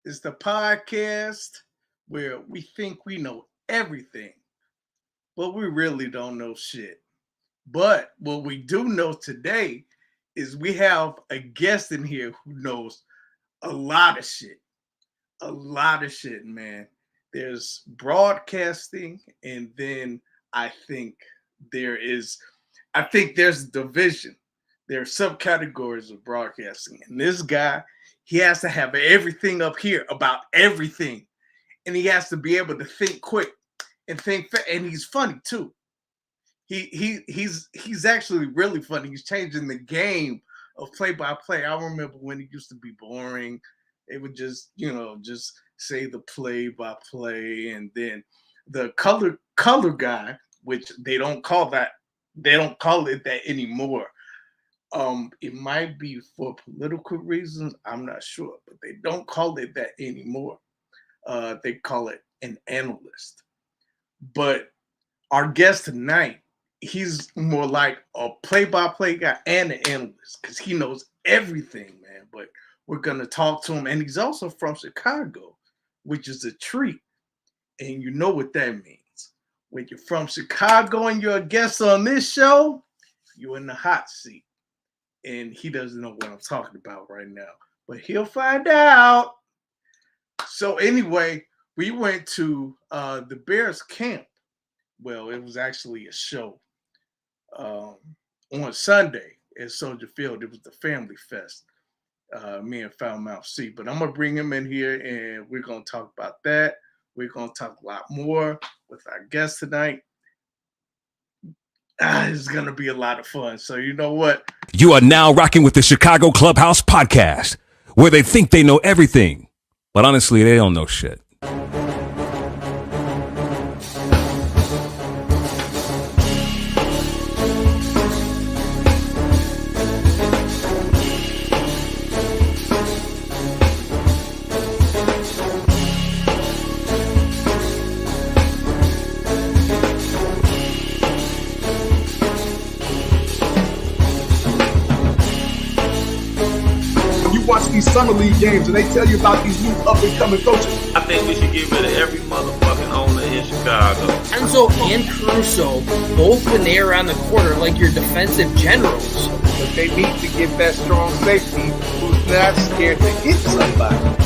It's the podcast where we think we know everything, but we really don't know shit. But what we do know today is we have a guest in here who knows a lot of shit. A lot of shit, man. There's broadcasting, and then I think there is, I think there's division. There are subcategories of broadcasting, and this guy, he has to have everything up here about everything, and he has to be able to think quick and and he's funny too. He's actually really funny. He's changing the game of play by play. I remember when it used to be boring. It would just, just say the play by play, and then the color guy, which they don't call it that anymore. It might be for political reasons, I'm not sure, but they don't call it that anymore. They call it an analyst. But our guest tonight, he's more like a play-by-play guy and an analyst because he knows everything, man. But we're gonna talk to him, and he's also from Chicago, which is a treat. And you know what that means. When you're from Chicago and you're a guest on this show, you're in the hot seat. And he doesn't know what I'm talking about right now, but he'll find out. So anyway, we went to the Bears camp. Well, it was actually a show on Sunday at Soldier Field. It was the Family Fest. Me and Foul Mouth C. But I'm gonna bring him in here, and we're gonna talk about that. We're gonna talk a lot more with our guest tonight. It's gonna be a lot of fun. So you know what? You are now rocking with the Chicago Clubhouse Podcast, where they think they know everything, but honestly, they don't know shit. These summer league games and they tell you about these new up and coming coaches. I think we should get rid of every motherfucking owner in Chicago. Enzo and Caruso, both when they are on the court, are like your defensive generals. But they need to get that strong safety who's not scared to hit somebody.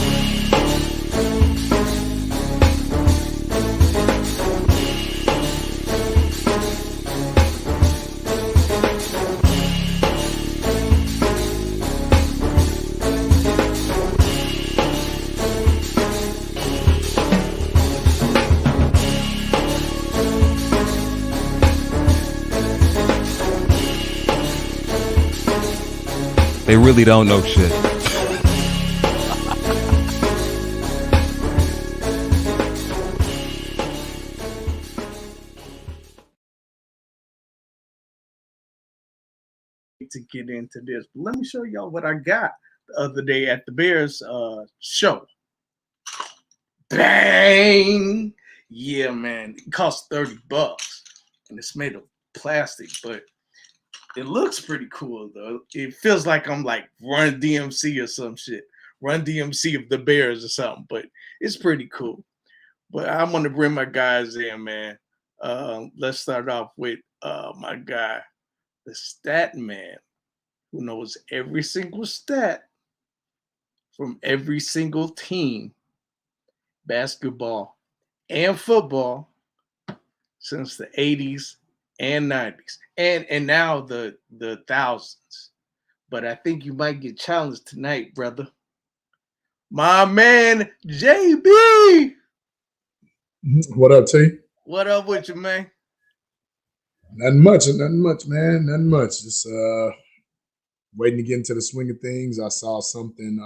They really don't know shit. To get into this, but let me show y'all what I got the other day at the Bears show. Bang! Yeah, man. It cost $30 and it's made of plastic, but it looks pretty cool though. It feels like I'm like Run DMC or some shit. Run DMC of the Bears or something, but it's pretty cool. But I'm gonna bring my guys in, man. Let's start off with my guy, the stat man, who knows every single stat from every single team, basketball and football, since the 80s and 90s, and now the thousands. But I think you might get challenged tonight, brother. My man JB. What up, T? What up with you, man? Nothing much, man. Nothing much. Just waiting to get into the swing of things. I saw something.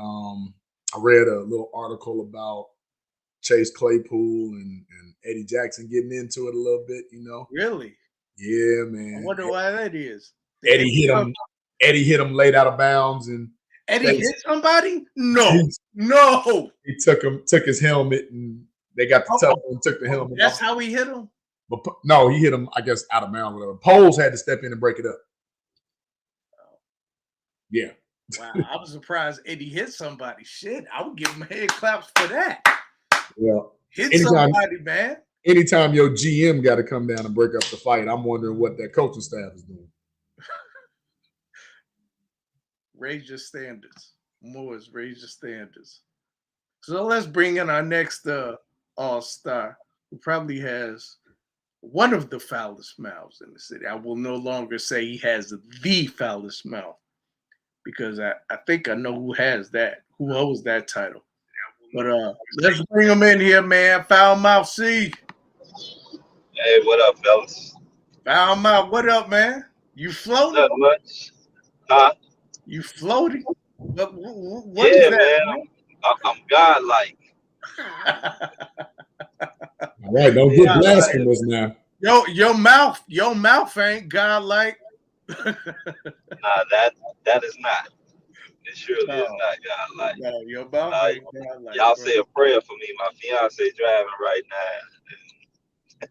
I read a little article about Chase Claypool and Eddie Jackson getting into it a little bit, you know. Really? Yeah, man. I wonder why that is. Eddie hit him late out of bounds, and Eddie hit somebody? No. He took his helmet, and they got the tough and took the helmet. That's off. how he hit him? But no, he hit him, I guess, out of bounds. Whatever. Poles had to step in and break it up. Yeah. Wow, I was surprised Eddie hit somebody. Shit, I would give him head claps for that. Yeah. Hit somebody, man. Anytime your GM got to come down and break up the fight, I'm wondering what that coaching staff is doing. Raise your standards. Moors, raise your standards. So let's bring in our next all-star, who probably has one of the foulest mouths in the city. I will no longer say he has the foulest mouth, because I think I know who has that, who holds that title. But let's bring him in here, man. Foul Mouth C. Hey, what up, fellas? Foul Mouth, what up, man? You floating? Not much. Huh? You floating? What yeah, is that, man. I'm godlike. All right, don't get blasphemous now. Your mouth ain't godlike. Nah, that is not. It surely is not godlike. No, your mouth ain't godlike. Y'all say a prayer for me. My fiance driving right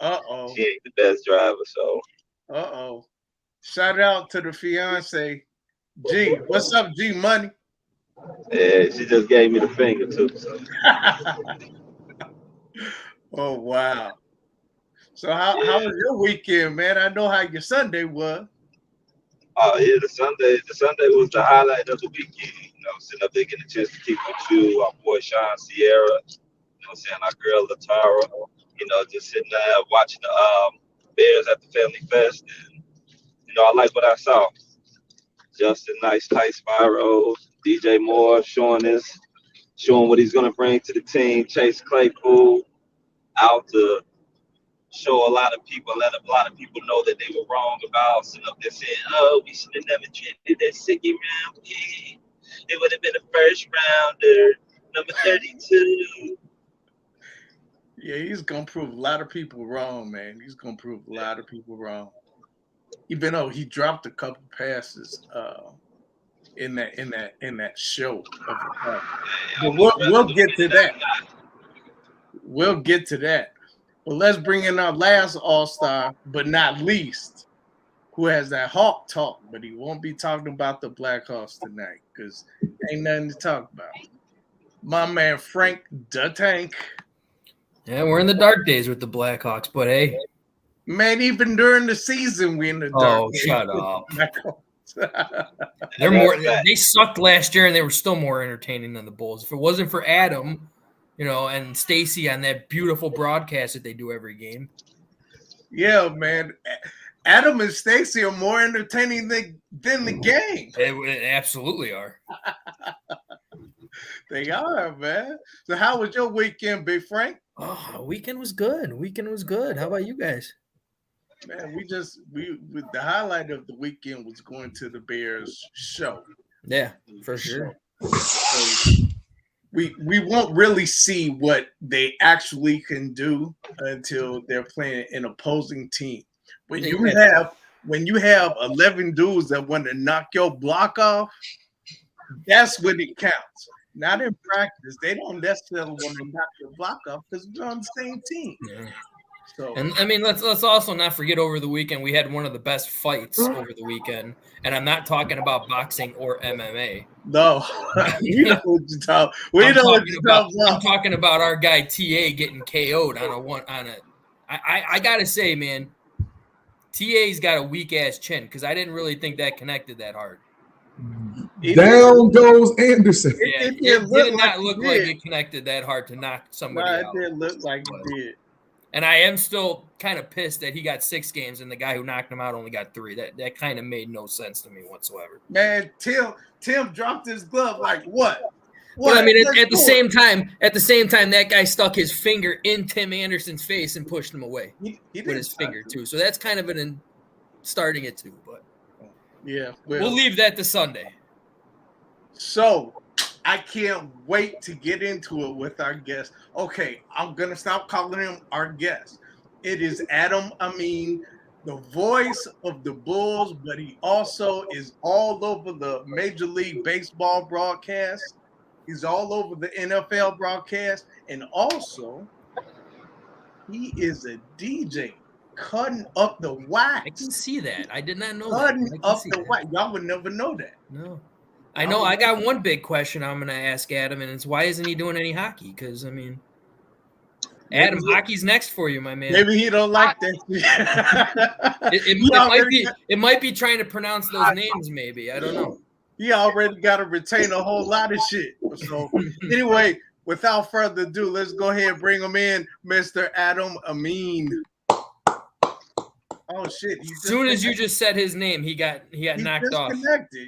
now. She ain't the best driver, so. Shout out to the fiance. G, what's up, G Money? Yeah, she just gave me the finger too. So. Oh wow. So how was your weekend, man? I know how your Sunday was. Oh yeah, the Sunday was the highlight of the weekend. You know, sitting up there getting a chance to keep with you, our boy Sean Sierra, you know what I'm saying, our girl Latara, you know, just sitting there watching the Bears at the Family Fest, and you know, I like what I saw. Justin Nice, Ty Spyro, DJ Moore showing what he's gonna bring to the team. Chase Claypool out to show a lot of people, let a lot of people know that they were wrong about sitting up there saying, "Oh, we should have never traded that second round pick. It would have been a first rounder, number 32." Yeah, he's gonna prove a lot of people wrong, man. He's gonna prove a lot of people wrong. Even though he dropped a couple passes in that show. But we'll get to that. We'll get to that. But let's bring in our last all-star, but not least, who has that Hawk talk, but he won't be talking about the Blackhawks tonight because ain't nothing to talk about. My man Frank the Tank. Yeah, we're in the dark days with the Blackhawks, but hey. Man, even during the season, we in the dark. Oh, shut up. They sucked last year, and they were still more entertaining than the Bulls. If it wasn't for Adam, you know, and Stacy on that beautiful broadcast that they do every game. Yeah, man. Adam and Stacy are more entertaining than the game. They absolutely are. They are, man. So how was your weekend, Big Frank? Oh, weekend was good. How about you guys? Man, the highlight of the weekend was going to the Bears show. Yeah, for sure. So we won't really see what they actually can do until they're playing an opposing team. When you have 11 dudes that want to knock your block off, that's when it counts. Not in practice. They don't necessarily want to knock your block off because we're on the same team. Yeah. So, and I mean, let's also not forget over the weekend we had one of the best fights over the weekend, and I'm not talking about boxing or MMA. No, we know what you're talking. I'm talking about our guy TA getting KO'd I gotta say, man, TA's got a weak ass chin because I didn't really think that connected that hard. Down goes Anderson. Yeah, it did not look like it connected that hard to knock somebody out. It didn't look like it did. And I am still kind of pissed that he got 6 games and the guy who knocked him out only got 3. That kind of made no sense to me whatsoever. Man, Tim dropped his glove like what? Well, I mean, at the same time, that guy stuck his finger in Tim Anderson's face and pushed him away he with his finger too. So that's kind of starting it too. But yeah, we'll leave that to Sunday. So I can't wait to get into it with our guest. Okay, I'm going to stop calling him our guest. It is Adam Amin, the voice of the Bulls, but he also is all over the Major League Baseball broadcast. He's all over the NFL broadcast. And also, he is a DJ cutting up the wax. I can see that. I did not know cutting that. Up the wax. Y'all would never know that. No. I know. I got one big question I'm going to ask Adam, and it's why isn't he doing any hockey? Because, I mean, Adam, hockey's next for you, my man. Maybe he don't like that. It might be trying to pronounce those names, maybe. I don't know. He already got to retain a whole lot of shit. So, anyway, without further ado, let's go ahead and bring him in, Mr. Adam Amin. Oh shit! As soon as you just said his name, he got knocked off.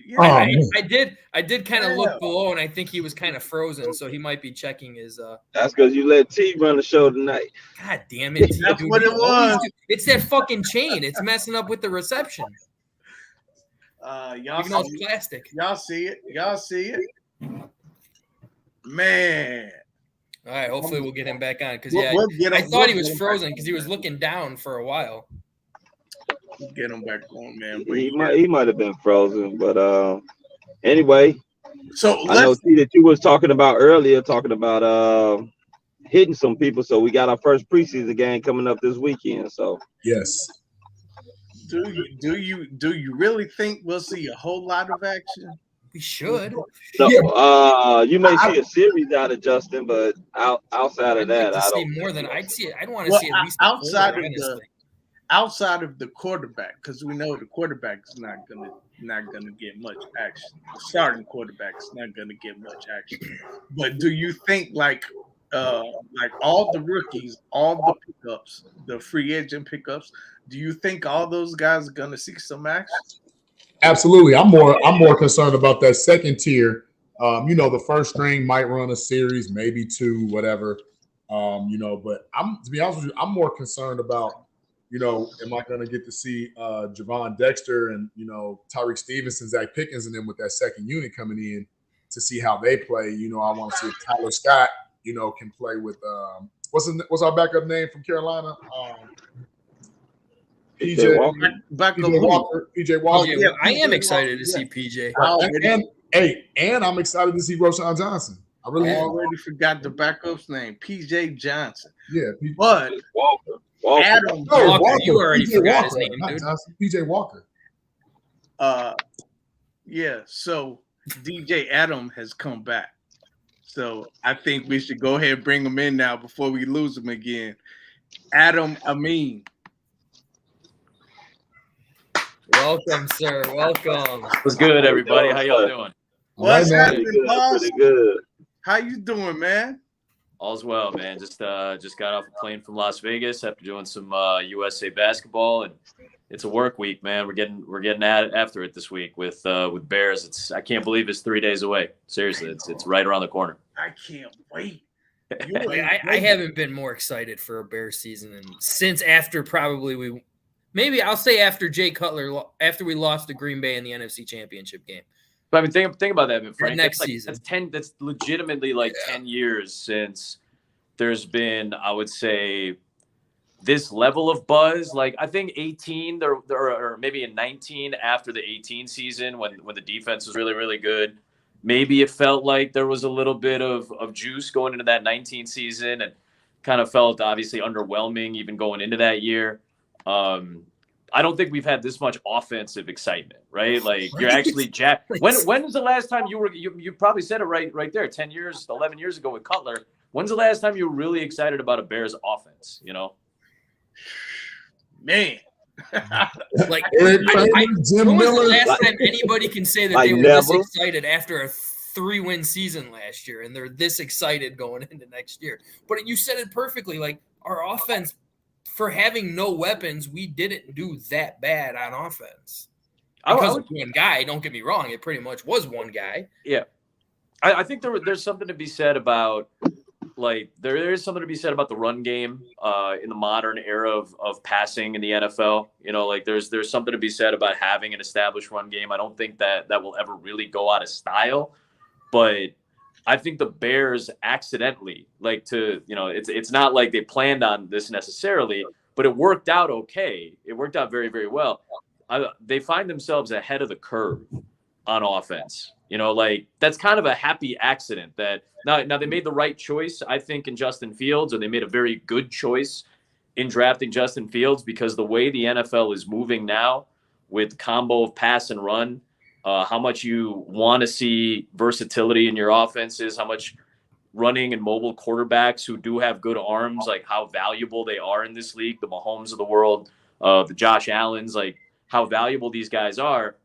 Yeah. I did kind of look below, and I think he was kind of frozen, so he might be checking his. That's because you let T run the show tonight. God damn it! That's dude, what it was. It's that fucking chain. It's messing up with the reception. Y'all even though it's plastic. Y'all see it. Man. All right. Hopefully, we'll get him back on because I thought he was frozen because he was looking down for a while. Get him back on, man. He might have been frozen, but anyway. So I know that you was talking about earlier, hitting some people. So we got our first preseason game coming up this weekend. So yes. Do you really think we'll see a whole lot of action? We should. No, you may see a series out of Justin, but outside of that, I don't see more than I'd see it. I'd want to see at least outside of the quarterback, because we know the quarterback is not gonna get much action. The starting quarterback is not gonna get much action. But do you think like all the rookies, all the pickups, the free agent pickups, do you think all those guys are gonna see some action? Absolutely. I'm more concerned about that second tier. The first string might run a series, maybe two, whatever. But to be honest with you, I'm more concerned about, am I going to get to see Javon Dexter and, Tyreek Stevenson, Zach Pickens, and then with that second unit coming in to see how they play. I want to see if Tyler Scott, can play with what's our backup name from Carolina? PJ Walker. Oh, yeah, I am excited to see PJ. And I'm excited to see Roshan Johnson. I already forgot the backup's name, PJ Johnson. Yeah, but Walker. Adam Walker. You already forgot his name, dude. Johnson, PJ Walker. Yeah. So DJ Adam has come back. So I think we should go ahead and bring him in now before we lose him again. Adam Amin. Welcome, sir. Welcome. What's good, everybody? How y'all doing? What's happening, boss? Pretty good. How you doing, man? All's well, man. Just got off a plane from Las Vegas after doing some USA basketball, and it's a work week, man. We're getting after it this week with Bears. I can't believe it's 3 days away. Seriously, it's right around the corner. I can't wait. I haven't been more excited for a Bears season since after probably I'll say after Jay Cutler, after we lost to Green Bay in the NFC Championship game. But I mean, think about that, Frank. Next season. That's legitimately 10 years since there's been, I would say, this level of buzz. Like I think 18, or maybe in 19 after the 18 season when the defense was really, really good. Maybe it felt like there was a little bit of juice going into that 19 season, and kind of felt obviously underwhelming even going into that year. I don't think we've had this much offensive excitement, right? Like you're actually jacked. When was the last time you probably said it right there, 10 years, 11 years ago with Cutler. When's the last time you were really excited about a Bears offense, Man. When was the last time anybody can say that they were this excited after a 3-win season last year and they're this excited going into next year? But you said it perfectly. Like our offense, for having no weapons, we didn't do that bad on offense. Because of one guy, don't get me wrong, it pretty much was one guy. Yeah. I think there's something to be said about there is something to be said about the run game in the modern era of passing in the NFL. There's something to be said about having an established run game. I don't think that will ever really go out of style, but I think the Bears accidentally it's not like they planned on this necessarily, but it worked out okay. It worked out very, very well. They find themselves ahead of the curve on offense. That's kind of a happy accident that now they made the right choice, I think, in Justin Fields, or they made a very good choice in drafting Justin Fields, because the way the NFL is moving now with combo of pass and run, how much you want to see versatility in your offenses, how much running and mobile quarterbacks who do have good arms, like how valuable they are in this league, the Mahomes of the world, the Josh Allens, like how valuable these guys are.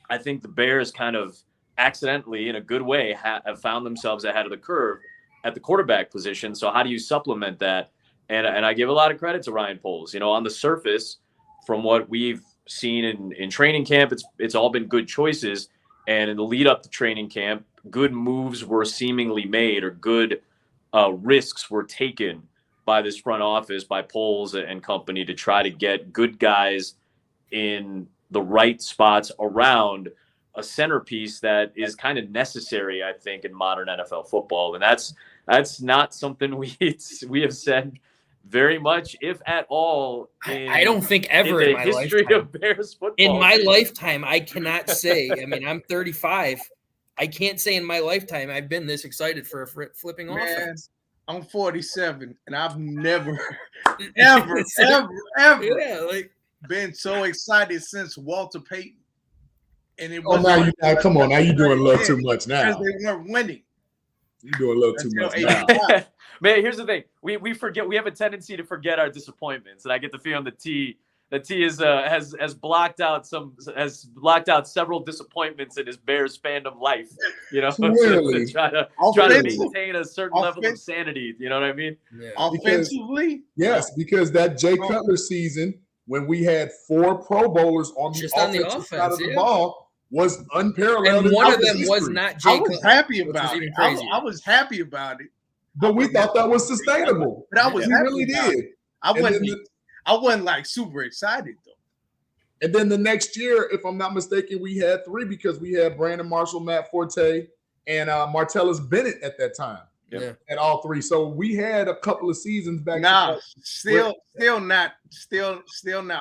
I think the Bears kind of accidentally, in a good way, have found themselves ahead of the curve at the quarterback position. So how do you supplement that? And I give a lot of credit to Ryan Poles. On the surface, from what we've seen in training camp, it's all been good choices. And in the lead up to training camp, good moves were seemingly made, or good risks were taken by this front office, by Poles and company, to try to get good guys in the right spots around a centerpiece that is kind of necessary, I think, in modern NFL football. And that's not something we have said very much, if at all. I don't think ever in my history lifetime. Of Bears football. In my lifetime, I cannot say. I mean, I'm 35. I can't say in my lifetime I've been this excited for a flipping offense. I'm 47, and I've never, ever been so excited since Walter Payton. And it was come on, now you're doing a little too much now. Because they weren't winning. You're doing a little too much now. Man, here's the thing: we forget. We have a tendency to forget our disappointments, and I get the feeling the T has blocked out several disappointments in his Bears fandom life. To try to maintain a certain level of sanity. You know what I mean? Yeah. Offensively, yes, because that Jay Cutler season, when we had 4 Pro Bowlers on the offensive side of the ball, was unparalleled. And one of them was not Jay Cutler. I was happy about it. I was happy about it. But we thought that was sustainable. But I was happy. Really did. I wasn't like super excited though. And then the next year, if I'm not mistaken, we had 3 because we had Brandon Marshall, Matt Forte, and Martellus Bennett at that time. Yeah. At all 3. So we had a couple of seasons back. Still not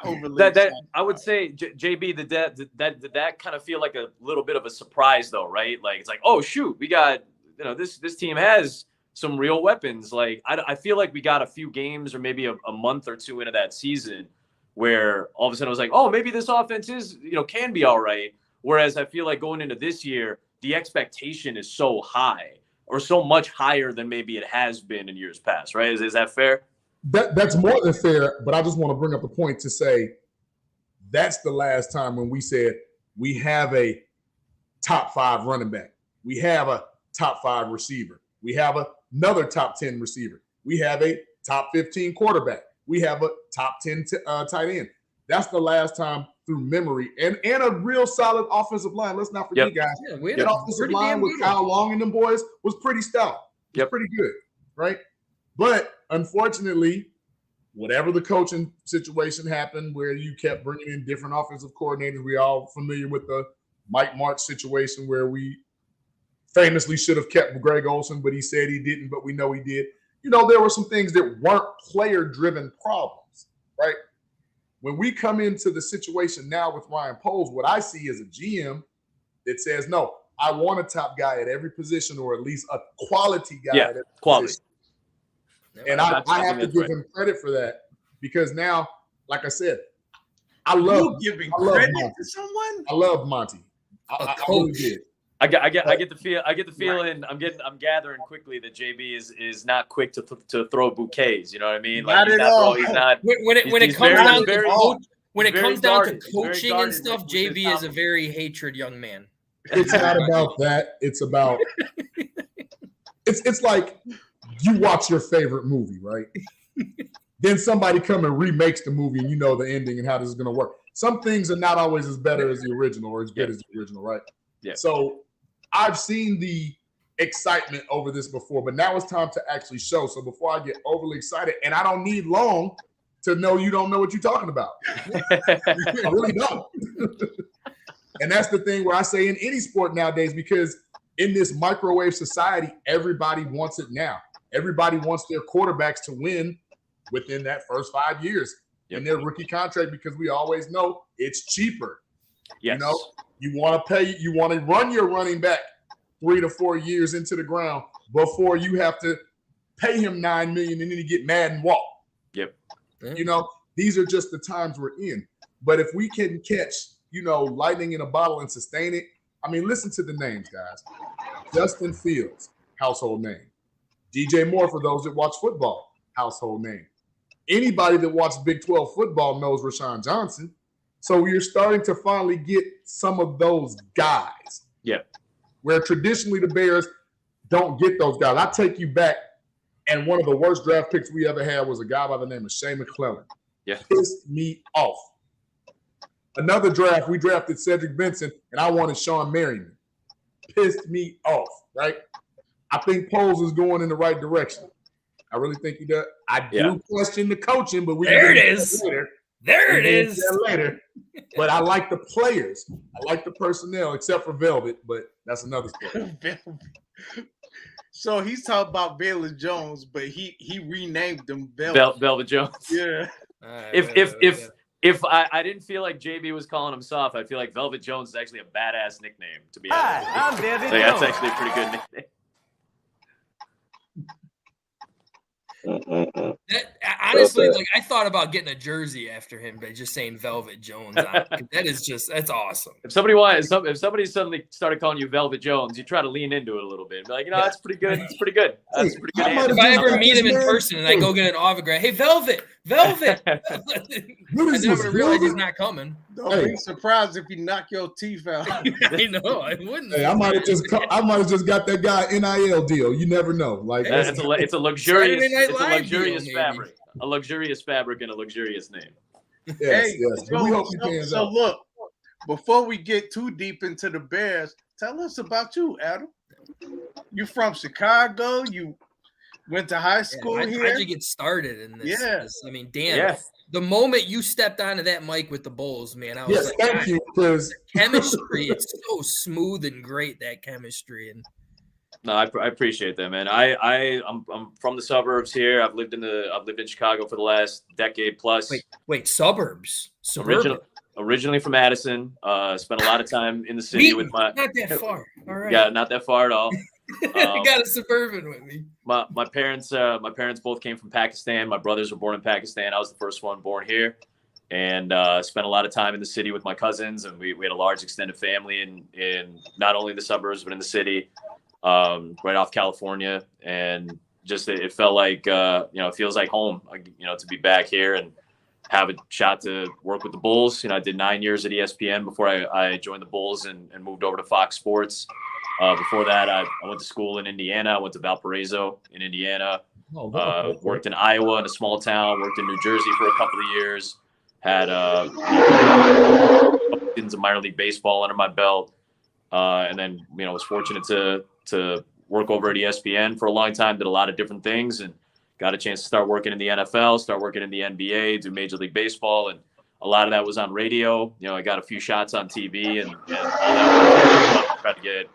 overly. That I would say, JB, that kind of feel like a little bit of a surprise though, right? Like it's like, oh shoot, we got this team has some real weapons. Like I feel like we got a few games or maybe a month or 2 into that season where all of a sudden I was like, oh, maybe this offense is, can be all right. Whereas I feel like going into this year, the expectation is so high, or so much higher than maybe it has been in years past, right? Is that fair? That's more than fair, but I just want to bring up a point to say that's the last time when we said we have a top 5 running back. We have a top 5 receiver. We have another top 10 receiver. We have a top 15 quarterback. We have a top 10 tight end. That's the last time through memory. And a real solid offensive line. Let's not forget, guys. Yeah, that offensive line with Kyle Long and them boys was pretty stout. It was pretty good, right? But unfortunately, whatever the coaching situation happened where you kept bringing in different offensive coordinators, we all familiar with the Mike Martz situation where we famously should have kept Greg Olsen, but he said he didn't, but we know he did. There were some things that weren't player-driven problems, right? When we come into the situation now with Ryan Poles, what I see is a GM that says, no, I want a top guy at every position, or at least a quality guy at every position. And I have to give him credit for that, because now, like I said, I love credit to someone. I love Monty. I really did. I get the feeling. I'm gathering quickly that JB is not quick to throw bouquets. You know what I mean? Not at all. He's not. When it comes down to coaching and stuff, JB is a very hatred young man. It's not about that. It's about it's like you watch your favorite movie, right? Then somebody come and remakes the movie, and you know the ending and how this is going to work. Some things are not always as better as the original or as good as the original, right? Yeah. So I've seen the excitement over this before, but now it's time to actually show. So before I get overly excited, and I don't need long to know you don't know what you're talking about. I really don't. And that's the thing where I say in any sport nowadays, because in this microwave society, everybody wants it now. Everybody wants their quarterbacks to win within that first 5 years in their rookie contract, because we always know it's cheaper. Yes. You want to run your running back 3 to 4 years into the ground before you have to pay him $9 million and then you get mad and walk. Yep. These are just the times we're in. But if we can catch, lightning in a bottle and sustain it, I mean, listen to the names, guys. Justin Fields, household name. DJ Moore, for those that watch football, household name. Anybody that watched Big 12 football knows Rashawn Johnson. So you're starting to finally get some of those guys. Yeah. Where traditionally the Bears don't get those guys. I take you back, and one of the worst draft picks we ever had was a guy by the name of Shea McClellan. Yeah. Pissed me off. Another draft, we drafted Cedric Benson, and I wanted Sean Merriman. Pissed me off, right? I think Poles is going in the right direction. I really think he does. I do question the coaching, but there it is. There it is. Later. But I like the players. I like the personnel, except for Velvet, but that's another story. So he's talking about Velvet Jones, but he renamed him Velvet. Velvet Jones. Yeah. If I didn't feel like JB was calling him soft, I feel like Velvet Jones is actually a badass nickname, to be honest. Hi, I'm Velvet Jones. That's actually a pretty good nickname. Honestly, like I thought about getting a jersey after him, but just saying Velvet Jones. That's awesome. If somebody suddenly started calling you Velvet Jones, you try to lean into it a little bit. Be like, that's pretty good. It's pretty good. That's pretty good. If I ever meet him in person and I go get an autograph, hey Velvet, and then I'm gonna realize he's not coming. Don't be surprised if you knock your teeth out. I know, I wouldn't. Hey, I might have just got that guy NIL deal. You never know. Like it's a luxurious deal, fabric. A luxurious fabric and a luxurious name. Yes. So look, before we get too deep into the Bears, tell us about you, Adam. You from Chicago? You went to high school here? How'd you get started in this? Yes. I mean, damn. The moment you stepped onto that mic with the Bulls, man, I was like, thank you, because chemistry, it's so smooth and great, that chemistry. And no, I appreciate that, man. I'm from the suburbs here. I've lived in Chicago for the last decade plus. Wait, suburbs? Originally from Addison. Spent a lot of time in the city with my. Not that far. All right. Yeah, not that far at all. I got a suburban with me. My parents both came from Pakistan. My brothers were born in Pakistan. I was the first one born here, and spent a lot of time in the city with my cousins. And we had a large extended family in not only the suburbs but in the city, right off California. And just it felt like it feels like home. To be back here and have a shot to work with the Bulls. I did 9 years at ESPN before I joined the Bulls and moved over to Fox Sports. Before that, I went to school in Indiana. I went to Valparaiso in Indiana. Worked in Iowa in a small town. Worked in New Jersey for a couple of years. Had seasons of minor league baseball under my belt, and then was fortunate to work over at ESPN for a long time. Did a lot of different things and got a chance to start working in the NFL, start working in the NBA, do Major League Baseball, and a lot of that was on radio. I got a few shots on TV and all that. Try to get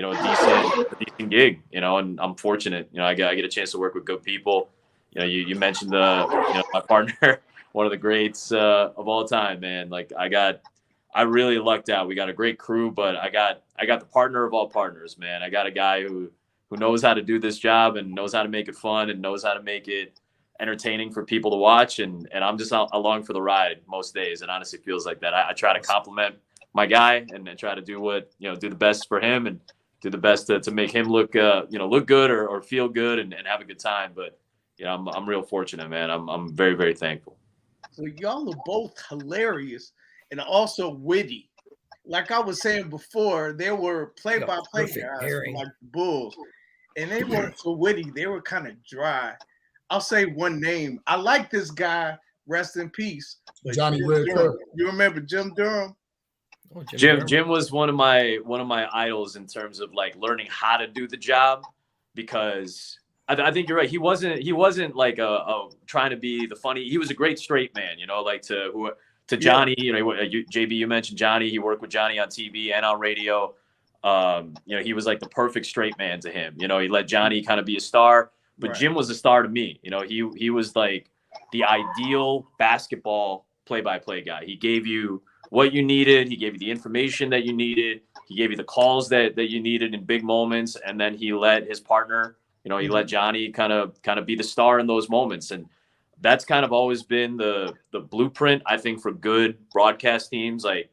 a decent gig, and I'm fortunate. I get a chance to work with good people. You mentioned my partner, one of the greats of all time, man. Like I really lucked out. We got a great crew, but I got the partner of all partners, man. I got a guy who knows how to do this job and knows how to make it fun and knows how to make it entertaining for people to watch. And I'm just along for the ride most days. And honestly feels like that. I try to compliment my guy and try to do do the best for him and do the best to make him look good or feel good and have a good time. But I'm real fortunate, man. I'm very, very thankful. So y'all are both hilarious and also witty. Like I was saying before, there were play-by-play guys like the Bulls, and they weren't so witty. They were kind of dry. I'll say one name. I like this guy. Rest in peace. Johnny Red Curl. You remember Jim Durham? Oh, Jim was one of my idols in terms of like learning how to do the job, because I think you're right. He wasn't like a trying to be the funny. He was a great straight man. To Johnny, JB, you mentioned Johnny. He worked with Johnny on TV and on radio. He was like the perfect straight man to him. He let Johnny kind of be a star, but Jim was a star to me. He was like the ideal basketball play-by-play guy. He gave you what you needed. He gave you the information that you needed. He gave you the calls that you needed in big moments. And then he let his partner, he let Johnny kind of be the star in those moments. And that's kind of always been the blueprint, I think, for good broadcast teams. Like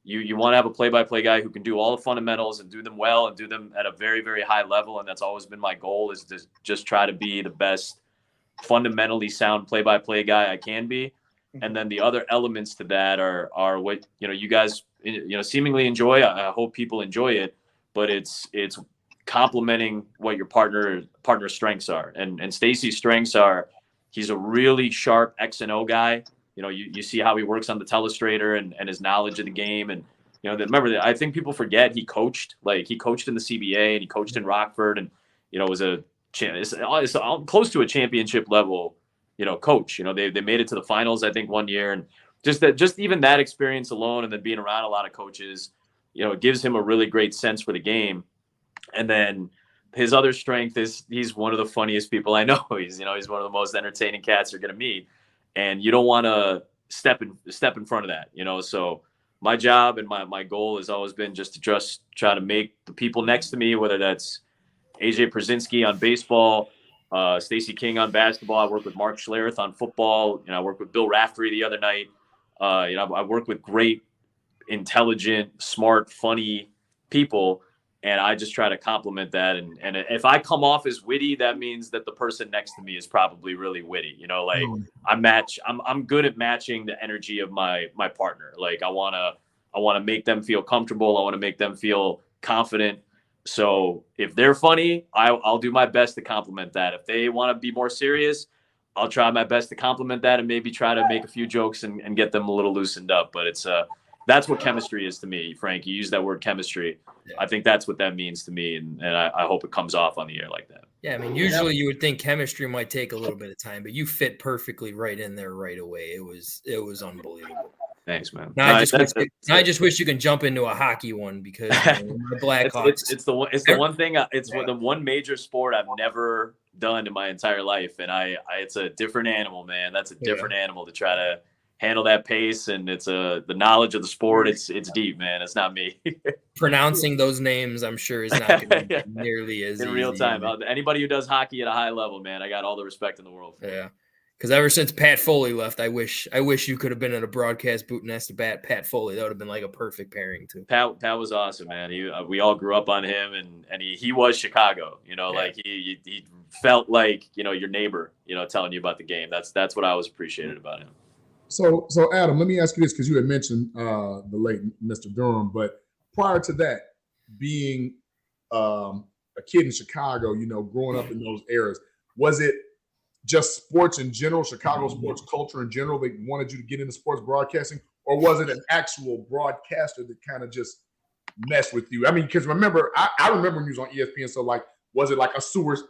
You want to have a play-by-play guy who can do all the fundamentals and do them well and do them at a very, very high level. And that's always been my goal, is to just try to be the best fundamentally sound play-by-play guy I can be. And then the other elements to that are what, you guys, seemingly enjoy. I hope people enjoy it, but it's complementing what your partner's strengths are. And Stacey's strengths are, he's a really sharp X and O guy. You see how he works on the telestrator and his knowledge of the game. And, remember that I think people forget he coached in the CBA and he coached in Rockford and, was it's close to a championship level, coach. They made it to the finals, I think, one year. And just even that experience alone, and then being around a lot of coaches, it gives him a really great sense for the game. And then his other strength is he's one of the funniest people I know. He's one of the most entertaining cats you're going to meet. And you don't want to step in front of that, So my job and my goal has always been just to try to make the people next to me, whether that's AJ Przinsky on baseball, Stacey King on basketball. I work with Mark Schlereth on football. I work with Bill Raftery the other night. I work with great, intelligent, smart, funny people. And I just try to complement that. And if I come off as witty, that means that the person next to me is probably really witty. I'm good at matching the energy of my partner. Like I want to make them feel comfortable. I want to make them feel confident. So if they're funny, I'll do my best to complement that. If they want to be more serious, I'll try my best to complement that and maybe try to make a few jokes and get them a little loosened up. But that's what chemistry is to me, Frank. You use that word chemistry. Yeah. I think that's what that means to me, and I hope it comes off on the air like that. Yeah, I mean, usually you would think chemistry might take a little bit of time, but you fit perfectly right in there right away. It was unbelievable. Thanks, man. Now, I just wish you can jump into a hockey one because the Blackhawks. It's the one major sport I've never done in my entire life, and it's a different animal, man. That's a different animal to try to handle that pace, and it's the knowledge of the sport. It's deep, man. It's not me. Pronouncing those names, I'm sure, is not going to be nearly as in easy, real time. Anybody who does hockey at a high level, man, I got all the respect in the world for. Yeah, because ever since Pat Foley left, I wish you could have been in a broadcast booth next to Pat Foley. That would have been like a perfect pairing too. Pat was awesome, man. We all grew up on him, and he was Chicago. Like he felt like your neighbor. Telling you about the game. That's what I always appreciated about him. So Adam, let me ask you this, because you had mentioned the late Mr. Durham, but prior to that, being a kid in Chicago, growing up in those eras, was it just sports in general, Chicago sports culture in general, they wanted you to get into sports broadcasting, or was it an actual broadcaster that kind of just messed with you? I mean, because remember, I remember when you was on ESPN, so like, was it like a Stuart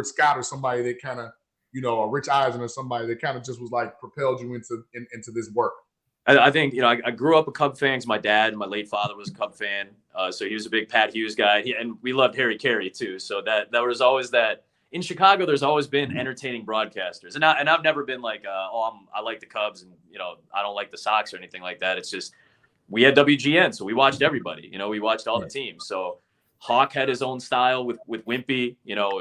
Scott or somebody that kind of, a Rich Eisen or somebody that kind of just was like propelled you into this work? I think, I grew up a Cub fan because my dad, my late father, was a Cub fan. So he was a big Pat Hughes guy. And we loved Harry Carey too. So that was always that. In Chicago, there's always been entertaining broadcasters. And I've never been like, I like the Cubs and, I don't like the Sox or anything like that. It's just, we had WGN. So we watched everybody, we watched all the teams. So Hawk had his own style with Wimpy,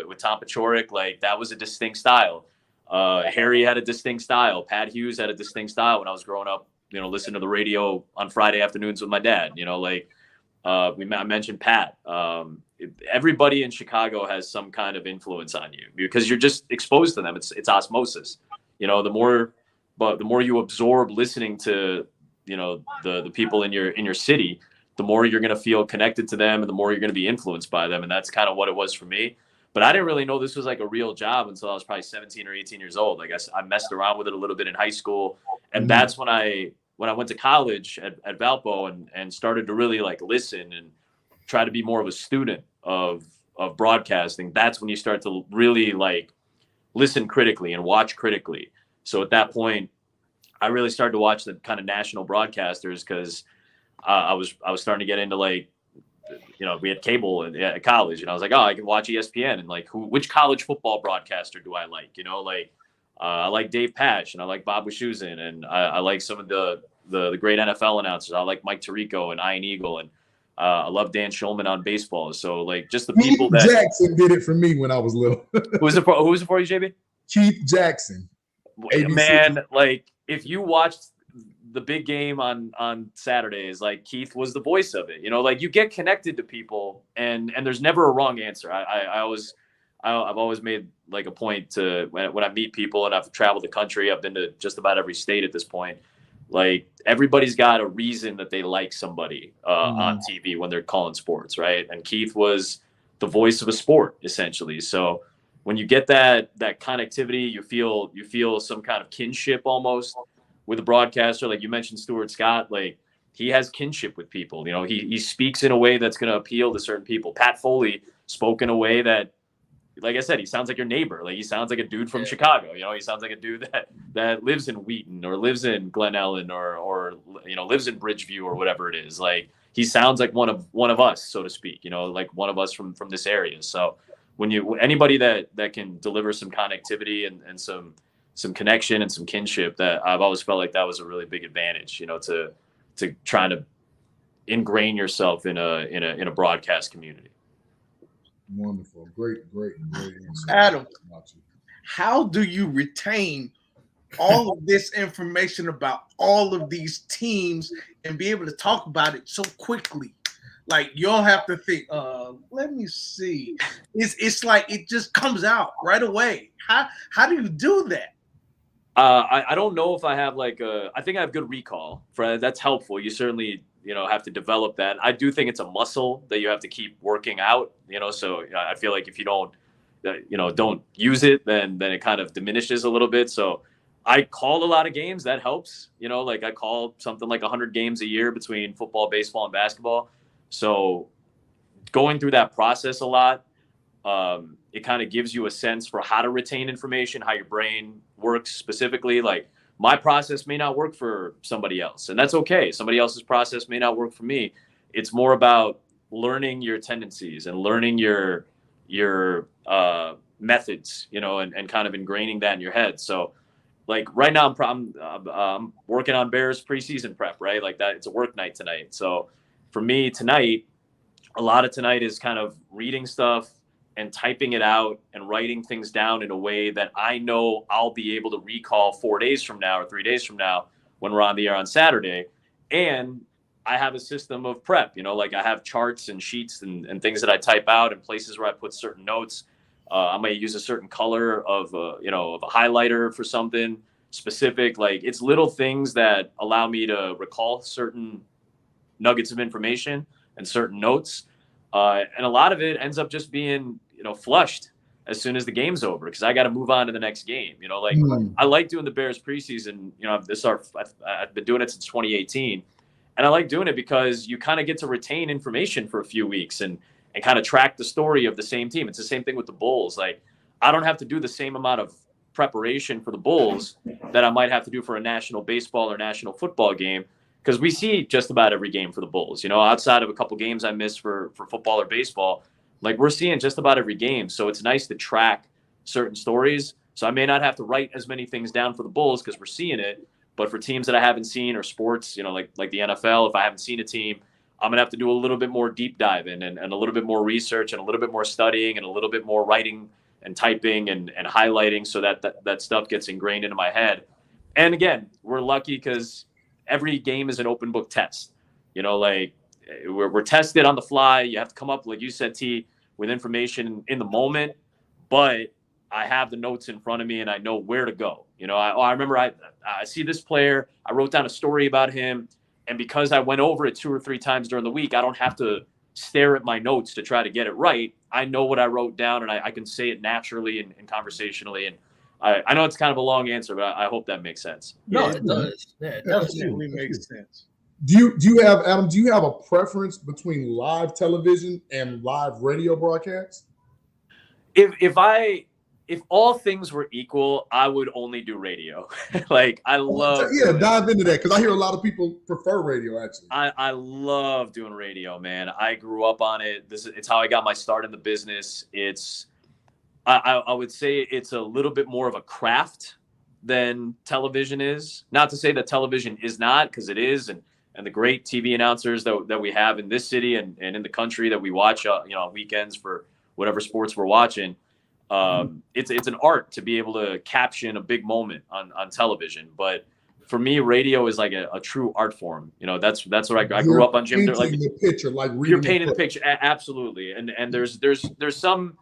with Tom Paciorek. Like, that was a distinct style. Harry had a distinct style. Pat Hughes had a distinct style when I was growing up, listening to the radio on Friday afternoons with my dad. I mentioned Pat. Everybody in Chicago has some kind of influence on you because you're just exposed to them. It's osmosis. The more you absorb listening to, the people in your city, the more you're going to feel connected to them and the more you're going to be influenced by them. And that's kind of what it was for me. But I didn't really know this was like a real job until I was probably 17 or 18 years old. I guess I messed around with it a little bit in high school. And that's when I went to college at Valpo and started to really like listen and try to be more of a student of broadcasting. That's when you start to really like listen critically and watch critically. So at that point, I really started to watch the kind of national broadcasters because I was starting to get into like, we had cable at college, and I was like, I can watch ESPN and like which college football broadcaster do I like? I like Dave Pasch and I like Bob Wischusen and I like some of the great NFL announcers. I like Mike Tirico and Ian Eagle and I love Dan Schulman on baseball. So like just the people Keith Jackson did it for me when I was little. Who was it for you, JB? Keith Jackson. Man, like if you watched the big game on Saturdays, like Keith was the voice of it. You know, like you get connected to people, and there's never a wrong answer. I've always made like a point to when I meet people, and I've traveled the country. I've been to just about every state at this point. Like everybody's got a reason that they like somebody on TV when they're calling sports, right? And Keith was the voice of a sport essentially. So when you get that connectivity, you feel some kind of kinship almost with a broadcaster. Like you mentioned Stuart Scott, like he has kinship with people. You know, he speaks in a way that's going to appeal to certain people. Pat Foley spoke in a way that, like I said, he sounds like your neighbor. Like he sounds like a dude from Chicago. You know, he sounds like a dude that lives in Wheaton or lives in Glen Ellen or you know, lives in Bridgeview or whatever it is. Like he sounds like one of us, so to speak. You know, like one of us from this area. So when anybody that can deliver some connectivity and some connection and some kinship, that I've always felt like that was a really big advantage. You know, to try to ingrain yourself in a broadcast community. Wonderful. Great insight. Adam, how do you retain all of this information about all of these teams and be able to talk about it so quickly? Like you don't have to think, let me see. It's like it just comes out right away. How do you do that? I don't know if I have I think I have good recall. That's helpful. You certainly, you know, have to develop that. I do think it's a muscle that you have to keep working out, you know, so I feel like if you don't use it, then it kind of diminishes a little bit. So I call a lot of games. That helps, you know, like I call something like 100 games a year between football, baseball, and basketball. So going through that process a lot, it kind of gives you a sense for how to retain information, how your brain works specifically. Like my process may not work for somebody else, and that's okay. Somebody else's process may not work for me. It's more about learning your tendencies and learning your methods, you know, and kind of ingraining that in your head. So like right now I'm working on Bears preseason prep, right? Like that, it's a work night tonight. So for me tonight, a lot of tonight is kind of reading stuff and typing it out and writing things down in a way that I know I'll be able to recall 4 days from now or 3 days from now when we're on the air on Saturday. And I have a system of prep, you know, like I have charts and sheets and things that I type out and places where I put certain notes. I might use a certain color of a highlighter for something specific. Like it's little things that allow me to recall certain nuggets of information and certain notes. And a lot of it ends up just being, you know, flushed as soon as the game's over, because I got to move on to the next game. You know, like I like doing the Bears preseason. You know, I've been doing it since 2018, and I like doing it because you kind of get to retain information for a few weeks and kind of track the story of the same team. It's the same thing with the Bulls. Like I don't have to do the same amount of preparation for the Bulls that I might have to do for a national baseball or national football game, because we see just about every game for the Bulls. You know, outside of a couple games I missed for football or baseball, like we're seeing just about every game. So it's nice to track certain stories. So I may not have to write as many things down for the Bulls because we're seeing it, but for teams that I haven't seen or sports, you know, like the NFL, if I haven't seen a team, I'm going to have to do a little bit more deep diving and a little bit more research and a little bit more studying and a little bit more writing and typing and highlighting so that stuff gets ingrained into my head. And again, we're lucky because every game is an open book test. You know, like we're tested on the fly. You have to come up, like you said, T, with information in the moment, but I have the notes in front of me and I know where to go. You know, I remember I see this player, I wrote down a story about him, and because I went over it 2 or 3 times during the week, I don't have to stare at my notes to try to get it right. I know what I wrote down and I can say it naturally and conversationally. And I know it's kind of a long answer, but I hope that makes sense. No, it does. Yeah, it Definitely makes sense. Do you have, Adam, do you have a preference between live television and live radio broadcasts? If all things were equal, I would only do radio. Like I love dive into that, because I hear a lot of people prefer radio. Actually, I love doing radio, man. I grew up on it. It's how I got my start in the business. I would say it's a little bit more of a craft than television is. Not to say that television is not, because it is, and the great TV announcers that we have in this city and in the country that we watch, on weekends for whatever sports we're watching. It's an art to be able to caption a big moment on television. But for me, radio is like a true art form. You know, that's what I grew up on, Jim. Like the picture, like you're painting the picture. Absolutely. And there's some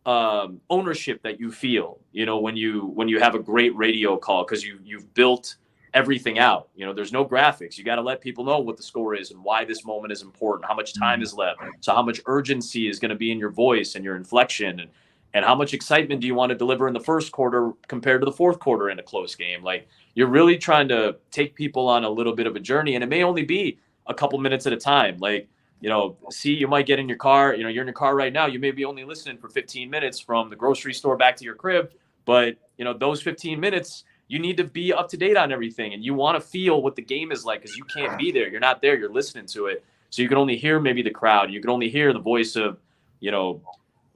ownership that you feel, you know, when you have a great radio call, because you've built everything out. You know, there's no graphics. You got to let people know what the score is and why this moment is important, how much time is left. So how much urgency is going to be in your voice and your inflection, and how much excitement do you want to deliver in the first quarter compared to the fourth quarter in a close game. Like, you're really trying to take people on a little bit of a journey, and it may only be a couple minutes at a time. Like, you know, you might get in your car, you know, you're in your car right now. You may be only listening for 15 minutes from the grocery store back to your crib, but you know, those 15 minutes, you need to be up to date on everything, and you want to feel what the game is like, because you can't be there. You're not there. You're listening to it. So you can only hear maybe the crowd. You can only hear the voice of, you know,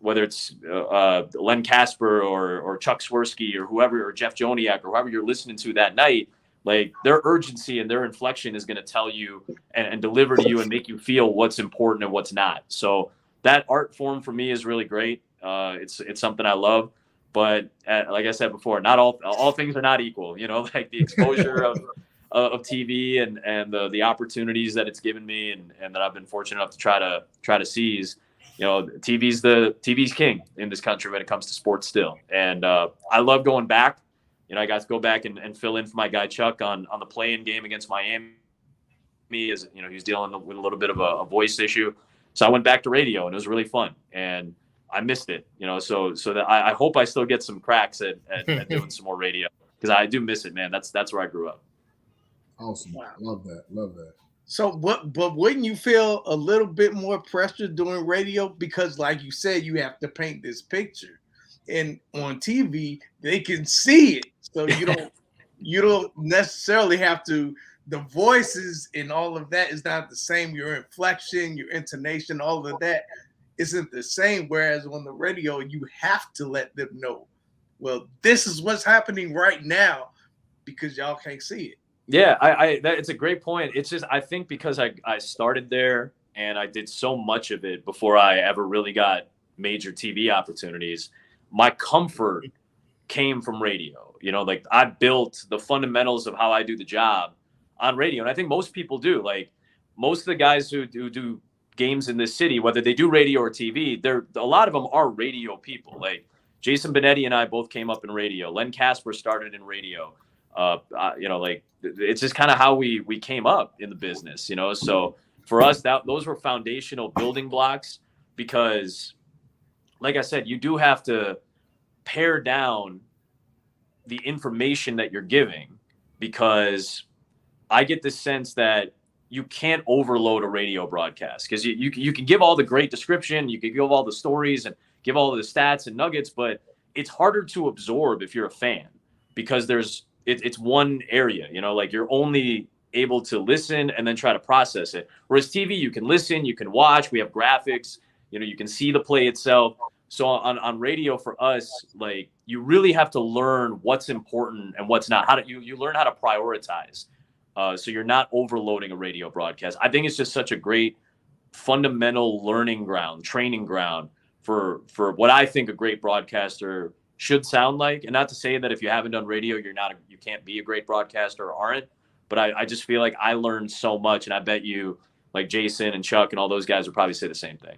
whether it's Len Casper or Chuck Swirsky or whoever, or Jeff Joniak or whoever you're listening to that night. Like, their urgency and their inflection is going to tell you and deliver to you and make you feel what's important and what's not. So that art form for me is really great. It's something I love. But like I said before, not all things are not equal. You know, like the exposure of TV and the opportunities that it's given me and that I've been fortunate enough to try to seize. You know, TV's king in this country when it comes to sports still. And I love going back. You know, I got to go back and fill in for my guy Chuck on the play-in game against Miami. As you know, he was dealing with a little bit of a voice issue. So I went back to radio, and it was really fun. And I missed it, you know, so that I hope I still get some cracks at doing some more radio, because I do miss it, man. That's where I grew up. Awesome. Wow. Love that. So but wouldn't you feel a little bit more pressure doing radio? Because like you said, you have to paint this picture, and on TV they can see it. So you don't necessarily have to, the voices and all of that is not the same. Your inflection, your intonation, all of that isn't the same. Whereas on the radio, you have to let them know, well, this is what's happening right now, because y'all can't see it. Yeah, it's a great point. It's just, I think because I started there and I did so much of it before I ever really got major TV opportunities, my comfort came from radio. You know, like, I built the fundamentals of how I do the job on radio. And I think most people do. Like, most of the guys who do games in this city, whether they do radio or TV, a lot of them are radio people. Like, Jason Benetti and I both came up in radio. Len Casper started in radio. You know, like, it's just kind of how we came up in the business, you know? So for us, those were foundational building blocks, because like I said, you do have to pare down the information that you're giving, because I get the sense that you can't overload a radio broadcast, because you can give all the great description, you can give all the stories and give all the stats and nuggets, but it's harder to absorb if you're a fan, because it's one area, you know, like, you're only able to listen and then try to process it. Whereas TV, you can listen, you can watch, we have graphics, you know, you can see the play itself. So on radio for us, like, you really have to learn what's important and what's not. You learn how to prioritize. So you're not overloading a radio broadcast. I think it's just such a great fundamental learning ground, training ground for what I think a great broadcaster should sound like. And not to say that if you haven't done radio, you can't be a great broadcaster or aren't. But I just feel like I learned so much, and I bet you, like Jason and Chuck and all those guys would probably say the same thing.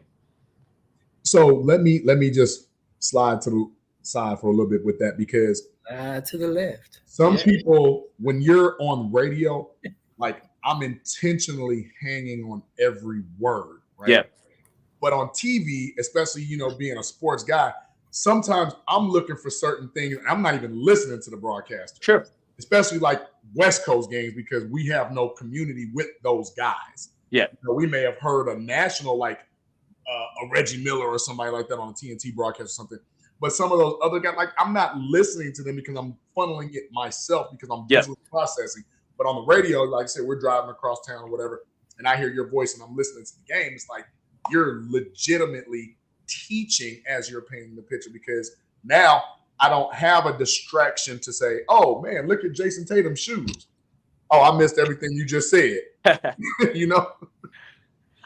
So let me just slide to the side for a little bit with that, because to the left. Some people, when you're on radio, like, I'm intentionally hanging on every word, right? Yeah. But on TV, especially, you know, being a sports guy, sometimes I'm looking for certain things. I'm not even listening to the broadcaster. Sure. Especially like West Coast games, because we have no community with those guys. Yeah. You know, we may have heard a national, like a Reggie Miller or somebody like that on a TNT broadcast or something. But some of those other guys, like, I'm not listening to them because I'm funneling it myself, because I'm visually processing. But on the radio, like I said, we're driving across town or whatever, and I hear your voice and I'm listening to the game. It's like you're legitimately teaching as you're painting the picture, because now I don't have a distraction to say, oh, man, look at Jason Tatum's shoes. Oh, I missed everything you just said. You know?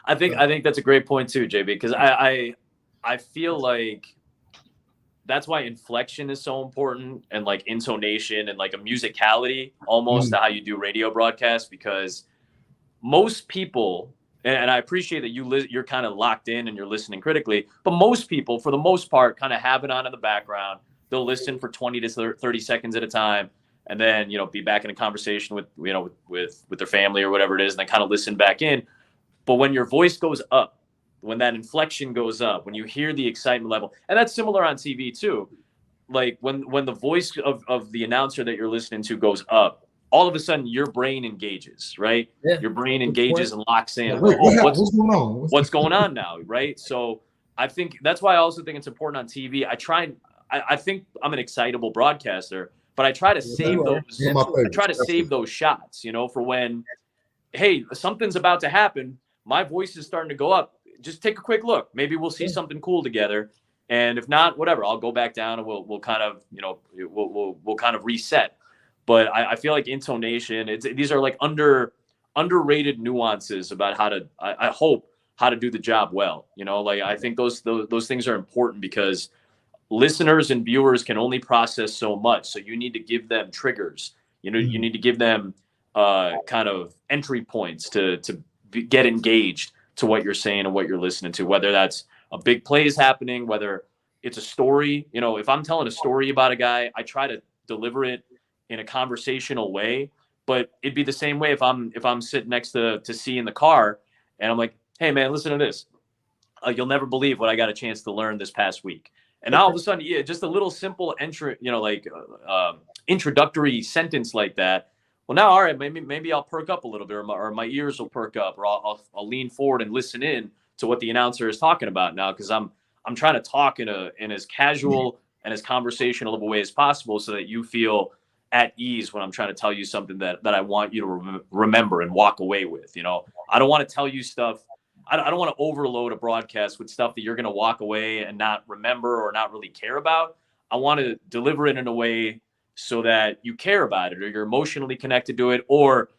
I think that's a great point too, JB, because I feel like that's why inflection is so important, and like intonation and like a musicality almost to how you do radio broadcasts, because most people, and I appreciate that you're kind of locked in and you're listening critically, but most people, for the most part, kind of have it on in the background. They'll listen for 20 to 30 seconds at a time, and then, be back in a conversation with, with their family or whatever it is, and then kind of listen back in. But when your voice goes up, when that inflection goes up, when you hear the excitement level, and that's similar on TV too, like when the voice of the announcer that you're listening to goes up, all of a sudden your brain engages, right? Yeah. Your brain engages and locks in. What's going on? What's going on now, right? So I think that's why I also think it's important on TV. I think I'm an excitable broadcaster, but I try to save those. I try to save those shots, for when, hey, something's about to happen. My voice is starting to go up. Just take a quick look. Maybe we'll see something cool together. And if not, whatever, I'll go back down and we'll kind of, we'll kind of reset. But I feel like intonation, these are like underrated nuances about how to, I hope, how to do the job well. Like I think those things are important, because listeners and viewers can only process so much. So you need to give them triggers. You need to give them kind of entry points to get engaged to what you're saying and what you're listening to, whether that's a big play is happening, whether it's a story. If I'm telling a story about a guy, I try to deliver it in a conversational way. But it'd be the same way if I'm sitting next to C in the car, and I'm like, hey man, listen to this. You'll never believe what I got a chance to learn this past week. And all of a sudden, just a little simple introductory sentence like that. Well, now, all right, maybe I'll perk up a little bit, or my ears will perk up, or I'll lean forward and listen in to what the announcer is talking about now, because I'm trying to talk in as casual and as conversational of a way as possible, so that you feel at ease when I'm trying to tell you something that I want you to remember and walk away with. I don't want to tell you stuff. I don't want to overload a broadcast with stuff that you're going to walk away and not remember or not really care about. I want to deliver it in a way so that you care about it, or you're emotionally connected to it, or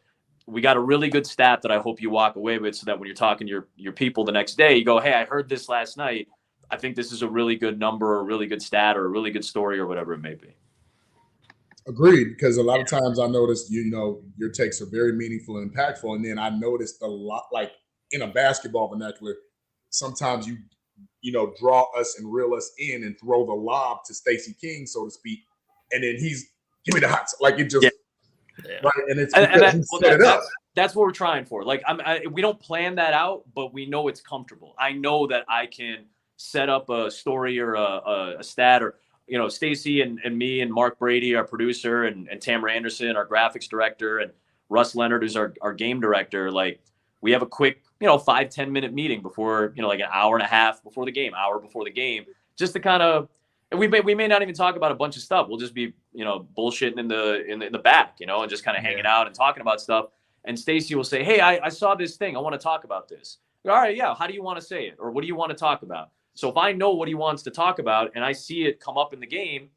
we got a really good stat that I hope you walk away with, so that when you're talking to your people the next day, you go, hey, I heard this last night. I think this is a really good number, or a really good stat, or a really good story, or whatever it may be. Agreed, because a lot of times I noticed, your takes are very meaningful and impactful. And then I noticed a lot, like in a basketball vernacular, sometimes you draw us and reel us in and throw the lob to Stacey King, so to speak. And then he's, give me the hot, like it just, right. And it's that's what we're trying for. Like we don't plan that out, but we know it's comfortable. I know that I can set up a story or a stat, or, Stacey and me and Mark Brady, our producer, and Tamara Anderson, our graphics director, and Russ Leonard, who's our game director. Like, we have a quick, 5-10 minute meeting before, like an hour and a half before the game, just to kind of, and we may not even talk about a bunch of stuff. We'll just be, bullshitting in the back, and just kind of hanging out and talking about stuff. And Stacey will say, hey, I saw this thing. I want to talk about this. All right, yeah. How do you want to say it? Or what do you want to talk about? So if I know what he wants to talk about and I see it come up in the game,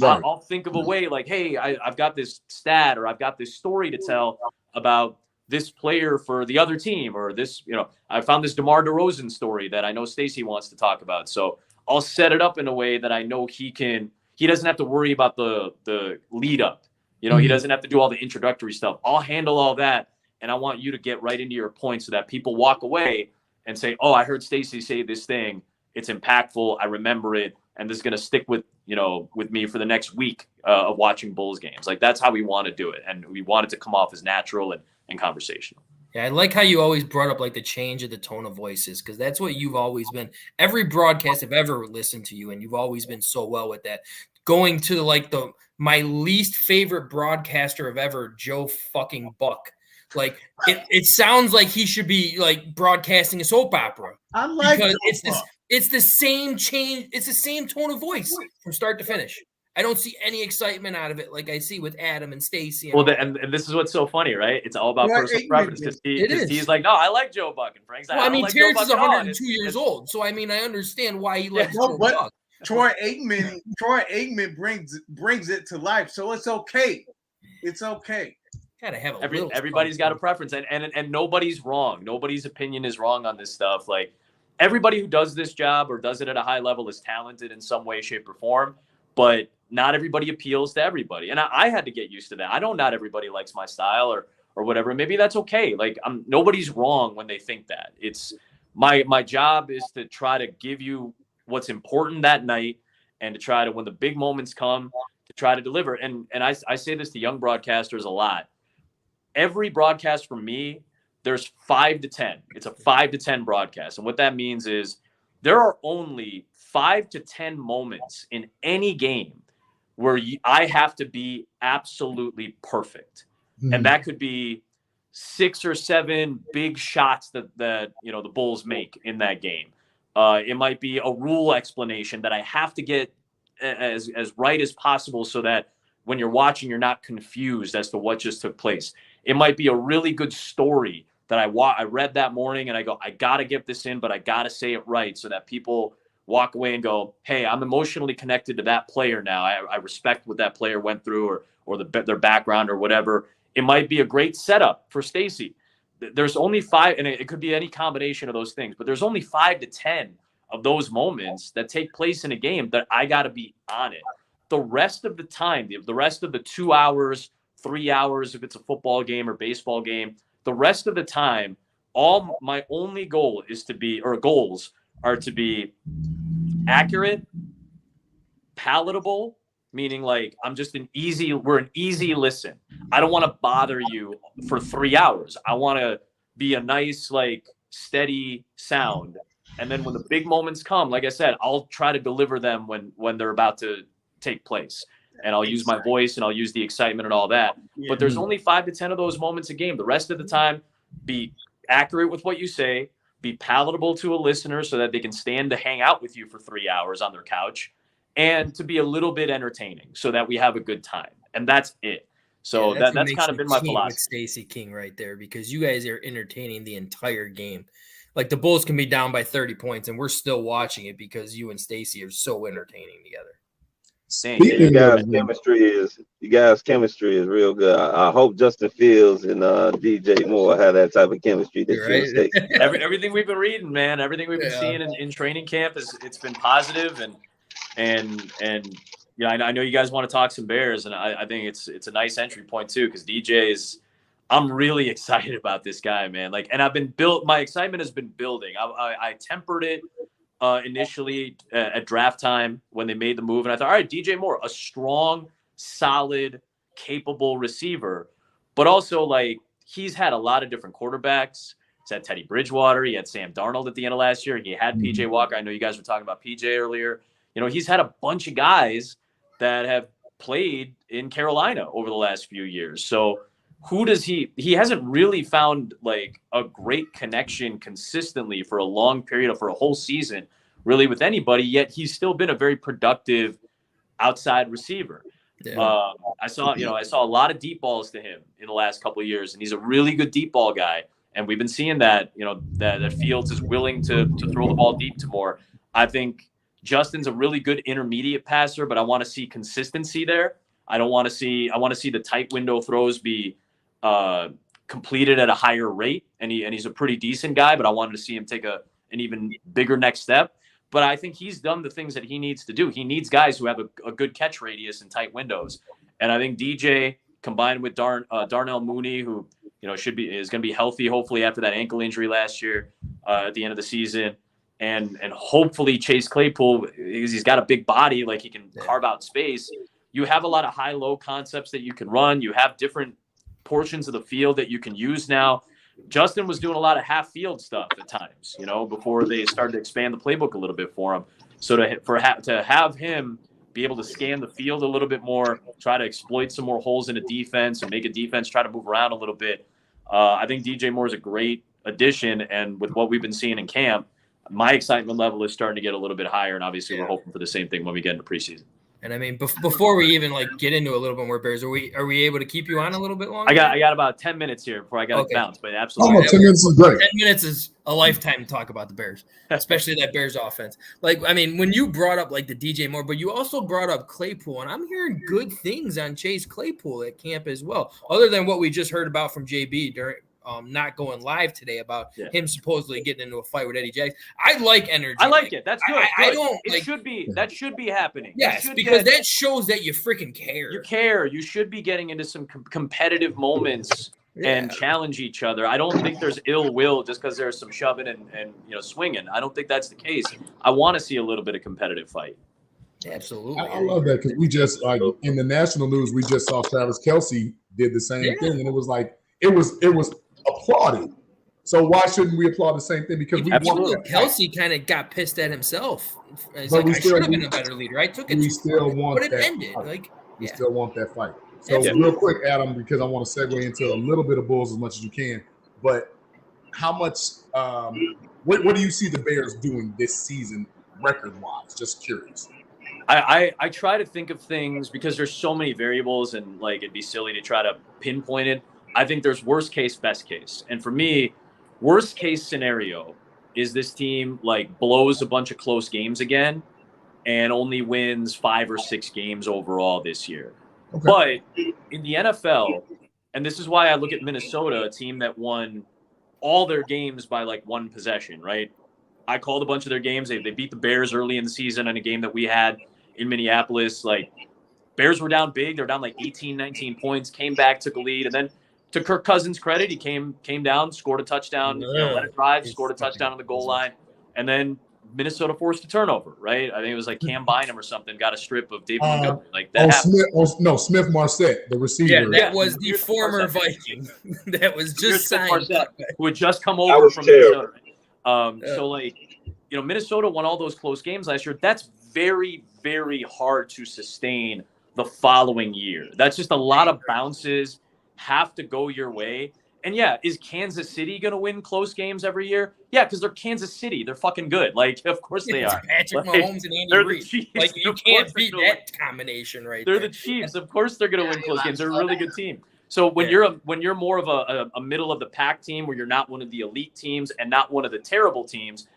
right, I'll think of a way like, hey, I've got this stat, or I've got this story to tell about this player for the other team, or this, I found this DeMar DeRozan story that I know Stacey wants to talk about. So I'll set it up in a way that I know he doesn't have to worry about the lead up. He doesn't have to do all the introductory stuff. I'll handle all that. And I want you to get right into your point, so that people walk away and say, oh, I heard Stacey say this thing. It's impactful. I remember it. And this is going to stick with me for the next week of watching Bulls games. Like, that's how we want to do it. And we want it to come off as natural and conversational. Yeah, I like how you always brought up like the change of the tone of voices, because that's what you've always been. Every broadcast I've ever listened to you, and you've always been so well with that. Going to like my least favorite broadcaster of ever, Joe fucking Buck. Like it sounds like he should be like broadcasting a soap opera. I like, because it's the same change. It's the same tone of voice from start to finish. I don't see any excitement out of it like I see with Adam and Stacey. Well, and this is what's so funny, right? It's all about personal preference, because he's like, no, I like Joe Buck, and Frank's like, well, Terrence is 102 years old, so I understand why he likes Joe Buck. Troy Aikman brings it to life, so it's okay. It's okay. Gotta have everybody's got a preference, and nobody's wrong. Nobody's opinion is wrong on this stuff. Like, everybody who does this job or does it at a high level is talented in some way, shape, or form, but not everybody appeals to everybody. And I had to get used to that. I know not everybody likes my style or whatever. Maybe that's okay. Like nobody's wrong when they think that. It's my job is to try to give you what's important that night and to try to, when the big moments come, to try to deliver. And I say this to young broadcasters a lot. Every broadcast for me, there's 5 to 10. It's a 5 to 10 broadcast. And what that means is there are only 5 to 10 moments in any game where I have to be absolutely perfect. Mm-hmm. And that could be 6 or 7 big shots that the Bulls make in that game. It might be a rule explanation that I have to get as right as possible so that when you're watching, you're not confused as to what just took place. It might be a really good story that I read that morning and I go, I got to get this in, but I got to say it right so that people walk away and go, hey, I'm emotionally connected to that player now. I respect what that player went through or their background or whatever. It might be a great setup for Stacey. There's only 5, and it could be any combination of those things, but there's only 5 to 10 of those moments that take place in a game that I got to be on it. The rest of the time, the rest of the 2 hours, 3 hours, if it's a football game or baseball game, the rest of the time, all my only goal is to be, or goals are to be accurate, palatable, meaning like we're an easy listen. I don't want to bother you for 3 hours. I want to be a nice, like, steady sound. And then when the big moments come, like I said, I'll try to deliver them when they're about to take place. And I'll use my voice and I'll use the excitement and all that. Yeah. But there's only 5 to 10 of those moments a game. The rest of the time, be accurate with what you say, be palatable to a listener so that they can stand to hang out with you for 3 hours on their couch, and to be a little bit entertaining so that we have a good time. And that's it. So that's kind of been my philosophy. With Stacey King right there, because you guys are entertaining the entire game. Like the Bulls can be down by 30 points and we're still watching it because you and Stacey are so entertaining together. You guys' chemistry is real good. I hope Justin Fields and DJ Moore have that type of chemistry. Right. Everything we've been reading, man, everything we've been seeing in training camp it's been positive, and yeah, I know you guys want to talk some Bears, and I think it's a nice entry point too, because I'm really excited about this guy, man. Like, and my excitement has been building. I tempered it initially at draft time when they made the move, and I thought, all right, DJ Moore, a strong, solid, capable receiver, but also like he's had a lot of different quarterbacks. He's had Teddy Bridgewater, he had Sam Darnold at the end of last year, he had PJ Walker. I know you guys were talking about PJ earlier. You know, he's had a bunch of guys that have played in Carolina over the last few years. So who does he hasn't really found like a great connection consistently for a long period for a whole season really with anybody, yet he's still been a very productive outside receiver. Yeah. I saw a lot of deep balls to him in the last couple of years, and he's a really good deep ball guy. And we've been seeing that, that Fields is willing to throw the ball deep to more. I think Justin's a really good intermediate passer, but I want to see consistency there. I want to see the tight window throws be completed at a higher rate, and he's a pretty decent guy, but I wanted to see him take an even bigger next step. But I think he's done the things that he needs to do. He needs guys who have a good catch radius and tight windows. And I think DJ combined with Darnell Mooney, who is going to be healthy hopefully after that ankle injury last year at the end of the season, and hopefully Chase Claypool, because he's got a big body, like he can carve out space. You have a lot of high-low concepts that you can run. You have different portions of the field that you can use now. Justin was doing a lot of half-field stuff at times, before they started to expand the playbook a little bit for him. So to have him be able to scan the field a little bit more, try to exploit some more holes in a defense and make a defense try to move around a little bit, I think DJ Moore is a great addition. And with what we've been seeing in camp, my excitement level is starting to get a little bit higher. And obviously we're hoping for the same thing when we get into preseason. And I mean, before we even get into a little bit more Bears, are we able to keep you on a little bit longer? I got about 10 minutes here before I got to bounce, but absolutely. 10 minutes is great. 10 minutes is a lifetime to talk about the Bears, especially that Bears offense. Like, I mean, when you brought up like the DJ Moore, but you also brought up Claypool, and I'm hearing good things on Chase Claypool at camp as well, other than what we just heard about from JB not going live today about him supposedly getting into a fight with Eddie Jackson. I like energy. I like it. That's good. I don't. That should be happening. Yes, because that shows that you freaking care. You care. You should be getting into some competitive moments and challenge each other. I don't think there's ill will just because there's some shoving and swinging. I don't think that's the case. I want to see a little bit of competitive fight. Absolutely. I love that because we just in the national news we just saw Travis Kelce did the same thing, and it was like it was applauded. So why shouldn't we applaud the same thing? Because we want Kelce kind of got pissed at himself. It's like, I should have been a better leader. I took it. We still want but it ended. We still want that fight. So real quick, Adam, because I want to segue into a little bit of Bulls as much as you can. But how much? What do you see the Bears doing this season, record-wise? Just curious. I try to think of things because there's so many variables and it'd be silly to try to pinpoint it. I think there's worst case, best case. And for me, worst case scenario is this team blows a bunch of close games again and only wins 5 or 6 games overall this year. Okay. But in the NFL, and this is why I look at Minnesota, a team that won all their games by 1 possession, right? I called a bunch of their games. They beat the Bears early in the season in a game that we had in Minneapolis. Bears were down big. They're down 18, 19 points, came back, took a lead. And then to Kirk Cousins' credit, he came down, scored a touchdown, let it drive, scored a touchdown on the goal line. And then Minnesota forced a turnover, right? I think it was Cam Bynum or something, got a strip of David Montgomery. That happened. Smith Marset, the receiver. Yeah, that was the former Viking. That was just signed. Marset, who had just come over from Minnesota. Minnesota won all those close games last year. That's very, very hard to sustain the following year. That's just a lot of bounces have to go your way. And is Kansas City going to win close games every year? Yeah, because they're Kansas City. They're fucking good. Of course they are. Patrick Mahomes and Andy Reid. You can't beat that combination right there. They're the Chiefs. Of course they're going to win close games. They're a really good team. So when you're more of a middle of the pack team where you're not one of the elite teams and not one of the terrible teams,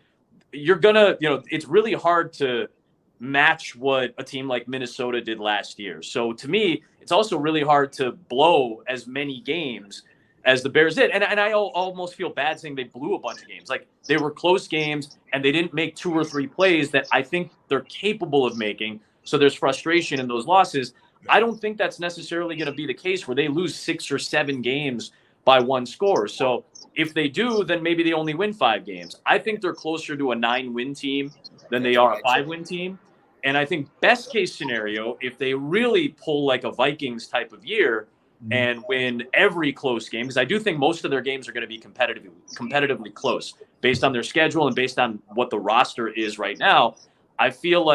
you're gonna, it's really hard to match what a team like Minnesota did last year. So to me, it's also really hard to blow as many games as the Bears did. And I almost feel bad saying they blew a bunch of games. They were close games and they didn't make 2 or 3 plays that I think they're capable of making. So there's frustration in those losses. I don't think that's necessarily going to be the case where they lose 6 or 7 games by 1 score. So if they do, then maybe they only win 5 games. I think they're closer to a 9-win team than they are a 5-win team. And I think best case scenario, if they really pull a Vikings type of year and win every close game, because I do think most of their games are going to be competitively close based on their schedule and based on what the roster is right now. I feel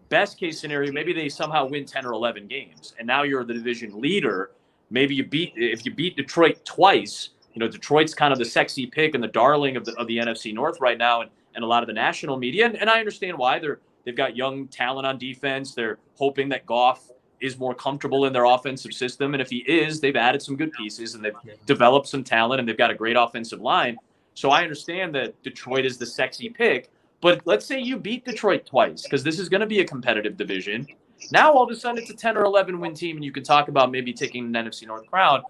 best case scenario, maybe they somehow win 10 or 11 games. And now you're the division leader. Maybe if you beat Detroit twice, Detroit's kind of the sexy pick and the darling of the NFC North right now and a lot of the national media. And I understand why. They've got young talent on defense. They're hoping that Goff is more comfortable in their offensive system. And if he is, they've added some good pieces and they've developed some talent and they've got a great offensive line. So I understand that Detroit is the sexy pick. But let's say you beat Detroit twice, because this is going to be a competitive division. Now, all of a sudden, it's a 10 or 11 win team, and you can talk about maybe taking an NFC North crown.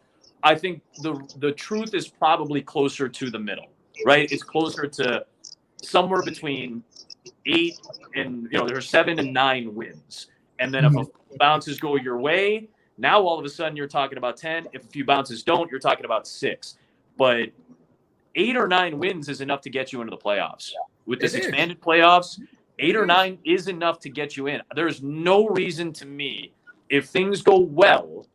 I think the truth is probably closer to the middle, right? It's closer to somewhere between 8 and, there's 7 and 9 wins. And then if a few bounces go your way, now all of a sudden you're talking about 10. If a few bounces don't, you're talking about 6. But 8 or 9 wins is enough to get you into the playoffs. With this expanded playoffs, 8 or 9 is enough to get you in. There's no reason to me, if things go well,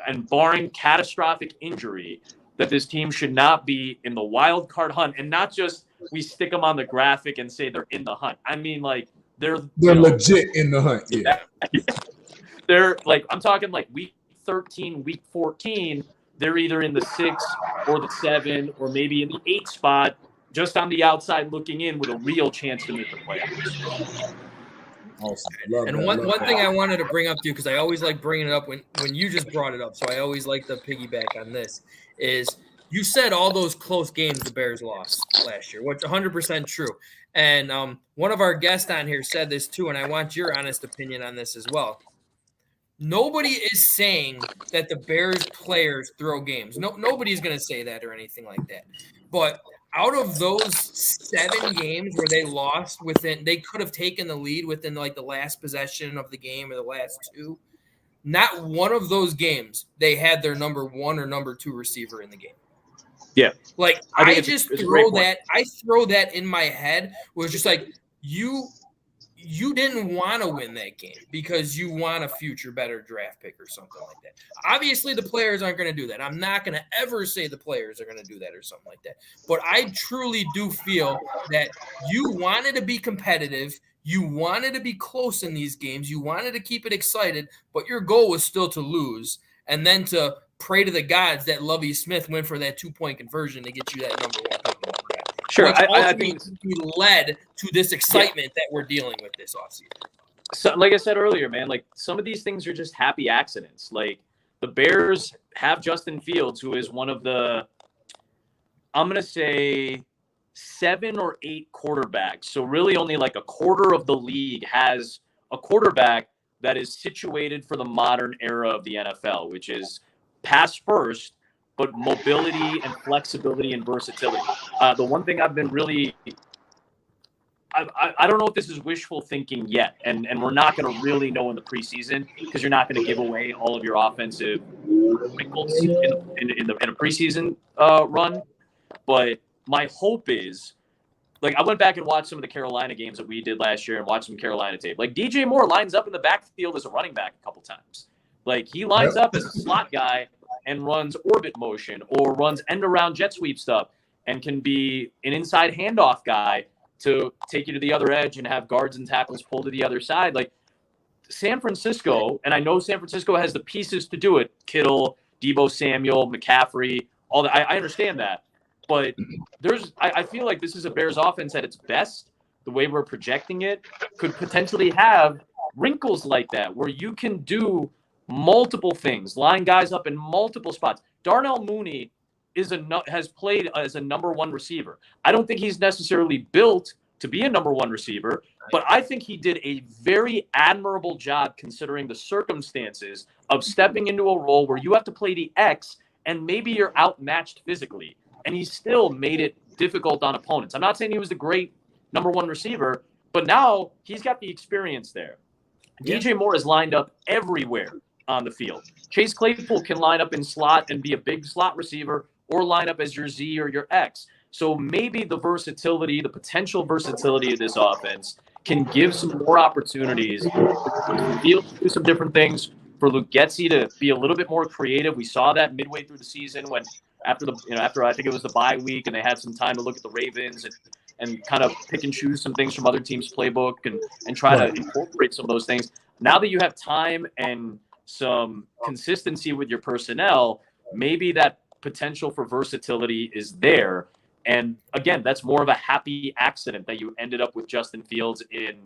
and barring catastrophic injury, that this team should not be in the wild card hunt, and not just we stick them on the graphic and say they're in the hunt. I mean, they're legit in the hunt. Yeah. They're I'm talking week 13, week 14. They're either in the 6 or the 7 or maybe in the 8 spot, just on the outside looking in with a real chance to make the playoffs. Awesome. And one thing I wanted to bring up to you, because I always like bringing it up when you just brought it up, so I always like to piggyback on this, is you said all those close games the Bears lost last year, which 100% true. And one of our guests on here said this too, and I want your honest opinion on this as well. Nobody is saying that the Bears players throw games. Nobody's going to say that or anything like that. But out of those 7 games where they lost they could have taken the lead within like the last possession of the game or the last 2. Not one of those games they had their number 1 or number 2 receiver in the game. Yeah. Like I just throw that. I throw that in my head was just like you didn't want to win that game because you want a future better draft pick or something like that. Obviously, the players aren't going to do that. I'm not going to ever say the players are going to do that or something like that. But I truly do feel that you wanted to be competitive. You wanted to be close in these games. You wanted to keep it excited, but your goal was still to lose and then to pray to the gods that Lovie Smith went for that 2-point conversion to get you that number 1 pick in the draft. Sure, I think he led to this excitement that we're dealing with this offseason. So, like I said earlier, man, like some of these things are just happy accidents. Like the Bears have Justin Fields, who is one of the, I'm going to say 7 or 8 quarterbacks. So really only like a quarter of the league has a quarterback that is situated for the modern era of the NFL, which is pass first, but mobility and flexibility and versatility. The one thing I've been really, I don't know if this is wishful thinking yet, and we're not going to really know in the preseason because you're not going to give away all of your offensive wrinkles in a preseason run. But my hope is, like, I went back and watched some of the Carolina games that we did last year and watched some Carolina tape. Like, DJ Moore lines up in the backfield as a running back a couple times. Like, he lines up as a slot guy and runs orbit motion or runs end-around jet sweep stuff and can be an inside handoff guy to take you to the other edge and have guards and tackles pull to the other side. Like San Francisco, and I know San Francisco has the pieces to do it, Kittle, Deebo Samuel, McCaffrey, all that. I understand that. But I feel like this is a Bears offense at its best. The way we're projecting it could potentially have wrinkles like that where you can do multiple things, line guys up in multiple spots. Darnell Mooney has played as a number 1 receiver. I don't think he's necessarily built to be a number 1 receiver, but I think he did a very admirable job considering the circumstances of stepping into a role where you have to play the X and maybe you're outmatched physically. And he still made it difficult on opponents. I'm not saying he was the great number 1 receiver, but now he's got the experience there. Yeah. DJ Moore is lined up everywhere on the field. Chase Claypool can line up in slot and be a big slot receiver or line up as your Z or your X. So maybe the potential versatility of this offense can give some more opportunities for Fields to do some different things, for Luke Getsy to be a little bit more creative. We saw that midway through the season when after I think it was the bye week and they had some time to look at the Ravens and kind of pick and choose some things from other teams' playbook and try to incorporate some of those things. Now that you have time and some consistency with your personnel, maybe that potential for versatility is there. And again, that's more of a happy accident that you ended up with Justin Fields in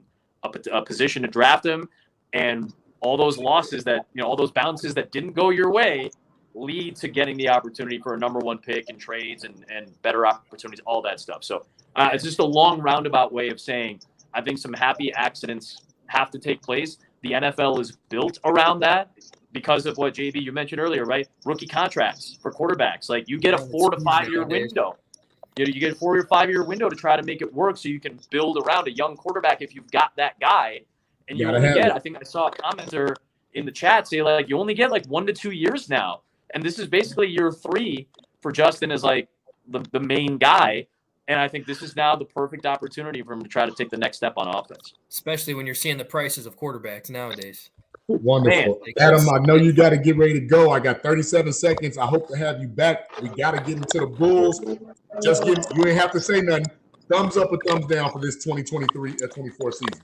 a position to draft him, and all those losses all those bounces that didn't go your way lead to getting the opportunity for a number 1 pick and trades and better opportunities, all that stuff. So it's just a long roundabout way of saying I think some happy accidents have to take place. The NFL is built around that because of what, JB, you mentioned earlier, right? Rookie contracts for quarterbacks. Like you get a 4 to 5 year window. You get a 4 or 5 year window to try to make it work so you can build around a young quarterback if you've got that guy. And you only get, I think I saw a commenter in the chat say like you only get like 1 to 2 years now. And this is basically year 3 for Justin as like the main guy. And I think this is now the perfect opportunity for him to try to take the next step on offense. Especially when you're seeing the prices of quarterbacks nowadays. Wonderful. Man, Adam, I know you got to get ready to go. I got 37 seconds. I hope to have you back. We got to get into the Bulls. You ain't have to say nothing. Thumbs up or thumbs down for this 2023-24 season.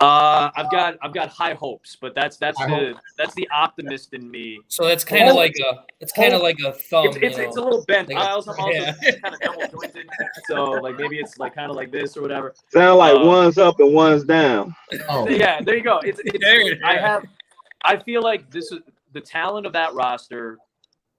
I've got high hopes, but that's the optimist in me. So that's kind of like a thumb. It's a little bent. I'm also kind of double jointed, so like maybe it's like kind of like this or whatever. Sound like one's up and one's down. Oh. Yeah, there you go. I feel like this is the talent of that roster,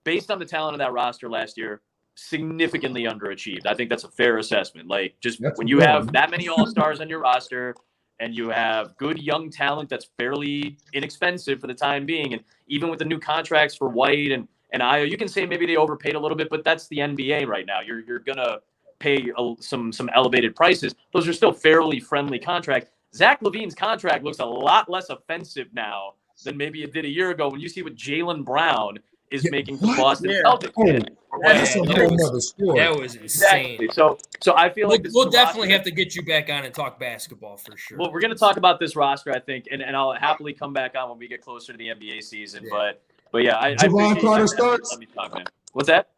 based on the talent of that roster last year, significantly underachieved. I think that's a fair assessment. Like just when you have that many all-stars on your roster and you have good young talent that's fairly inexpensive for the time being. And even with the new contracts for White and Io, you can say maybe they overpaid a little bit, but that's the NBA right now. You're gonna pay some elevated prices. Those are still fairly friendly contracts. Zach LaVine's contract looks a lot less offensive now than maybe it did a year ago when you see what Jaylen Brown is making for Boston Celtics. That's a whole other story. That was insane. Exactly. So I feel like we'll definitely have to get you back on and talk basketball for sure. Well, we're going to talk about this roster, I think, and I'll happily come back on when we get closer to the NBA season. Yeah. But yeah, Javon Carter starts. Let me talk, man. What's that?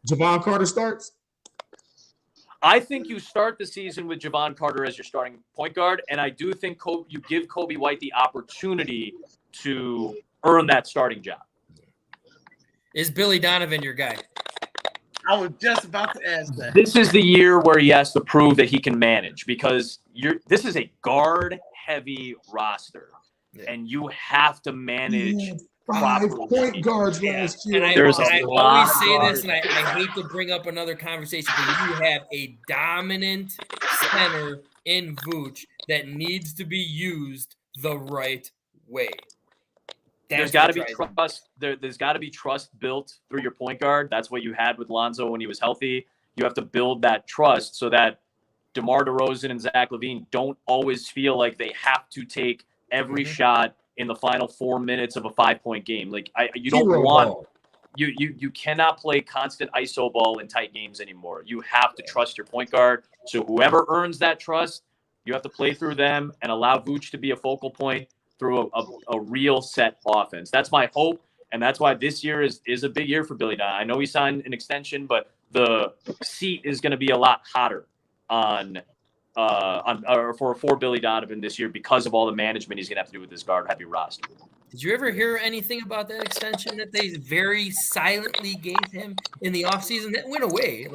Javon Carter starts. I think you start the season with Javon Carter as your starting point guard, and I do think you give Kobe White the opportunity to earn that starting job. Is Billy Donovan your guy? I was just about to ask that. This is the year where he has to prove that he can manage because this is a guard-heavy roster, and you have to manage 5 point guards last year. And I always say this, and I hate to bring up another conversation, but you have a dominant center in Vooch that needs to be used the right way. There's got to be trust. There's got to be trust built through your point guard. That's what you had with Lonzo when he was healthy. You have to build that trust so that DeMar DeRozan and Zach LaVine don't always feel like they have to take every shot in the final 4 minutes of a 5-point game. Like you don't want you cannot play constant ISO ball in tight games anymore. You have to trust your point guard. So whoever earns that trust, you have to play through them and allow Vooch to be a focal point through a real set offense. That's my hope, and that's why this year is a big year for Billy Donovan. I know he signed an extension, but the seat is going to be a lot hotter for Billy Donovan this year because of all the management he's going to have to do with this guard-heavy roster. Did you ever hear anything about that extension that they very silently gave him in the offseason? That went away.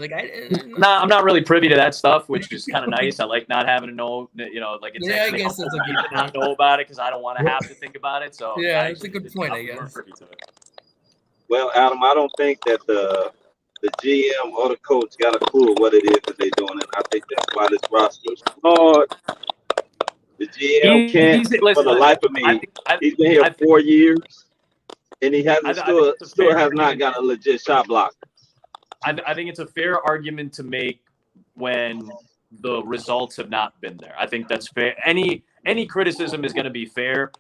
I'm not really privy to that stuff, which is kind of nice. I like not having to know, it's I guess that's a good point. Not know about it because I don't want to have to think about it. So yeah, that's a good point, I guess. Well, Adam, I don't think that the GM or the coach got a clue what it is that they're doing, and I think that's why this roster is hard. The GM can't, for the life of me, he's been here 4 years, and he hasn't still has not got a legit shot block. I think it's a fair argument to make when the results have not been there. I think that's fair. Any criticism is going to be fair.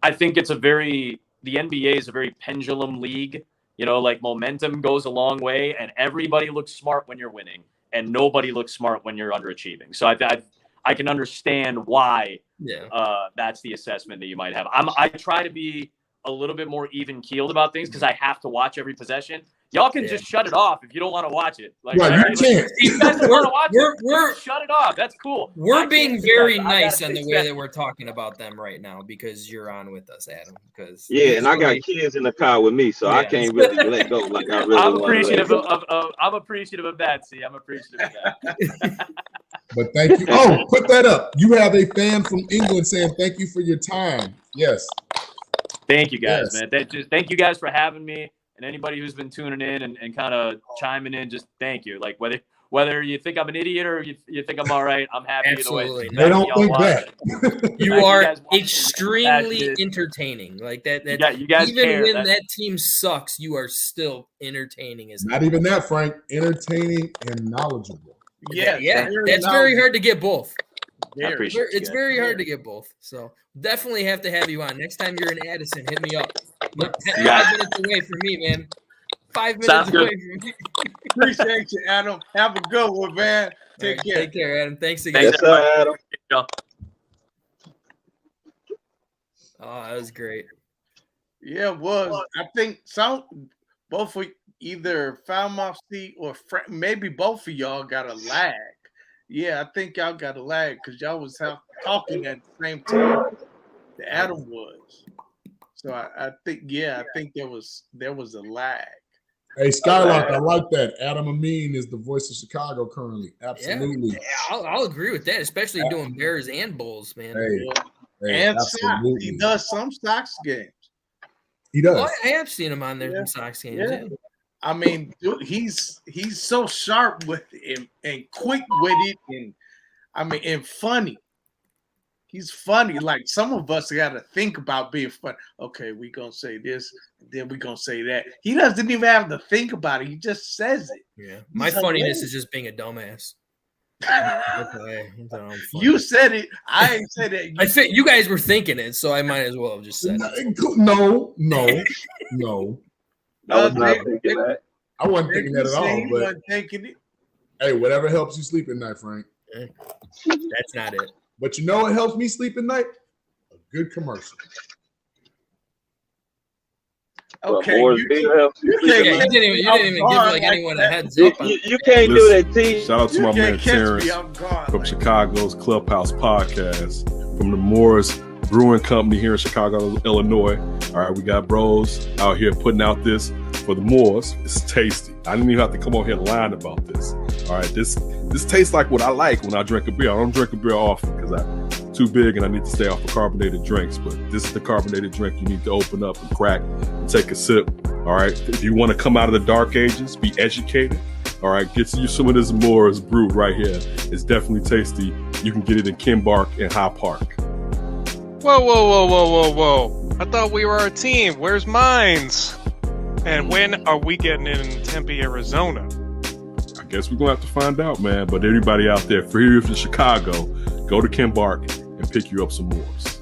I think the NBA is a very pendulum league. Like momentum goes a long way, and everybody looks smart when you're winning, and nobody looks smart when you're underachieving. So I can understand why that's the assessment that you might have. I try to be a little bit more even-keeled about things because I have to watch every possession. Y'all can just shut it off if you don't want to watch it. You can't. You guys don't want to watch it. Shut it off. That's cool. We're being very nice on the way that we're talking about them right now because you're on with us, Adam. And I got kids in the car with me, so I can't really let go like I really want to. I'm appreciative of that. See, I'm appreciative of that. But thank you. Oh, put that up. You have a fan from England saying thank you for your time. Yes. Thank you guys, man. Thank you guys for having me. And anybody who's been tuning in and kind of chiming in, just thank you. Like whether you think I'm an idiot or you think I'm all right, I'm happy Absolutely. either way. They don't think that. You are extremely entertaining. Like that you guys even care. When that team sucks, you are still entertaining. Not even that, Frank. Entertaining and knowledgeable. Yeah. That's very hard to get both. It's very hard to get both. So definitely have to have you on. Next time you're in Addison, hit me up. Look, 5 minutes away from me, man. 5 minutes away from me. Appreciate you, Adam. Have a good one, man. Take care. Take care, Adam. Thanks again. Yes, sir, Adam. Oh, that was great. Yeah, it was. I think both of either Foulmouth C or maybe both of y'all got a lag. Yeah, I think y'all got a lag because y'all was talking at the same time that Adam was. So I think there was a lag. Hey, Skylark, I like that. Adam Amin is the voice of Chicago currently. Absolutely. Yeah, I'll agree with that, especially doing Bears and Bulls, man. And Sox. He does some Sox games. He does. Well, I have seen him on there in Sox games. Yeah. I mean, dude, he's so sharp with it and quick with it, and funny. He's funny. Like some of us got to think about being funny. Okay, we gonna say this, then we gonna say that. He doesn't even have to think about it. He just says it. Yeah, my funniness is just being a dumbass. You said it. I ain't said it. I think you guys were thinking it, so I might as well have just said it. No. I was not thinking that. I wasn't thinking that at all. But thinking it. Hey, whatever helps you sleep at night, Frank. That's not it. But you know what helps me sleep at night? A good commercial. Okay, you didn't even give like anyone a heads up. You can't do that, T. Shout out to my man Terrence from Chicago's Clubhouse Podcast from the Moores Brewing Company here in Chicago, Illinois. All right, we got bros out here putting out this for the Moores. It's tasty. I didn't even have to come on here and lie about this. All right, this tastes like what I like when I drink a beer. I don't drink a beer often because I'm too big and I need to stay off of carbonated drinks. But this is the carbonated drink you need to open up and crack and take a sip. All right, if you want to come out of the dark ages, be educated. All right, get you some of this Moores brew right here. It's definitely tasty. You can get it in Kimbark and High Park. Whoa. I thought we were a team. Where's Mines? And when are we getting in Tempe, Arizona? I guess we're going to have to find out, man. But everybody out there, for here in Chicago, go to Kimbark and pick you up some Moores.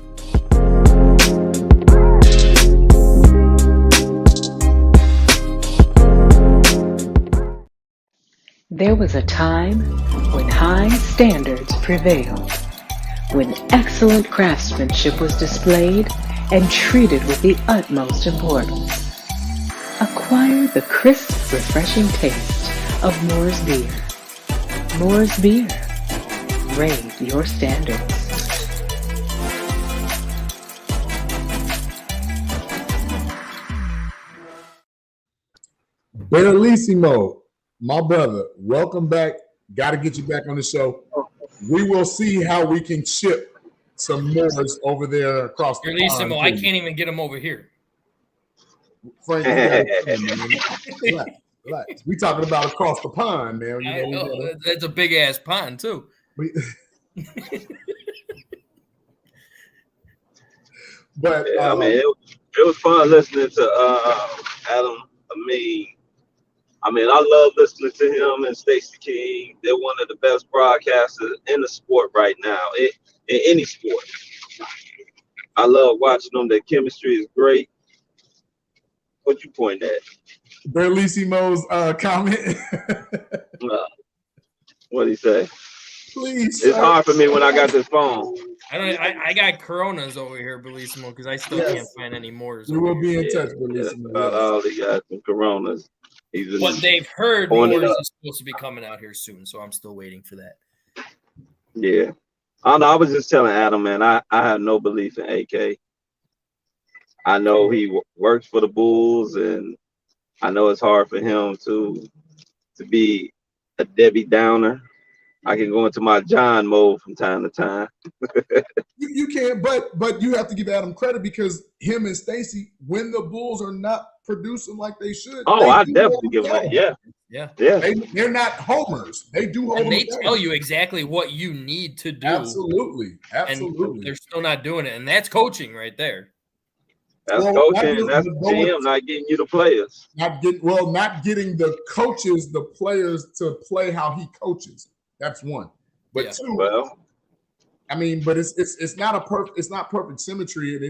There was a time when high standards prevailed, when excellent craftsmanship was displayed and treated with the utmost importance. Acquire the crisp, refreshing taste of Moore's Beer. Moore's Beer. Raise your standards. Bellissimo, my brother, welcome back. Got to get you back on the show. We will see how we can ship some Moores over there across the Bellissimo, I can't even get them over here. Frank, relax. We talking about across the pond, man. You know, that's a big ass pond too. But I mean, it was fun listening to Adam Amin. I mean, I love listening to him and Stacey King. They're one of the best broadcasters in the sport right now, in any sport. I love watching them. Their chemistry is great. What you point at? Bellissimo's comment. What'd he say? Please. It's hard for me when I got this phone. I got Coronas over here, Bellissimo, because I still can't find any more. We will be in touch, Bellissimo. All the guys some Coronas. But they've heard Moores is supposed to be coming out here soon, so I'm still waiting for that. Yeah. I don't know. I was just telling Adam, man, I have no belief in AK. I know he works for the Bulls, and I know it's hard for him to be a Debbie Downer. I can go into my John mode from time to time. You can, but you have to give Adam credit because him and Stacey, when the Bulls are not producing like they should. I definitely give them that. Yeah. They're not homers. They do hold and they tell you exactly what you need to do. Absolutely. And they're still not doing it. And that's coaching right there. That's coaching. That's the GM not getting you the players. Not getting the coaches, the players to play how he coaches. That's one. But two, I mean, but it's not perfect symmetry at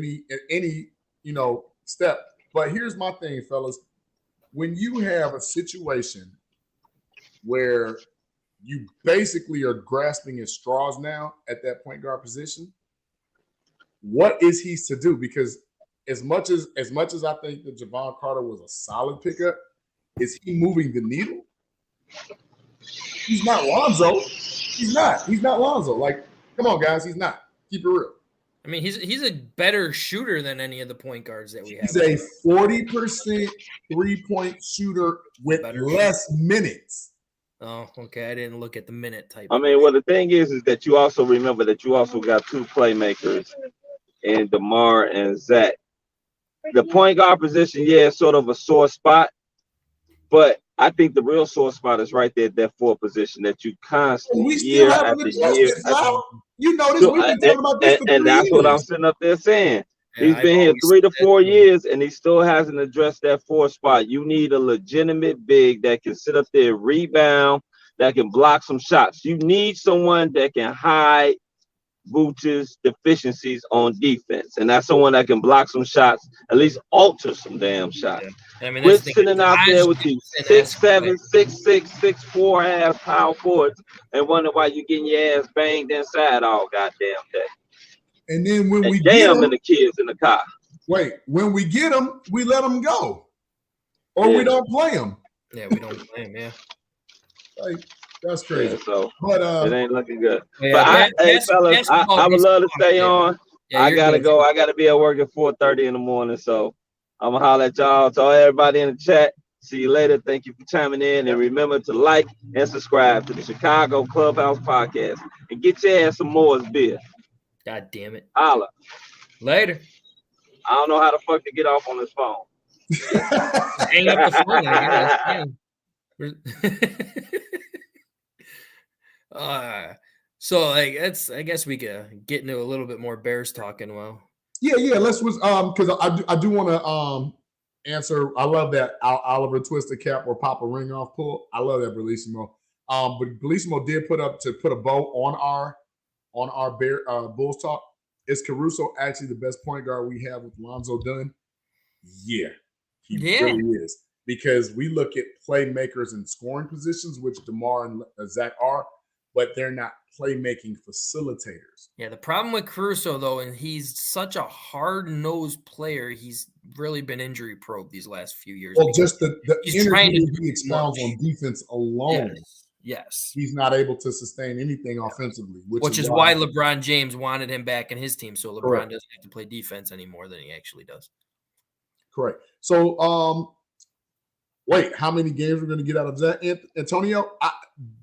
any step. But here's my thing, fellas. When you have a situation where you basically are grasping at straws now at that point guard position, what is he to do? Because as much as I think that Javon Carter was a solid pickup, is he moving the needle? He's not Lonzo. He's not Lonzo. Like, come on, guys, he's not. Keep it real. I mean, he's a better shooter than any of the point guards that we have. He's a 40% 3-point shooter with less minutes. Oh, okay. I didn't look at the minute type. I mean, well, the thing is that you also remember that you also got two playmakers in DeMar and Zach. The point guard position, is sort of a sore spot. But I think the real sore spot is right there at that 4th position that you constantly we still year haven't after year. You know this. We've been talking about this for 3 and that's years. what I'm sitting up there saying. Yeah, He's been here 3 to 4 years, and he still hasn't addressed that 4th spot. You need a legitimate big that can sit up there, rebound, that can block some shots. You need someone that can hide Vooch's deficiencies on defense, and that's someone that can block some shots, at least alter some damn shots. Yeah. I mean, Quit sitting out there with these 6'7", 6'6", 6'4" ass power forwards and wonder why you getting your ass banged inside all goddamn day. And then when we get them, and the kids in the car. Wait, when we get them, we let them go, or we don't play them. Yeah, we don't play them. Yeah, like that's crazy. Yeah, so but it ain't looking good. Yeah, but fellas, I would love to stay on. Yeah, I gotta go. I gotta be at work at 4:30 in the morning. So I'm gonna holler at y'all. To everybody in the chat. See you later. Thank you for chiming in, and remember to like and subscribe to the Chicago Clubhouse Podcast, and get your ass some Moore's beer. God damn it. Holla. Later. I don't know how the fuck to get off on this phone. Hang up the phone. So like I guess we could get into a little bit more Bears talking. Well, yeah. Let's because I do want to answer. I love that Oliver Twister cap or pop a ring off pull. I love that Bellissimo. But Bellissimo did put a bow on our Bear Bulls talk. Is Caruso actually the best point guard we have with Lonzo Dunn? Yeah, he really is. Because we look at playmakers in scoring positions, which DeMar and Zach are, but they're not playmaking facilitators. Yeah, the problem with Caruso, though, and he's such a hard-nosed player, he's really been injury-prone these last few years. Well, just the energy he expounds on defense alone. Yes. He's not able to sustain anything offensively. Which is why LeBron James wanted him back in his team, so LeBron doesn't have to play defense any more than he actually does. Correct. So, wait, how many games we're going to get out of Zach Antonio?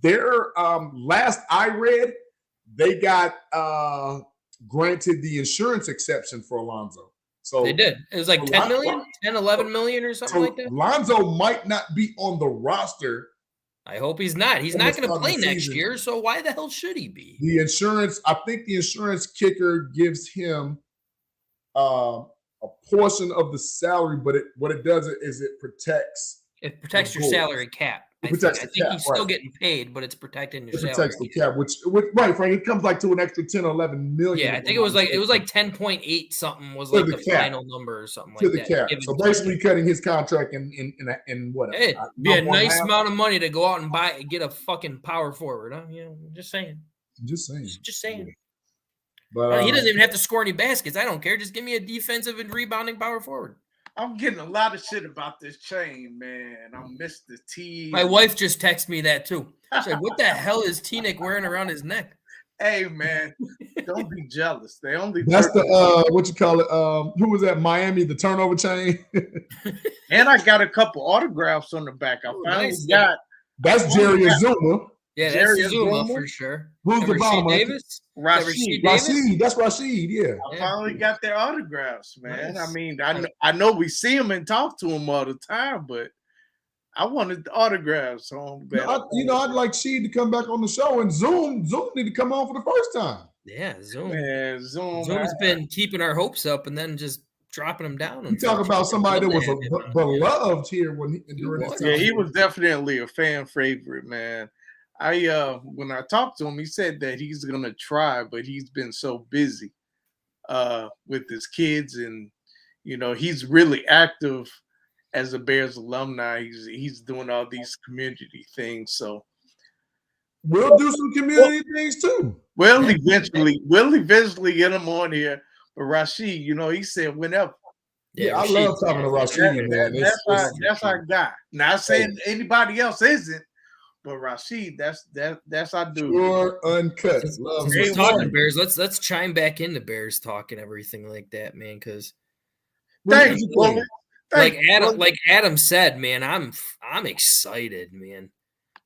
Last I read, they got granted the insurance exception for Alonzo. So they did. It was like 10 million, 10, 11 million or something like that. Alonzo might not be on the roster. I hope he's not. He's not going to play next year, so why the hell should he be? The insurance, I think the insurance kicker gives him a portion of the salary, but what it does is it protects. It protects your salary cap. I think he's still getting paid, but it's protecting your salary. It protects the cap, which right, Frank, it comes like to an extra 10 or 11 million. Yeah, I think it was like 10.8 something was like the final number or something like that. To the cap. So basically cutting his contract in what? It'd be a nice amount of money to go out and get a fucking power forward, huh? You know, just saying. Just saying. Yeah. But he doesn't even have to score any baskets. I don't care. Just give me a defensive and rebounding power forward. I'm getting a lot of shit about this chain, man. I missed the T. My wife just texted me that too. She's like, "What the hell is T-Nick wearing around his neck?" Hey, man, don't be jealous. They only that's the what you call it? Who was that? Miami, the turnover chain. And I got a couple autographs on the back. I finally got. That's Jerry Azuma. Yeah, that's Azuma for sure. Who's the bottom? Davis? Rashid. That's Rashid. Yeah. I finally got their autographs, man. Nice. I mean, I know we see them and talk to them all the time, but I wanted the autographs. So I'd like Sheed to come back on the show, and Zoom need to come on for the first time. Yeah, Zoom. Man, Zoom's been keeping our hopes up and then just dropping them down. You talk about somebody that was beloved here during this time. Yeah, he was definitely a fan favorite, man. When I talked to him, he said that he's gonna try, but he's been so busy with his kids, and he's really active as a Bears alumni. He's doing all these community things, so we'll do some community things too. We'll eventually get him on here. But Rashid, he said whenever. Yeah, I love talking to Rashid, man. That's our guy. Not saying anybody else isn't. But Rashid, that's our dude. Pure uncut. We're talking Bears. Let's chime back into Bears talk and everything like that, man. Because like Adam said, man, I'm excited, man.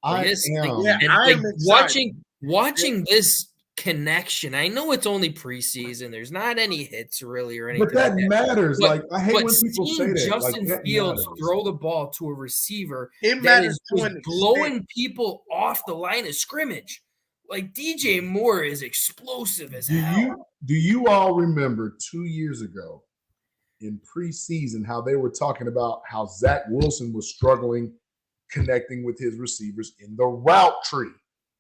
I am excited. Watching this connection. I know it's only preseason. There's not any hits really or anything. But that like matters. But, I hate when people say that. Justin that Fields matters. throw the ball to a receiver that is blowing people off the line of scrimmage. Like DJ Moore is explosive as hell. Do you all remember 2 years ago in preseason how they were talking about how Zach Wilson was struggling connecting with his receivers in the route tree?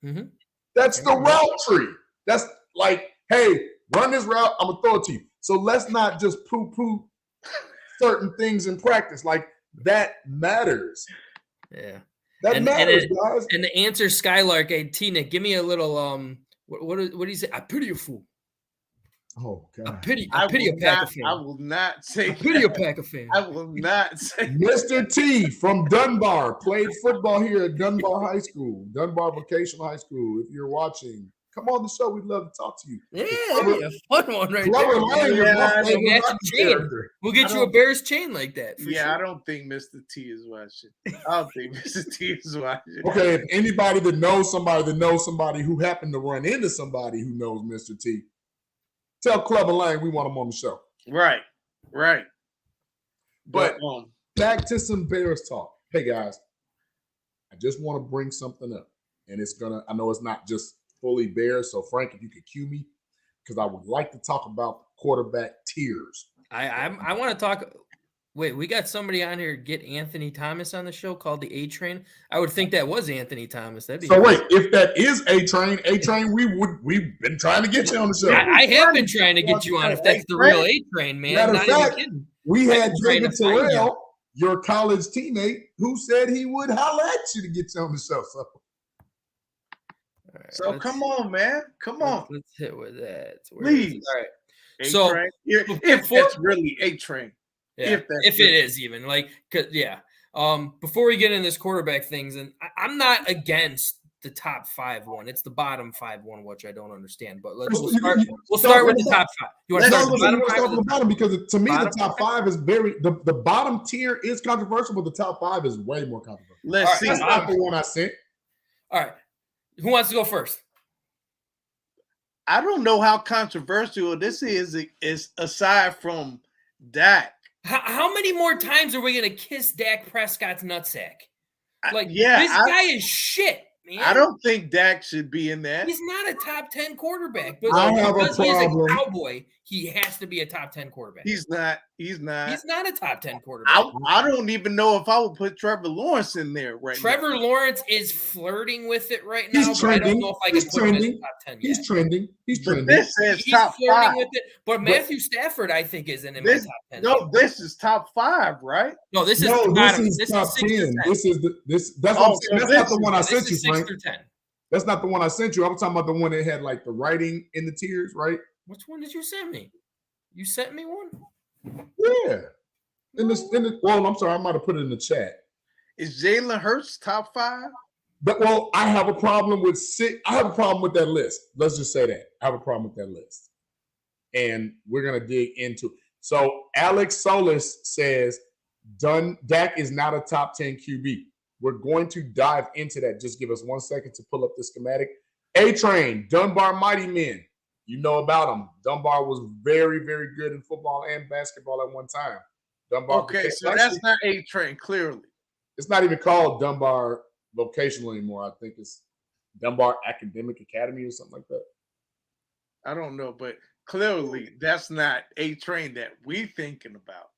Mm-hmm. That's the route tree. That's like, hey, run this route, I'm gonna throw it to you. So let's not just poo-poo certain things in practice. Like that matters. Yeah. That matters, guys. And the answer, Skylark, hey, Tina, give me a little what do you say? I pity a fool. Oh God. I pity a Packer fan. I will not say I pity a Packer fan. I will not say Mr. T from Dunbar played football here at Dunbar High School, Dunbar Vocational High School. If you're watching, come on the show. We'd love to talk to you. Yeah, that'd be a fun one right there. We'll get you a Bears chain like that. Yeah, sure. I don't think Mr. T is watching. I don't think Mr. T is watching. Okay, if anybody that knows somebody who happened to run into somebody who knows Mr. T, tell Clever Lang we want him on the show. Right. But back to some Bears talk. Hey guys, I just want to bring something up, and I know it's not just fully Bears. So Frank, if you could cue me, because I would like to talk about quarterback tiers. I want to talk. Wait, we got somebody on here. Get Anthony Thomas on the show called the A Train. I would think that was Anthony Thomas. That'd be so. Wait, if that is A Train, we've been trying to get you on the show. I have been trying to get you on. If that's the real A Train, man. Matter of fact, we had David Terrell, your college teammate, who said he would holler at you to get you on the show. So come on, man. Come on. Let's hit with that. Please. All right. A-train. If that's really A Train. Yeah, if it is even before we get into this quarterback things, and I'm not against the top 5-1. It's the bottom 5-1, which I don't understand. But we'll start with the top 5. You want to start with the bottom? Because to me, the top 5 is the bottom tier is controversial, but the top 5 is way more controversial. Let's see. That's not the one I sent. All right. Who wants to go first? I don't know how controversial this is aside from Dak. How many more times are we going to kiss Dak Prescott's nutsack? This guy is shit, man. I don't think Dak should be in that. He's not a top 10 quarterback, but because he's a Cowboy, he has to be a top 10 quarterback. He's not a top 10 quarterback. I don't even know if I would put Trevor Lawrence in there right now. Trevor Lawrence is flirting with it right now, but I don't know if I can put him in the top 10 yet. He's trending. He's This says top 5. With it, but Matthew Stafford, I think, isn't in my top 10. No, this is top 5, right? No, this is the bottom. This is top 10. That's not the one I sent you, Frank. 6 through 10. That's not the one I sent you. I'm talking about the one that had like the writing in the tiers, right? Which one did you send me? You sent me one? Yeah. I'm sorry, I might have put it in the chat. Is Jalen Hurts top 5? But I have a problem with 6. I have a problem with that list. Let's just say that. I have a problem with that list. And we're gonna dig into it. So Alex Solis says Dak is not a top 10 QB. We're going to dive into that. Just give us 1 second to pull up the schematic. A-Train, Dunbar Mighty Men. You know about him. Dunbar was very, very good in football and basketball at one time. Dunbar. Okay, so that's not A-Train, clearly. It's not even called Dunbar Vocational anymore. I think it's Dunbar Academic Academy or something like that. I don't know, but clearly that's not A-Train that we thinking about.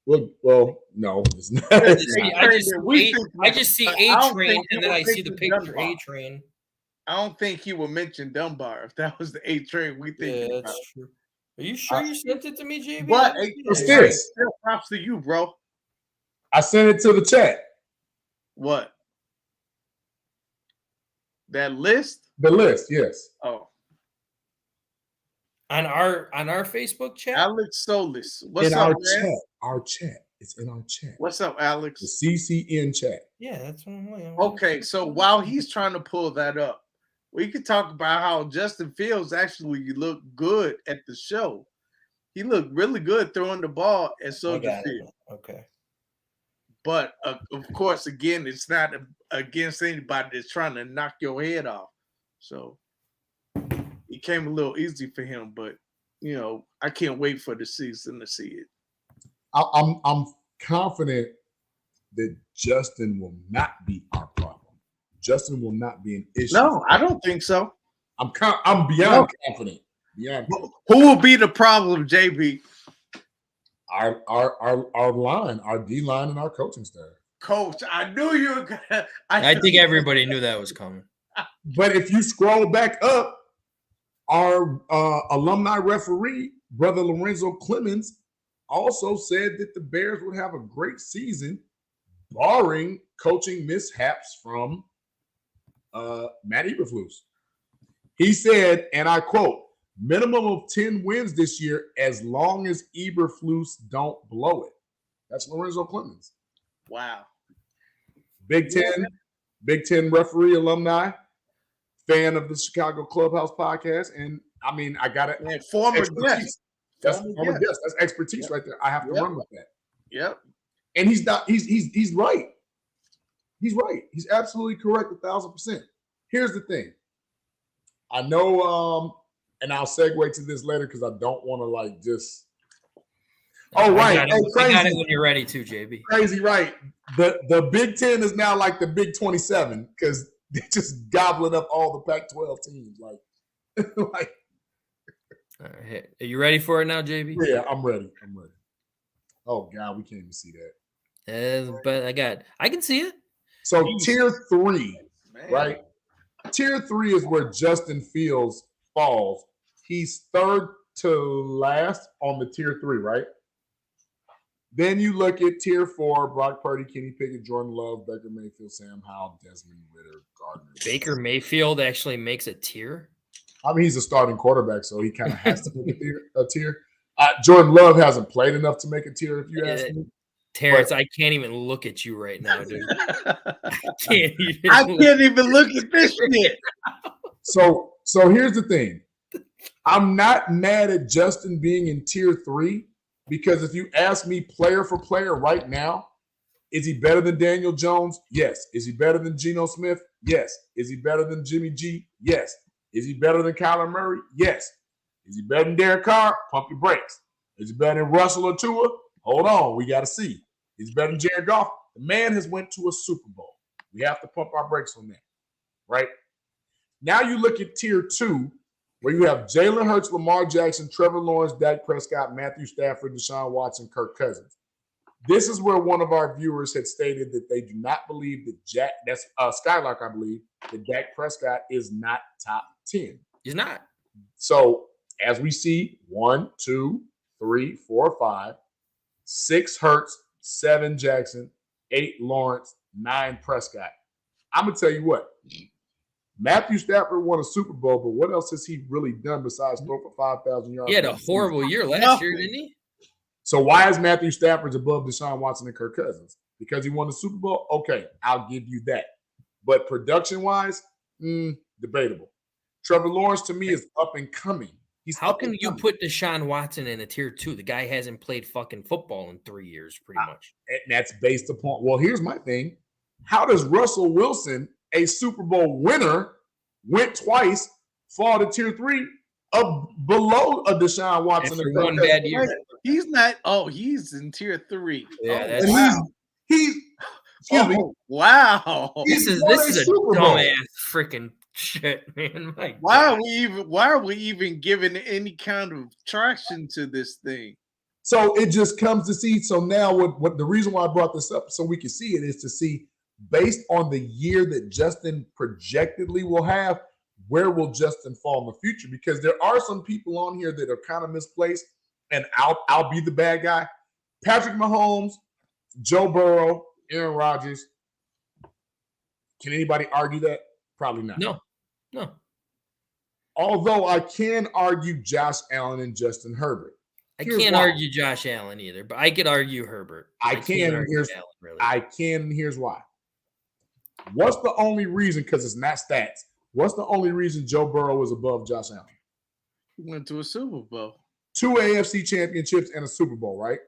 Well, no, it's not. I just see A-Train, and then I see the picture A-Train. I don't think he would mention Dunbar if that was the A-Train we think. Yeah, that's true. Are you sure you sent it to me, JB? But what's this? Props to you, bro. I sent it to the chat. What? That list? The list, yes. Oh. On our Facebook chat? Alex Solis. What's in up, our man? Our chat. It's in our chat. What's up, Alex? The CCN chat. Yeah, that's what I'm like. Okay, so while he's trying to pull that up, we could talk about how Justin Fields actually looked good at the show. He looked really good throwing the ball at Soldier Field. Okay. But, of course, again, it's not against anybody that's trying to knock your head off. So it came a little easy for him, but I can't wait for the season to see it. I'm confident that Justin will not be our problem. Justin will not be an issue. No, I don't think so. I'm beyond confident. Beyond. Who will be the problem, JB? Our line, our D line, and our coaching staff. Coach, I knew you were gonna. I think everybody knew that was coming. But if you scroll back up, our alumni referee, Brother Lorenzo Clemens, also said that the Bears would have a great season, barring coaching mishaps from Matt Eberflus. He said, and I quote, minimum of 10 wins this year as long as Eberflus don't blow it. That's Lorenzo Clemens. Wow. Big Ten referee, alumni, fan of the Chicago Clubhouse podcast. And I mean, I got it. Former guest. That's former guest. That's expertise right there. I have to run with that. Yep. And he's not, he's right. He's right. He's absolutely correct 1,000%. Here's the thing. I know, and I'll segue to this later because I don't want to just. Oh, right. I got it when you're ready too, JB. Crazy, right. The Big Ten is now like the Big 27 because they're just gobbling up all the Pac-12 teams. Like. All right. Are you ready for it now, JB? Yeah, I'm ready. Oh, God, we can't even see that. But I can see it. So tier 3, right? Tier 3 is where Justin Fields falls. He's third to last on the tier 3, right? Then you look at tier 4, Brock Purdy, Kenny Pickett, Jordan Love, Baker Mayfield, Sam Howell, Desmond Ridder, Gardner. Baker Mayfield actually makes a tier? I mean, he's a starting quarterback, so he kind of has to make a tier. Jordan Love hasn't played enough to make a tier, if you ask me. Terrence, I can't even look at you right now, dude. I can't even look at this shit. So here's the thing. I'm not mad at Justin being in tier 3 because if you ask me player for player right now, is he better than Daniel Jones? Yes. Is he better than Geno Smith? Yes. Is he better than Jimmy G? Yes. Is he better than Kyler Murray? Yes. Is he better than Derek Carr? Pump your brakes. Is he better than Russell or Tua? Hold on. We got to see. Is he better than Jared Goff? The man has went to a Super Bowl. We have to pump our brakes on that, right? Now you look at tier 2, where you have Jalen Hurts, Lamar Jackson, Trevor Lawrence, Dak Prescott, Matthew Stafford, Deshaun Watson, Kirk Cousins. This is where one of our viewers had stated that they do not believe that that's Skylark, I believe, that Dak Prescott is not top 10. He's not. So as we see, 1, 2, 3, 4, 5, 6 Hurts, 7 Jackson, 8 Lawrence, 9 Prescott. I'm going to tell you what. Matthew Stafford won a Super Bowl, but what else has he really done besides throw for 5,000 yards? He had a horrible year last year, didn't he? So why is Matthew Stafford above Deshaun Watson and Kirk Cousins? Because he won the Super Bowl? Okay, I'll give you that. But production-wise, debatable. Trevor Lawrence, to me, is up and coming. How can you put Deshaun Watson in a tier 2? The guy hasn't played fucking football in 3 years, pretty much. And that's based upon, well, here's my thing. How does Russell Wilson, a Super Bowl winner, went twice, fall to tier 3, up below a Deshaun Watson? After one bad year. He's not, he's in tier 3. Yeah, that's wow. This is a dumbass freaking shit, man. Why are we even giving any kind of traction to this thing? So it just comes to see. So now what the reason why I brought this up so we can see it is to see based on the year that Justin projectedly will have, where will Justin fall in the future? Because there are some people on here that are kind of misplaced, and I'll be the bad guy. Patrick Mahomes, Joe Burrow, Aaron Rodgers. Can anybody argue that? Probably not. No. Although I can argue Josh Allen and Justin Herbert. I can't argue Josh Allen either, but I could argue Herbert. I can, and here's why. What's the only reason, because it's not stats, what's the only reason Joe Burrow is above Josh Allen? He went to a Super Bowl. 2 AFC championships and a Super Bowl, right?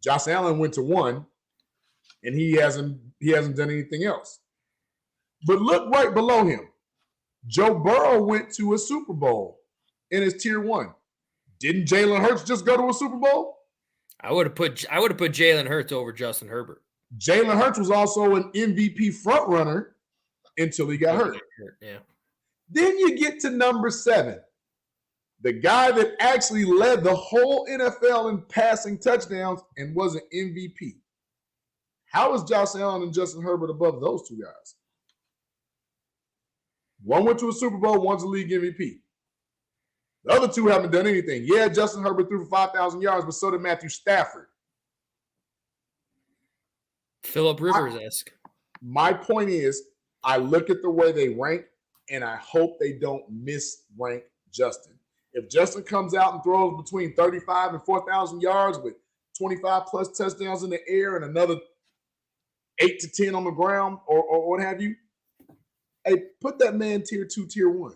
Josh Allen went to 1, and he hasn't done anything else. But look right below him. Joe Burrow went to a Super Bowl in his tier 1. Didn't Jalen Hurts just go to a Super Bowl? I would have put Jalen Hurts over Justin Herbert. Jalen Hurts was also an MVP front runner until he got hurt. Yeah. Then you get to number 7, the guy that actually led the whole NFL in passing touchdowns and was an MVP. How is Josh Allen and Justin Herbert above those two guys? One went to a Super Bowl, one's a league MVP. The other two haven't done anything. Yeah, Justin Herbert threw for 5,000 yards, but so did Matthew Stafford. Phillip Rivers-esque. My point is, I look at the way they rank, and I hope they don't misrank Justin. If Justin comes out and throws between 35 and 4,000 yards with 25 plus touchdowns in the air and another 8 to 10 on the ground or what have you, hey, put that man tier 2, tier 1.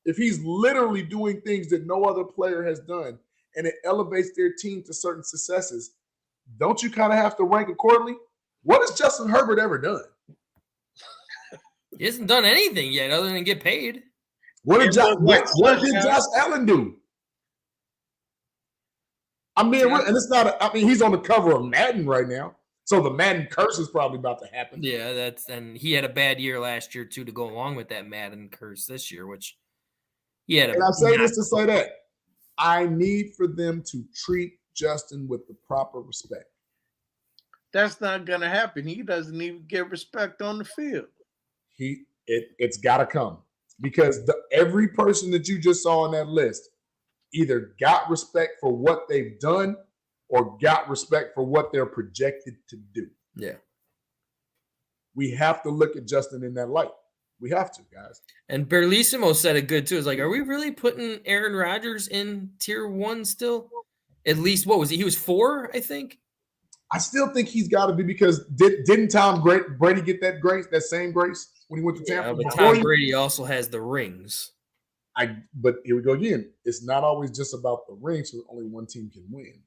If he's literally doing things that no other player has done and it elevates their team to certain successes, don't you kind of have to rank accordingly? What has Justin Herbert ever done? He hasn't done anything yet other than get paid. What did Josh Allen do? I mean, and it's not. He's on the cover of Madden right now, so the Madden curse is probably about to happen. Yeah, and he had a bad year last year too to go along with that Madden curse this year, which he had. And I say this to say that I need for them to treat Justin with the proper respect. That's not gonna happen. He doesn't even get respect on the field. It's got to come. Because every person that you just saw on that list either got respect for what they've done or got respect for what they're projected to do. Yeah. We have to look at Justin in that light. We have to, guys. And Berlissimo said it good, too. It's like, are we really putting Aaron Rodgers in tier 1 still? At least, what was he? He was 4, I think. I still think he's got to be because didn't Tom Brady get that same grace? When he went to Tampa. Yeah, but Tom Brady also has the rings. But here we go again. It's not always just about the rings, so only one team can win.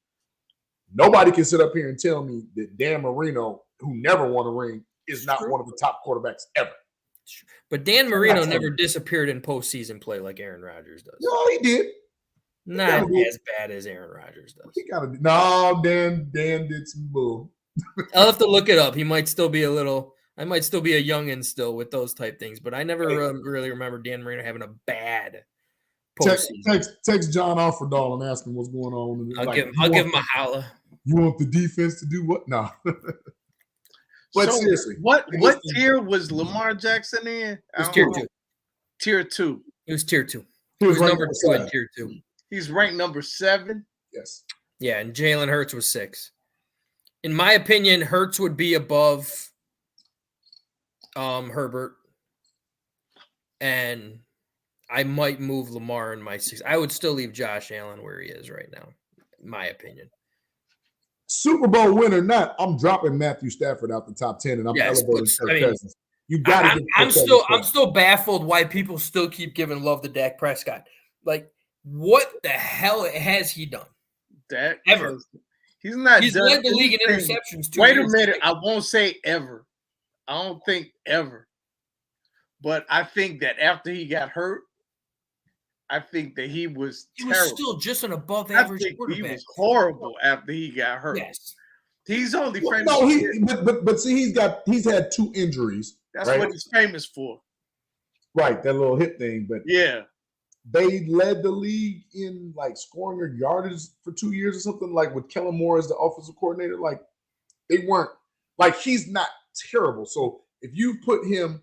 Nobody can sit up here and tell me that Dan Marino, who never won a ring, is not one of the top quarterbacks ever. But Dan Marino never disappeared in postseason play like Aaron Rodgers does. No, he did. Not as bad as Aaron Rodgers does. Dan did some bull. I'll have to look it up. He might still be I might still be a youngin' still with those type things, but I never really remember Dan Marino having a bad postseason. Text John Offerdahl and ask him what's going on. I'll give him a holla. You want the defense to do what? No. But so seriously. What tier was Lamar Jackson in? It was tier 2. Tier 2. It was tier 2. He was number 2 in tier 2. He's ranked number 7. Yes. Yeah, and Jalen Hurts was 6. In my opinion, Hurts would be above Herbert, and I might move Lamar in my 6. I would still leave Josh Allen where he is right now, in my opinion. Super Bowl win or not, I'm dropping Matthew Stafford out the top 10, and I'm elevating Kirk Cousins. You got to. I'm still baffled why people still keep giving love to Dak Prescott. Like, what the hell has he done? Dak ever? He's not. He's led the league in interceptions. Wait a minute. I won't say ever. I don't think ever. But I think that after he got hurt, I think that he was terrible. Was still just an above average quarterback. He was horrible after he got hurt. Yes. He's only famous. No, but see, he's had 2 injuries. That's what he's famous for. Right, that little hip thing. But yeah, they led the league in like scoring or yardage for 2 years or something, like with Kellen Moore as the offensive coordinator. Like they weren't like he's not terrible. So if you put him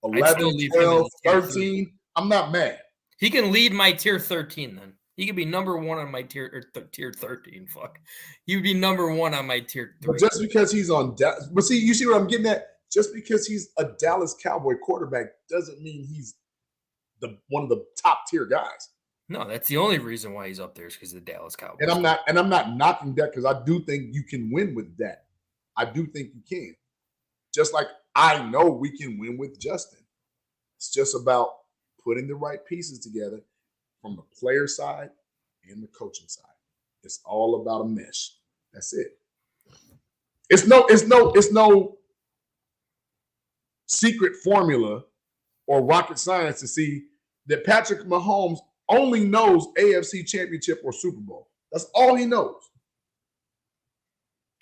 11, 12, 13, I'm not mad. He can lead my tier 13 then. He could be number 1 on my tier 13. Fuck. He would be number 1 on my tier 3. But just because he's on Dallas, but see, you see what I'm getting at? Just because he's a Dallas Cowboy quarterback doesn't mean he's one of the top tier guys. No, that's the only reason why he's up there is because of the Dallas Cowboys. And I'm not knocking that because I do think you can win with that. I do think you can. Just like I know we can win with Justin. It's just about putting the right pieces together from the player side and the coaching side. It's all about a mesh. That's it. It's no secret formula or rocket science to see that Patrick Mahomes only knows AFC Championship or Super Bowl. That's all he knows.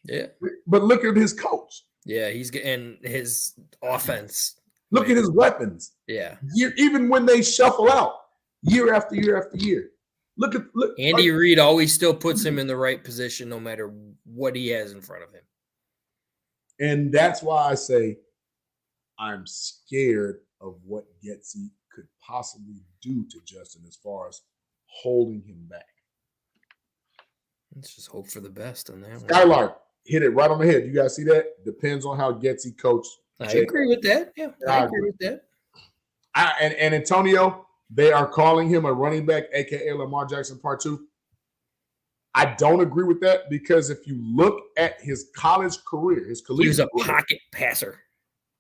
Yeah. But look at his coach. Yeah, he's getting his offense. Look at his weapons. Yeah. Even when they shuffle out year after year after year. Look. Andy Reid always still puts him in the right position no matter what he has in front of him. And that's why I say I'm scared of what Getsy could possibly do to Justin as far as holding him back. Let's just hope for the best on that one. Skylark hit it right on the head. You guys see that? Depends on how Getsy coached. I agree with that. Yeah, I agree with that. And Antonio, they are calling him a running back, a.k.a. Lamar Jackson Part 2. I don't agree with that because if you look at his college career, his collegiate he was a career, pocket passer.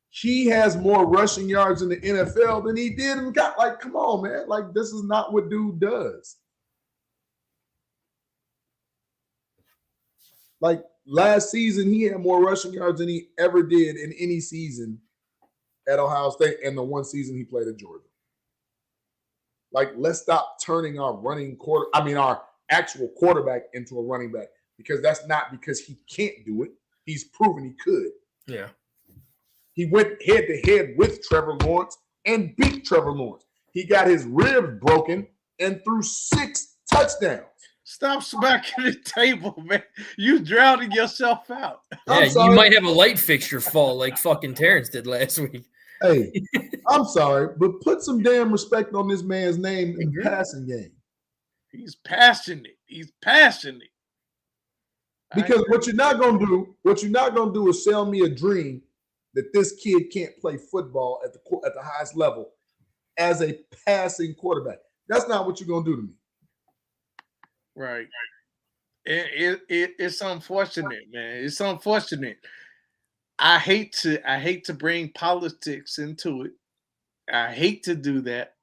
He has more rushing yards in the NFL than he did in got. Like, come on, man. Like, this is not what dude does. Like, last season, he had more rushing yards than he ever did in any season at Ohio State and the one season he played at Georgia. Like, let's stop turning our our actual quarterback into a running back because that's not because he can't do it. He's proven he could. Yeah. He went head-to-head with Trevor Lawrence and beat Trevor Lawrence. He got his ribs broken and threw 6 touchdowns. Stop smacking the table, man. You drowning yourself out. Yeah, you might have a light fixture fall like fucking Terrence did last week. Hey, I'm sorry, but put some damn respect on this man's name in the passing game. He's passionate. Because what you're not gonna do is sell me a dream that this kid can't play football at the highest level as a passing quarterback. That's not what you're gonna do to me. Right. It's unfortunate, man. It's unfortunate. I hate to bring politics into it. I hate to do that.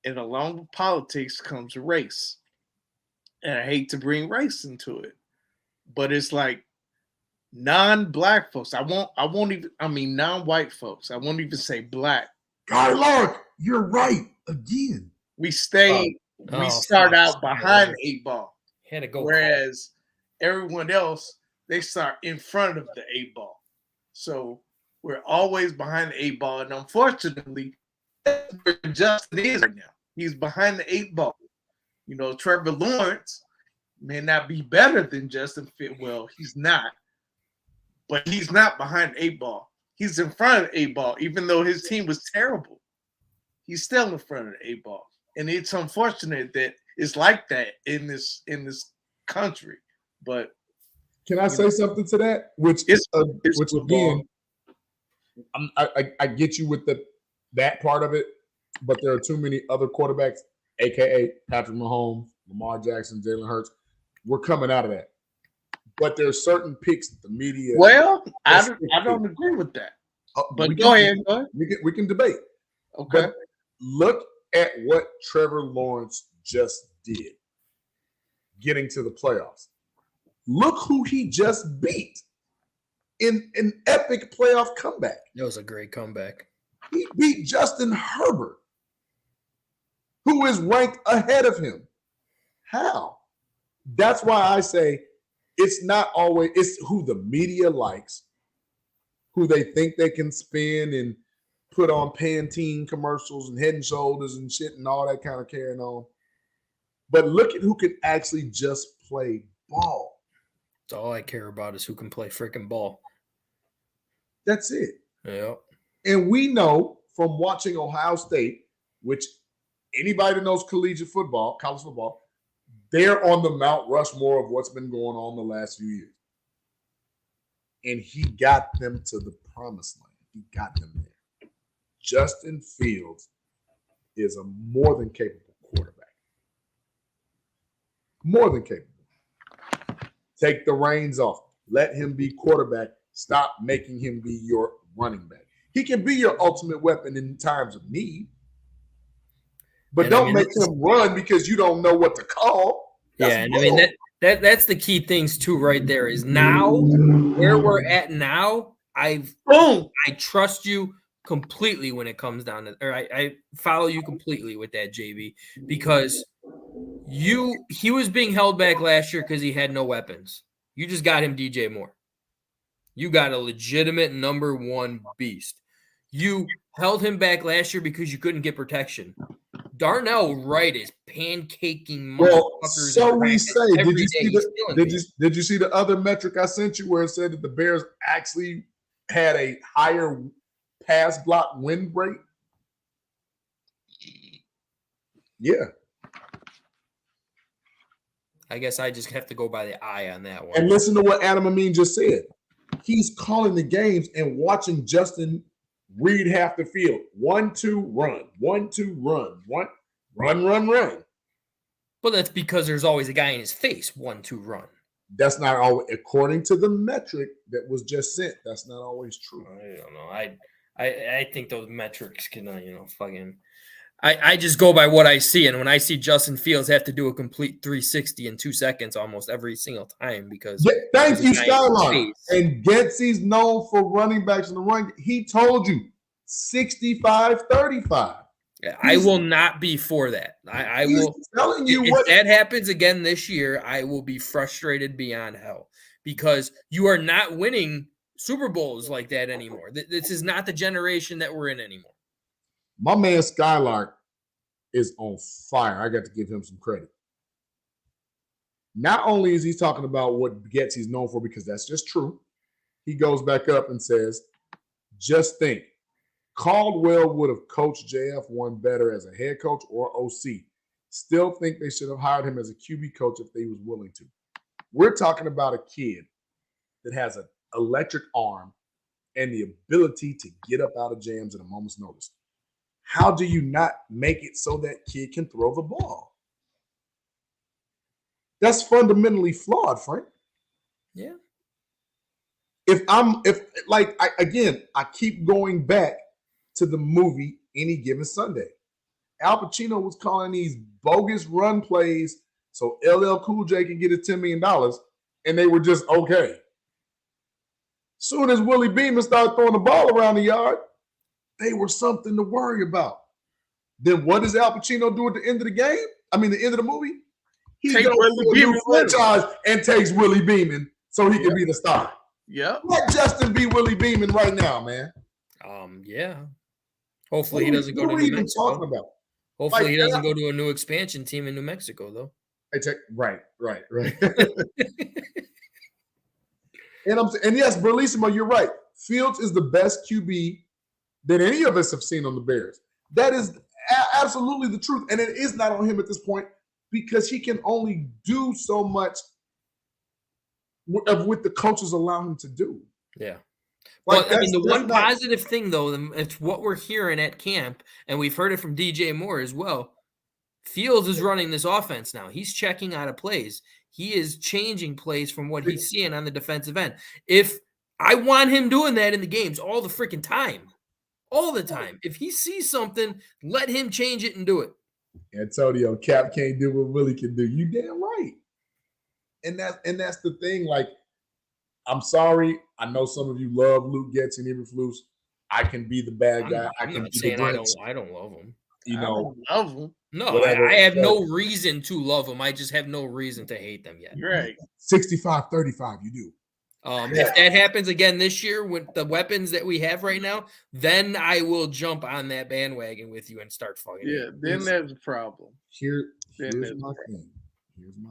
And along with politics comes race. And I hate to bring race into it. But it's like non-black folks. Non-white folks. I won't even say black. Guy Lark, you're right again. We start out behind the 8 ball. Had to go. Whereas everyone else, they start in front of the 8 ball. So we're always behind the 8 ball. And unfortunately, that's where Justin is right now. He's behind the 8 ball. You know, Trevor Lawrence may not be better than Justin Fitwell. He's not. But he's not behind the 8 ball. He's in front of the 8 ball, even though his team was terrible. He's still in front of the 8 ball. And it's unfortunate that it's like that in this country. But can I say something to that? Which again, I get you with that part of it, but there are too many other quarterbacks, aka Patrick Mahomes, Lamar Jackson, Jalen Hurts. We're coming out of that. But there's certain picks that the media. Well, I don't agree with that. But go ahead. We can debate. Okay. But look at what Trevor Lawrence just did, getting to the playoffs. Look who he just beat in an epic playoff comeback. That was a great comeback. He beat Justin Herbert, who is ranked ahead of him. How? That's why I say it's not always, it's who the media likes, who they think they can spin and put on Pantene commercials and Head and Shoulders and shit and all that kind of carrying on. But look at who can actually just play ball. That's all I care about is who can play freaking ball. That's it. Yeah. And we know from watching Ohio State, which anybody that knows collegiate football, college football, they're on the Mount Rushmore of what's been going on the last few years. And he got them to the promised land. He got them there. Justin Fields is a more than capable quarterback. More than capable. Take the reins off. Let him be quarterback. Stop making him be your running back. He can be your ultimate weapon in times of need. But don't make him run because you don't know what to call. That's the key things too right there is now where we're at now. I trust you completely when it comes down to, or I follow you completely with that, JB, because he was being held back last year because he had no weapons. You just got him DJ Moore. You got a legitimate number one beast. You held him back last year because you couldn't get protection. Darnell Wright is pancaking motherfuckers. So we say. Did you see the other metric I sent you where it said that the Bears actually had a higher pass block win rate? Yeah. I guess I just have to go by the eye on that one. And listen to what Adam Amin just said. He's calling the games and watching Justin read half the field. 1-2 run. 1-2 run. Run. But that's because there's always a guy in his face. 1-2 run. That's not always, according to the metric that was just sent. That's not always true. I don't know. I think those metrics can, fucking. I just go by what I see, and when I see Justin Fields have to do a complete 360 in 2 seconds almost every single time because thank you, Skylar. And Getsy's known for running backs in the run. He told you 65-35. Yeah, I will not be for that. I will telling you if that happens again this year, I will be frustrated beyond hell because you are not winning Super Bowls like that anymore. This is not the generation that we're in anymore. My man Skylark is on fire. I got to give him some credit. Not only is he talking about what Getsy's known for, because that's just true, he goes back up and says, just think, Caldwell would have coached JF1 better as a head coach or OC. Still think they should have hired him as a QB coach if they was willing to. We're talking about a kid that has an electric arm and the ability to get up out of jams at a moment's notice. How do you not make it so that kid can throw the ball? That's fundamentally flawed, Frank. Yeah. I keep going back to the movie Any Given Sunday. Al Pacino was calling these bogus run plays so LL Cool J can get his $10 million, and they were just okay. Soon as Willie Beeman started throwing the ball around the yard, they were something to worry about. Then what does Al Pacino do at the end of the game? I mean, the end of the movie? He goes to a new franchise and takes Willie Beeman so he can be the star. Yeah. Let Justin be Willie Beeman right now, man. Yeah. Hopefully he doesn't go to New Mexico. Talking about? Hopefully he doesn't go to a new expansion team in New Mexico, though. Right. And yes, Berlissimo, you're right. Fields is the best QB that any of us have seen on the Bears. That is absolutely the truth. And it is not on him at this point because he can only do so much of what the coaches allow him to do. Yeah. Well, the one positive thing, though, it's what we're hearing at camp, and we've heard it from DJ Moore as well. Fields is running this offense now. He's checking out of plays. He is changing plays from what he's seeing on the defensive end. If I want him doing that in the games all the freaking time. All the time. If he sees something, let him change it and do it. Antonio, Cap can't do what Willie can do. You damn right. And that's the thing. Like, I'm sorry. I know some of you love Luke Getsy and Eberflus. I can be the bad guy. I'm not saying I don't love him. You know, I don't love him. No, I have no reason to love them. I just have no reason to hate them yet. Right. 65-35, you do. If that happens again this year with the weapons that we have right now, then I will jump on that bandwagon with you and start fucking. Yeah, then there's a problem. Here's my thing. And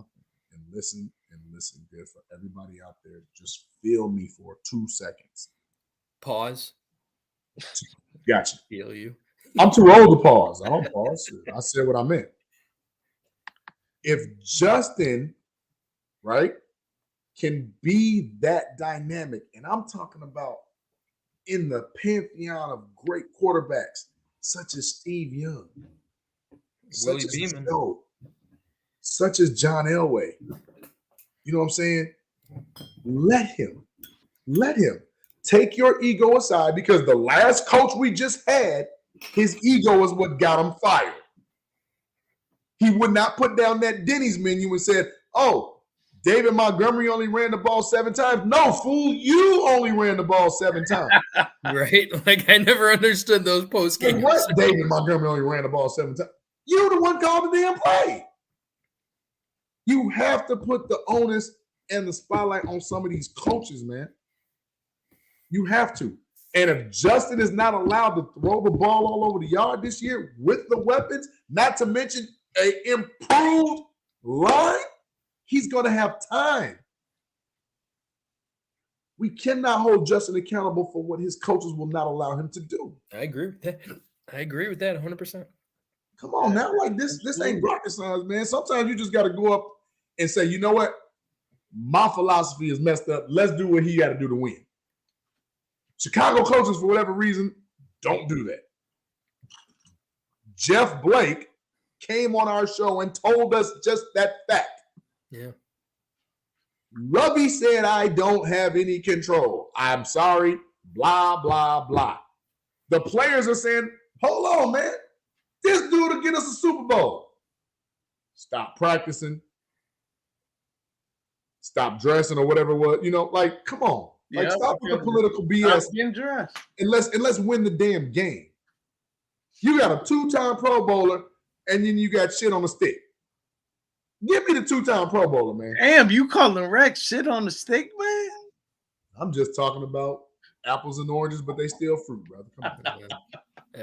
listen good for everybody out there. Just feel me for 2 seconds. Pause. Gotcha. Feel you. I'm too old to pause. I don't pause. I said what I meant. If Justin, right, can be that dynamic, and I'm talking about in the pantheon of great quarterbacks, such as Steve Young, such as Joe, such as John Elway. You know what I'm saying? Let him take your ego aside, because the last coach we just had, his ego is what got him fired. He would not put down that Denny's menu and said, "Oh, David Montgomery only ran the ball 7 times. No, fool, you only ran the ball 7 times. Right? Like, I never understood those post games. What? David Montgomery only ran the ball 7 times. You the one called the damn play. You have to put the onus and the spotlight on some of these coaches, man. You have to. And if Justin is not allowed to throw the ball all over the yard this year with the weapons, not to mention an improved line, he's going to have time. We cannot hold Justin accountable for what his coaches will not allow him to do. I agree with that. I agree with that 100%. Come on now, like this ain't rocket science, man. Sometimes you just got to go up and say, you know what? My philosophy is messed up. Let's do what he got to do to win. Chicago coaches, for whatever reason, don't do that. Jeff Blake came on our show and told us just that fact. Yeah. Lovey said, I don't have any control. I'm sorry, blah, blah, blah. The players are saying, hold on, man. This dude will get us a Super Bowl. Stop practicing. Stop dressing or whatever it was. You know, like, come on. Like, stop with the political BS. And let's win the damn game. You got a 2-time Pro Bowler, and then you got shit on the stick. Give me the 2-time Pro Bowler, man. Damn, you calling Rex shit on the stick, man? I'm just talking about apples and oranges, but they still fruit, brother. Come on, man.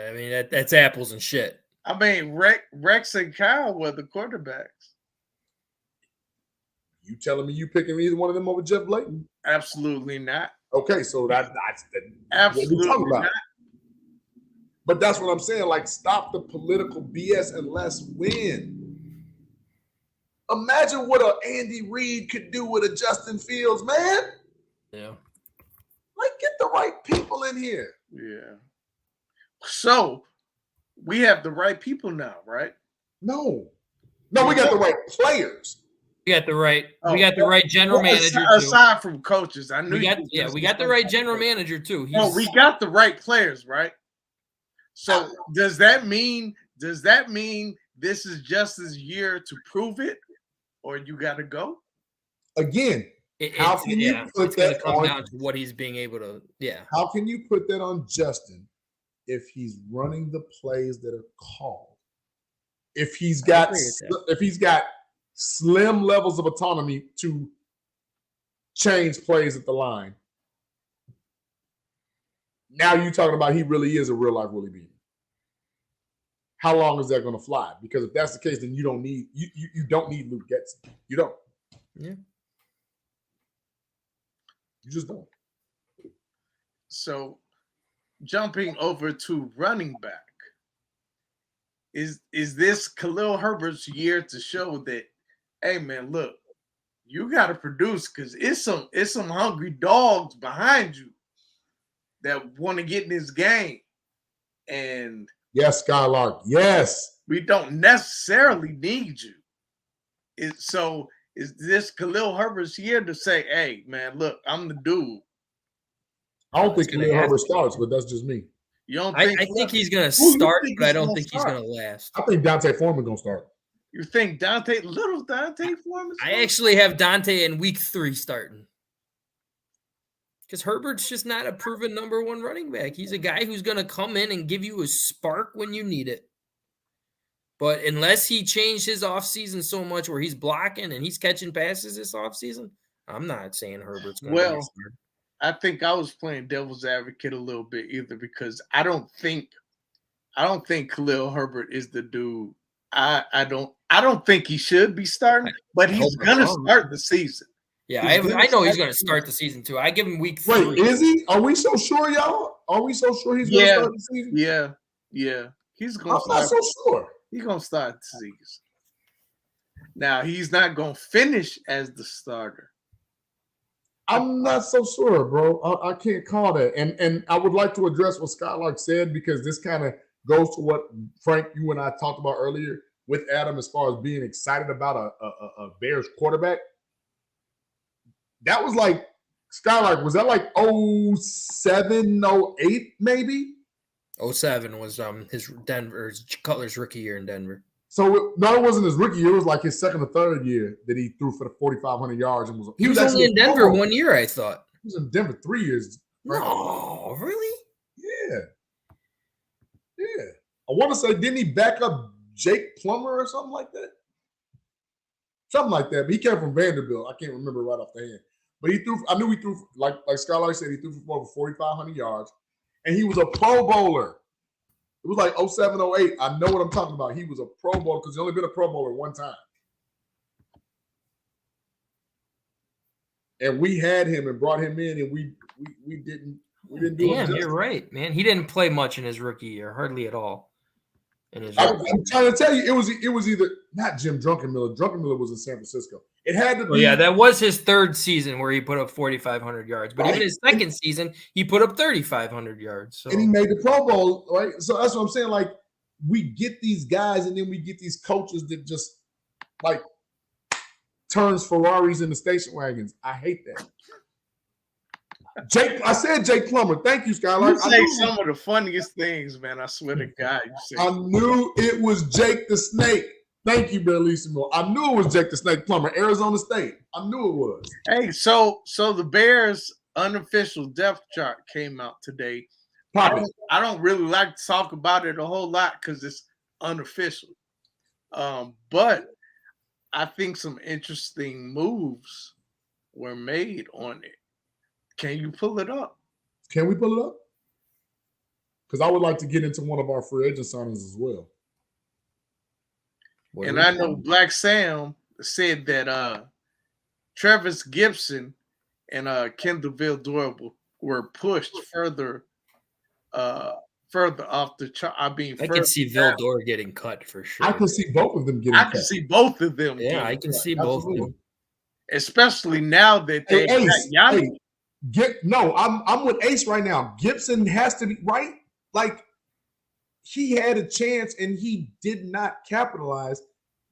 I mean, that's apples and shit. I mean, Rex and Kyle were the quarterbacks. You telling me you picking either one of them over Jeff Blake? Absolutely not. Okay, so that's absolutely what we're talking about. Not. But that's what I'm saying. Like, stop the political BS and let's win. Imagine what a Andy Reid could do with a Justin Fields, man. Yeah. Like, get the right people in here. Yeah. So we have the right people now, right? No, we got the right players. We got the right. We got the right general manager. Aside from coaches, I knew. We got the right general manager too. We got the right players, right? So does that mean this is Justin's year to prove it, or you got to go again? How can you put that on down to what he's being able to? Yeah. How can you put that on Justin if he's running the plays that are called? If he's got slim levels of autonomy to change plays at the line. Now you're talking about he really is a real life Willie Beamen. How long is that going to fly? Because if that's the case, then you don't need Luke Getson. You don't. Yeah. You just don't. So jumping over to running back, is this Khalil Herbert's year to show that, hey man, look, you got to produce because it's some hungry dogs behind you that want to get in this game. And yes, Skylark, yes. We don't necessarily need you. So is this Khalil Herbert's year to say, hey, man, look, I'm the dude? I don't think Khalil Herbert starts, but that's just me. You don't think? I think he's going to start, but I don't think he's going to last. I think Dante Foreman going to start. You think little Dante Foreman? I actually have Dante in week 3 starting. Because Herbert's just not a proven number 1 running back. He's a guy who's going to come in and give you a spark when you need it. But unless he changed his offseason so much where he's blocking and he's catching passes this offseason, I'm not saying Herbert's going to be started. I think I was playing devil's advocate a little bit either because I don't think Khalil Herbert is the dude. I don't think he should be starting, but he's gonna start the season. Yeah, I know he's gonna start the season too. I give him week 3. Wait, is he? Are we so sure, y'all? Are we so sure he's gonna start the season? Yeah. He's gonna I'm not so sure. He's gonna start the season. Now he's not gonna finish as the starter. I'm not so sure, bro. I can't call that. And I would like to address what Skylark said because this kind of goes to what, Frank, you and I talked about earlier with Adam as far as being excited about a Bears quarterback. That was like, Skylark, was that like 07, 08 maybe? 07 was his Cutler's rookie year in Denver. So no, it wasn't his rookie year. It was like his second or third year that he threw for the 4,500 yards and he was only in Denver 1 year. I thought he was in Denver 3 years. No, really? Yeah. I want to say, didn't he back up Jake Plummer or something like that? Something like that. But he came from Vanderbilt. I can't remember right off the hand. But he threw. I knew he threw like Skylar said. He threw for over 4,500 yards, and he was a Pro Bowler. It was like 07, 08. I know what I'm talking about. He was a Pro Bowler because he's only been a Pro Bowler one time. And we had him and brought him in, and we didn't do Damn, you're right, man. He didn't play much in his rookie year, hardly at all. I'm trying to tell you, it was either not Jim Druckenmiller. Druckenmiller was in San Francisco. It had to be. Well, yeah, that was his third season where he put up 4,500 yards. But even his second season, he put up 3,500 yards. So. And he made the Pro Bowl, right? So that's what I'm saying. Like, we get these guys, and then we get these coaches that just like turns Ferraris into station wagons. I hate that. I said Jake Plummer. Thank you, Skylar. You say some of the funniest things, man. I swear to God. I knew it was Jake the Snake. Thank you, Bellissimo. I knew it was Jake the Snake Plummer, Arizona State. I knew it was. Hey, so the Bears' unofficial depth chart came out today. I don't really like to talk about it a whole lot because it's unofficial. But I think some interesting moves were made on it. Can you pull it up? Can we pull it up? Because I would like to get into one of our free agent signings as well. And I know Black Sam said that Travis Gibson and Kendall Vildor were pushed further off the chart. I can see Vildor getting cut for sure. I can see both of them getting cut. I can see both of them. Yeah, I can see both of them. Especially now that they got Yannick. I'm with Ace right now. Gibson has to be right. Like, he had a chance and he did not capitalize.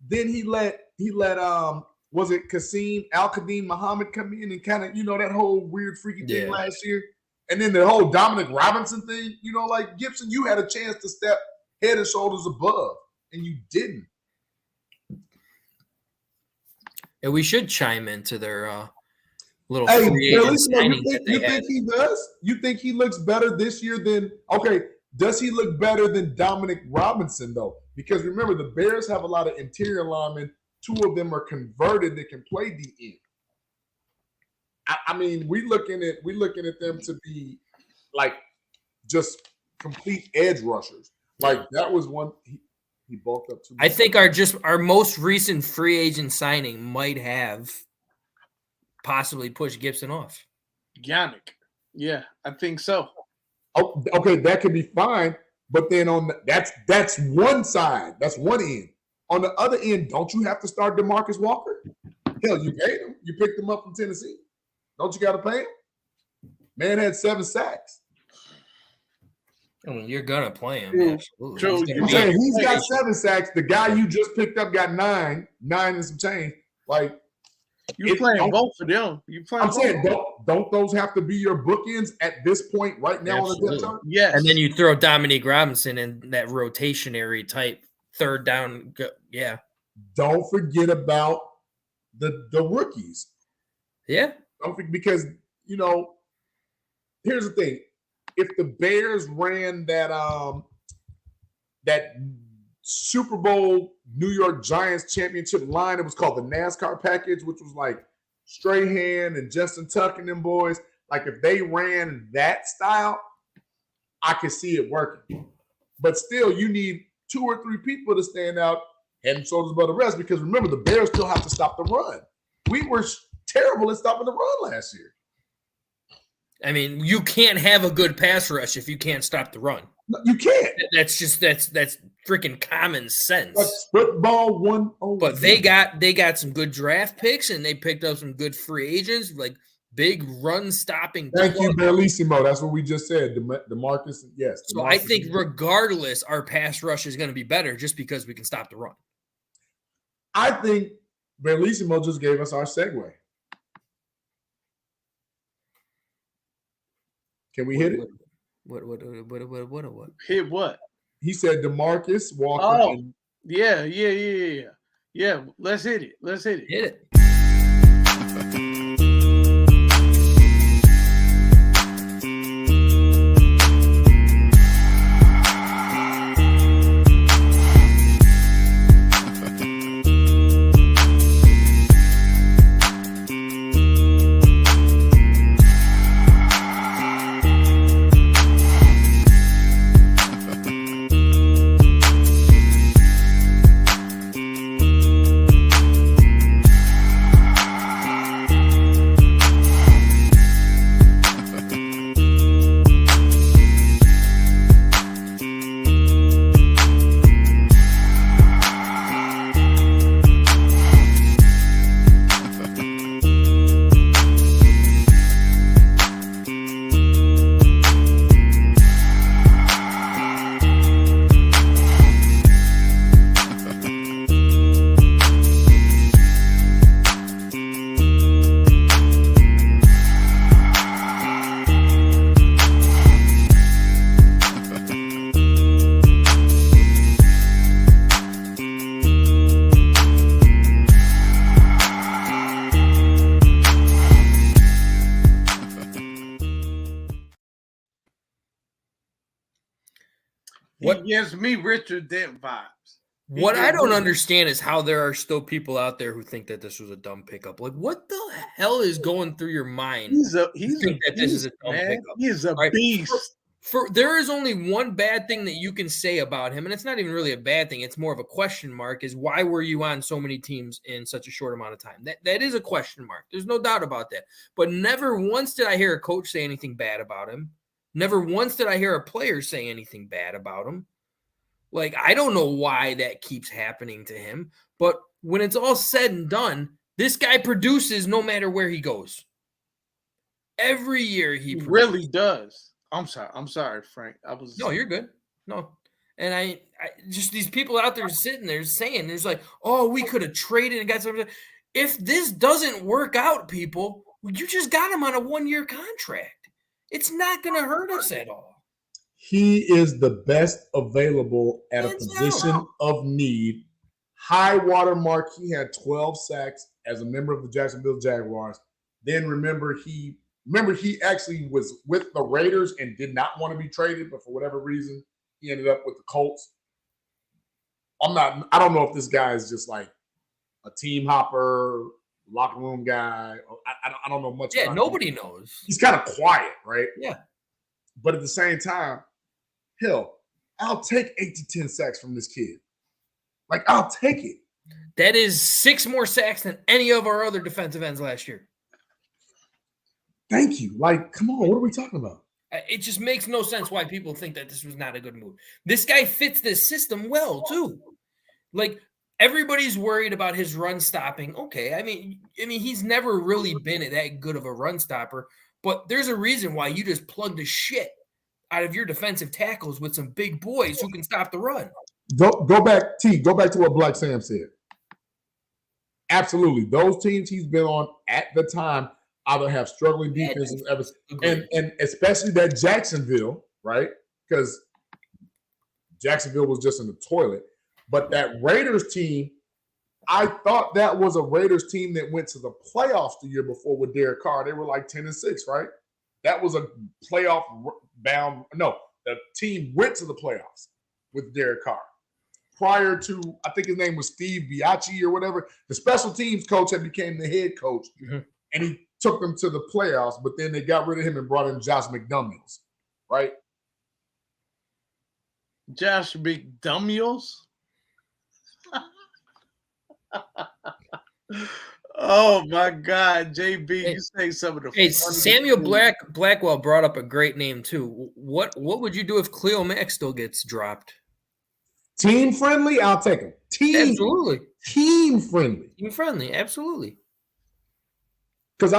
Then he let was it Qasim Al-Qadim Muhammad come in and kind of, that whole weird freaky thing last year. And then the whole Dominic Robinson thing, like Gibson, you had a chance to step head and shoulders above and you didn't. And we should chime into their little free agent signings that they think he does? You think he looks better this year than does he look better than Dominic Robinson though? Because remember, the Bears have a lot of interior linemen. 2 of them are converted that can play DN. I mean, we looking at them to be like just complete edge rushers. Like that was one he bulked up too much. I think our most recent free agent signing might have possibly pushed Gibson off. Yannick. Yeah, I think so. Oh, okay, that could be fine. But then that's one side. That's one end. On the other end, don't you have to start DeMarcus Walker? Hell, you paid him. You picked him up from Tennessee. Don't you got to pay him? Man had 7 sacks. I mean, you're gonna play him. Absolutely. He's got 7 sacks. The guy you just picked up got 9 and some change. Like, you're playing both of them. Saying, don't those have to be your bookends at this point right now on the depth chart? Yes. And then you throw Dominique Robinson in that rotationary type third down. Yeah. Don't forget about the rookies. Yeah. Because here's the thing: if the Bears ran that Super Bowl New York Giants championship line, it was called the NASCAR package, which was like Strahan and Justin Tuck and them boys. Like if they ran that style, I could see it working. But still, you need 2 or 3 people to stand out head and shoulders above the rest. Because remember, the Bears still have to stop the run. We were terrible at stopping the run last year. I mean, you can't have a good pass rush if you can't stop the run. No, you can't. That's freaking common sense. That's football 101. But they got some good draft picks and they picked up some good free agents, like big run stopping. Thank you, Bellissimo. That's what we just said. DeMarcus, yes. So I think regardless, our pass rush is going to be better just because we can stop the run. I think Bellissimo just gave us our segue. Can we hit it? What? Hit what? He said DeMarcus Walker Yeah. Let's hit it. Hit it. What gives me Richard Dent vibes? What I don't understand is how there are still people out there who think that this was a dumb pickup. Like, what the hell is going through your mind? He's a beast. There is only one bad thing that you can say about him, and it's not even really a bad thing. It's more of a question mark. Is why were you on so many teams in such a short amount of time? That is a question mark. There's no doubt about that. But never once did I hear a coach say anything bad about him. Never once did I hear a player say anything bad about him. Like, I don't know why that keeps happening to him. But when it's all said and done, this guy produces no matter where he goes. Every year he really does. I'm sorry, Frank. No, you're good. No. And I just these people out there sitting there saying there's like, oh, we could have traded and got something. If this doesn't work out, people, you just got him on a 1-year contract. It's not going to hurt us at all. He is the best available at a position of need. High water mark, he had 12 sacks as a member of the Jacksonville Jaguars. Then remember he actually was with the Raiders and did not want to be traded, but for whatever reason, he ended up with the Colts. I don't know if this guy is just like a team hopper, locker room guy. I don't know much. Yeah, nobody knows. He's kind of quiet, right? Yeah. But at the same time, hell, I'll take 8 to 10 sacks from this kid. Like, I'll take it. That is 6 more sacks than any of our other defensive ends last year. Thank you. Like, come on, what are we talking about? It just makes no sense why people think that this was not a good move. This guy fits this system well, too. Like, everybody's worried about his run stopping. Okay, I mean, he's never really been that good of a run stopper, but there's a reason why you just plug the shit out of your defensive tackles with some big boys who can stop the run. Go back to what Black Sam said. Absolutely. Those teams he's been on at the time either have struggling defenses ever, and especially that Jacksonville, right? Because Jacksonville was just in the toilet. But that Raiders team, I thought that was a Raiders team that went to the playoffs the year before with Derek Carr. They were like 10-6, right? That was a playoff bound. No, the team went to the playoffs with Derek Carr. Prior to, I think his name was Steve Biacchi or whatever, the special teams coach had became the head coach, and he took them to the playoffs, but then they got rid of him and brought in Josh McDaniels, right? Josh McDaniels? Oh my God, JB, you say some of the. Hey, Samuel Blackwell brought up a great name too. What would you do if Cleo Mack still gets dropped? Team friendly, I'll take him. Absolutely. Team friendly. Team friendly, absolutely. Because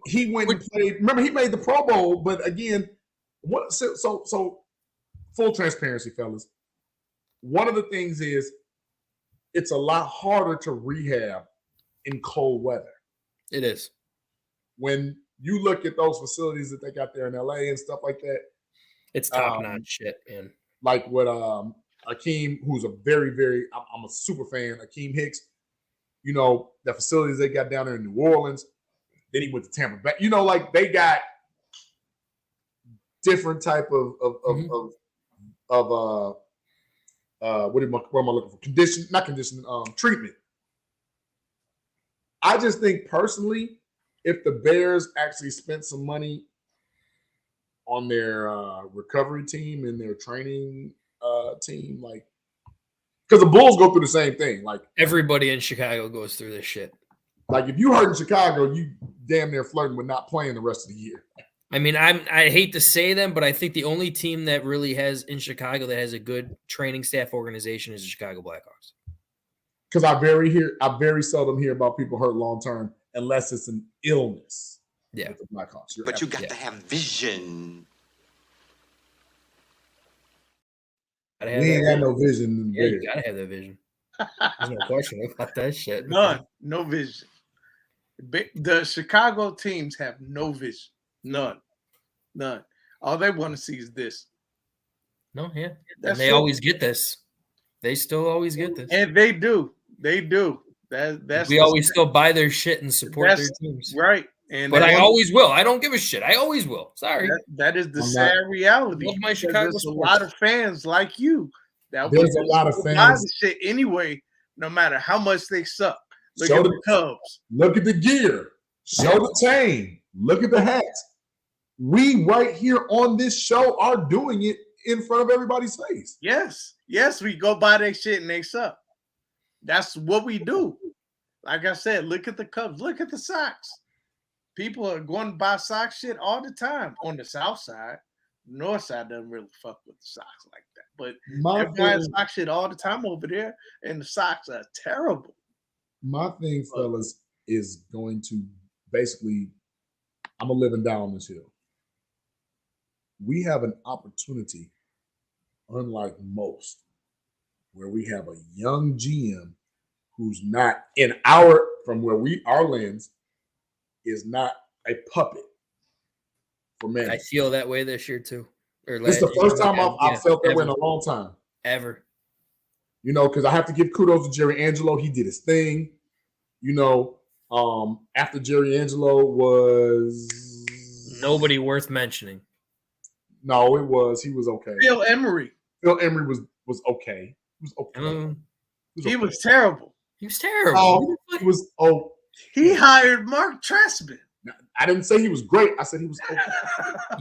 he went and played. Remember, he made the Pro Bowl, but again, so full transparency, fellas. One of the things is it's a lot harder to rehab in cold weather. It is. When you look at those facilities that they got there in LA and stuff like that, it's top-notch shit, man. Like what Akeem, who's a very, very, I'm a super fan, Akeem Hicks, you know, the facilities they got down there in New Orleans. Then he went to Tampa Bay. You know, like they got different type of what am I looking for? Treatment. I just think personally, if the Bears actually spent some money on their recovery team and their training team, like, because the Bulls go through the same thing. Like everybody in Chicago goes through this shit. Like if you hurt in Chicago, you damn near flirting with not playing the rest of the year. I mean, I hate to say them, but I think the only team that really has in Chicago that has a good training staff organization is the Chicago Blackhawks. Because I very seldom hear about people hurt long term unless it's an illness. Yeah, with the Blackhawks. But you got to have vision. We ain't got no vision. Yeah, you gotta have that vision. There's no question about that shit. None, no vision. The Chicago teams have no vision. None. All they want to see is this. No, yeah. And they always get this. They still always get this. And they do. They do. That's we always still buy their shit and support their teams. Right. But I always will. I don't give a shit. I always will. Sorry. That is the sad reality. Love my Chicago There's sports. a lot of fans like you. There's a lot of fans. The shit anyway, no matter how much they suck. Look Show at the Cubs. Look at the gear. Show the chain. Look at the hats. We right here on this show are doing it in front of everybody's face. Yes. Yes, we go buy their shit and they suck. That's what we do. Like I said, look at the Cubs. Look at the Sox. People are going to buy Sox shit all the time on the South side. The North side doesn't really fuck with the Sox like that. But they're buying Sox shit all the time over there, and the Sox are terrible. My thing, fellas, is going to basically, I'm going to live and die on this hill. We have an opportunity, unlike most, where we have a young GM who's not our lens, is not a puppet for man. I feel that way this year too. This is the first time I've felt that way in a long time. Ever. You know, because I have to give kudos to Jerry Angelo. He did his thing. You know, after Jerry Angelo was nobody worth mentioning. No, he was okay. Phil Emery was okay. He was okay. He was terrible. He was terrible. Oh, he was okay. He hired Mark Trestman. I didn't say he was great. I said he was okay.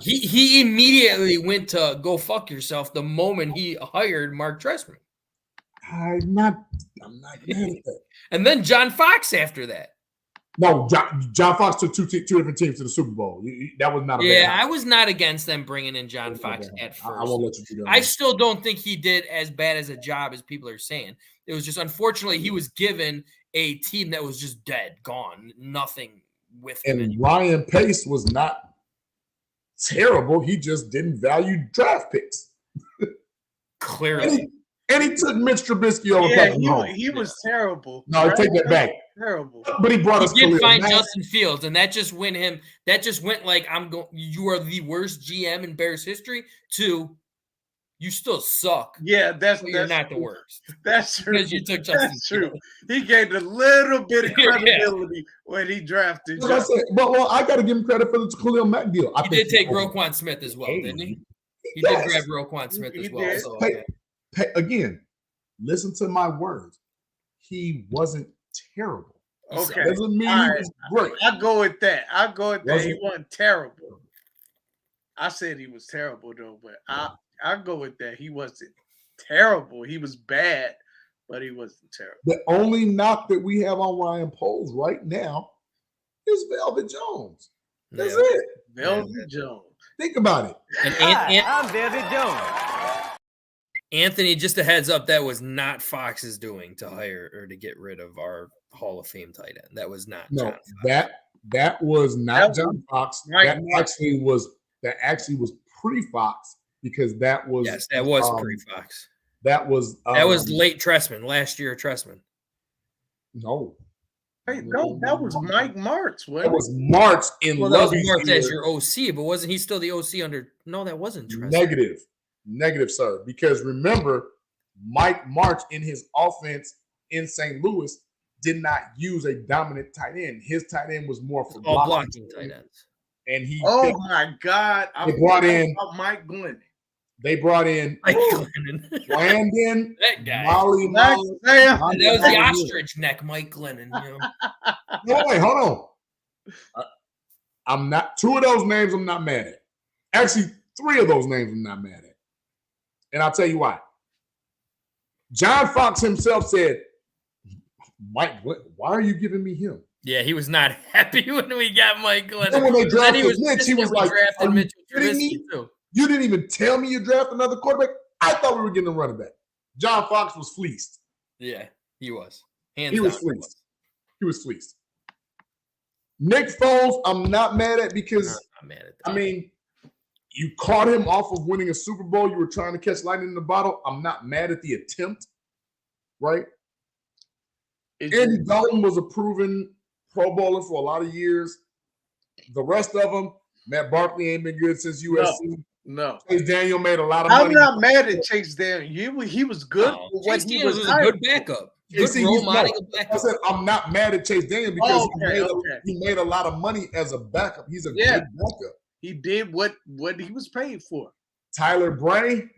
He immediately went to go fuck yourself the moment he hired Mark Trestman. I'm not mad at that. And then John Fox after that. No, John Fox took two different teams to the Super Bowl. That was not a bad I was not against them bringing in John Fox at first. I won't let you do that. I still don't think he did as bad as a job as people are saying. It was just unfortunately he was given a team that was just dead, gone, nothing with him. And Ryan Pace was not terrible. He just didn't value draft picks. Clearly. And he took Mitch Trubisky over Patrick Mahomes. He was terrible. No, I take that back. Terrible. But he brought us. He did find Justin Fields, and that just went him. That just went like you are the worst GM in Bears history. To you still suck. Yeah, that's not the worst. That's true. Because you took Justin. That's true. He gave a little bit of credibility when he drafted. Like I said, but I got to give him credit for the Khalil Mack deal. He did take Roquan Smith as well, didn't he? He did grab Roquan Smith as well. So, again, listen to my words. He wasn't terrible. Okay. Doesn't mean he was great. I'll go with that. He wasn't terrible. I said he was terrible, though, but I'll go with that. He wasn't terrible. He was bad, but he wasn't terrible. The only knock that we have on Ryan Poles right now is Velvet Jones. That's it. Velvet Jones. Think about it. I'm Velvet Jones. Anthony, just a heads up, that was not Fox's doing to hire or to get rid of our Hall of Fame tight end. That was not. No, John Fox. that was not John Fox. That actually was pre-Fox because that was pre-Fox. That was late Trestman, last year Trestman. No. Hey, no, that was Mike Martz. That was Martz in that was Martz as your OC, but wasn't he still the OC under? No, that wasn't Trestman. Negative, sir. Because remember, Mike March in his offense in St. Louis did not use a dominant tight end. His tight end was more for blocking tight ends. And he my God. They brought in Mike Glennon. They brought in Brandon, that guy. Molly. That was the ostrich neck, Mike Glennon. You know? No, wait, hold on. I'm not 2 of those names I'm not mad at. Actually, 3 of those names I'm not mad at. And I'll tell you why. John Fox himself said, Mike, why are you giving me him? Yeah, he was not happy when we got Mike Glennon. Then when they drafted Mitch, he was like, drafted Mitchell Trubisky too. You didn't even tell me you drafted another quarterback. I thought we were getting a running back. John Fox was fleeced. Yeah, he was. He was fleeced. He was fleeced. Nick Foles, I'm not mad at because, I'm not mad at that. I mean, you caught him off of winning a Super Bowl. You were trying to catch lightning in the bottle. I'm not mad at the attempt, right? Andy Dalton was a proven Pro Bowler for a lot of years. The rest of them, Matt Barkley ain't been good since USC. No. Chase Daniel made a lot of money. I'm not mad at Chase Daniel. He was good. Chase Daniel was a good backup. Good role model backup. I said I'm not mad at Chase Daniel because he made a lot of money as a backup. He's a good backup. He did what he was paid for. Tyler Bray,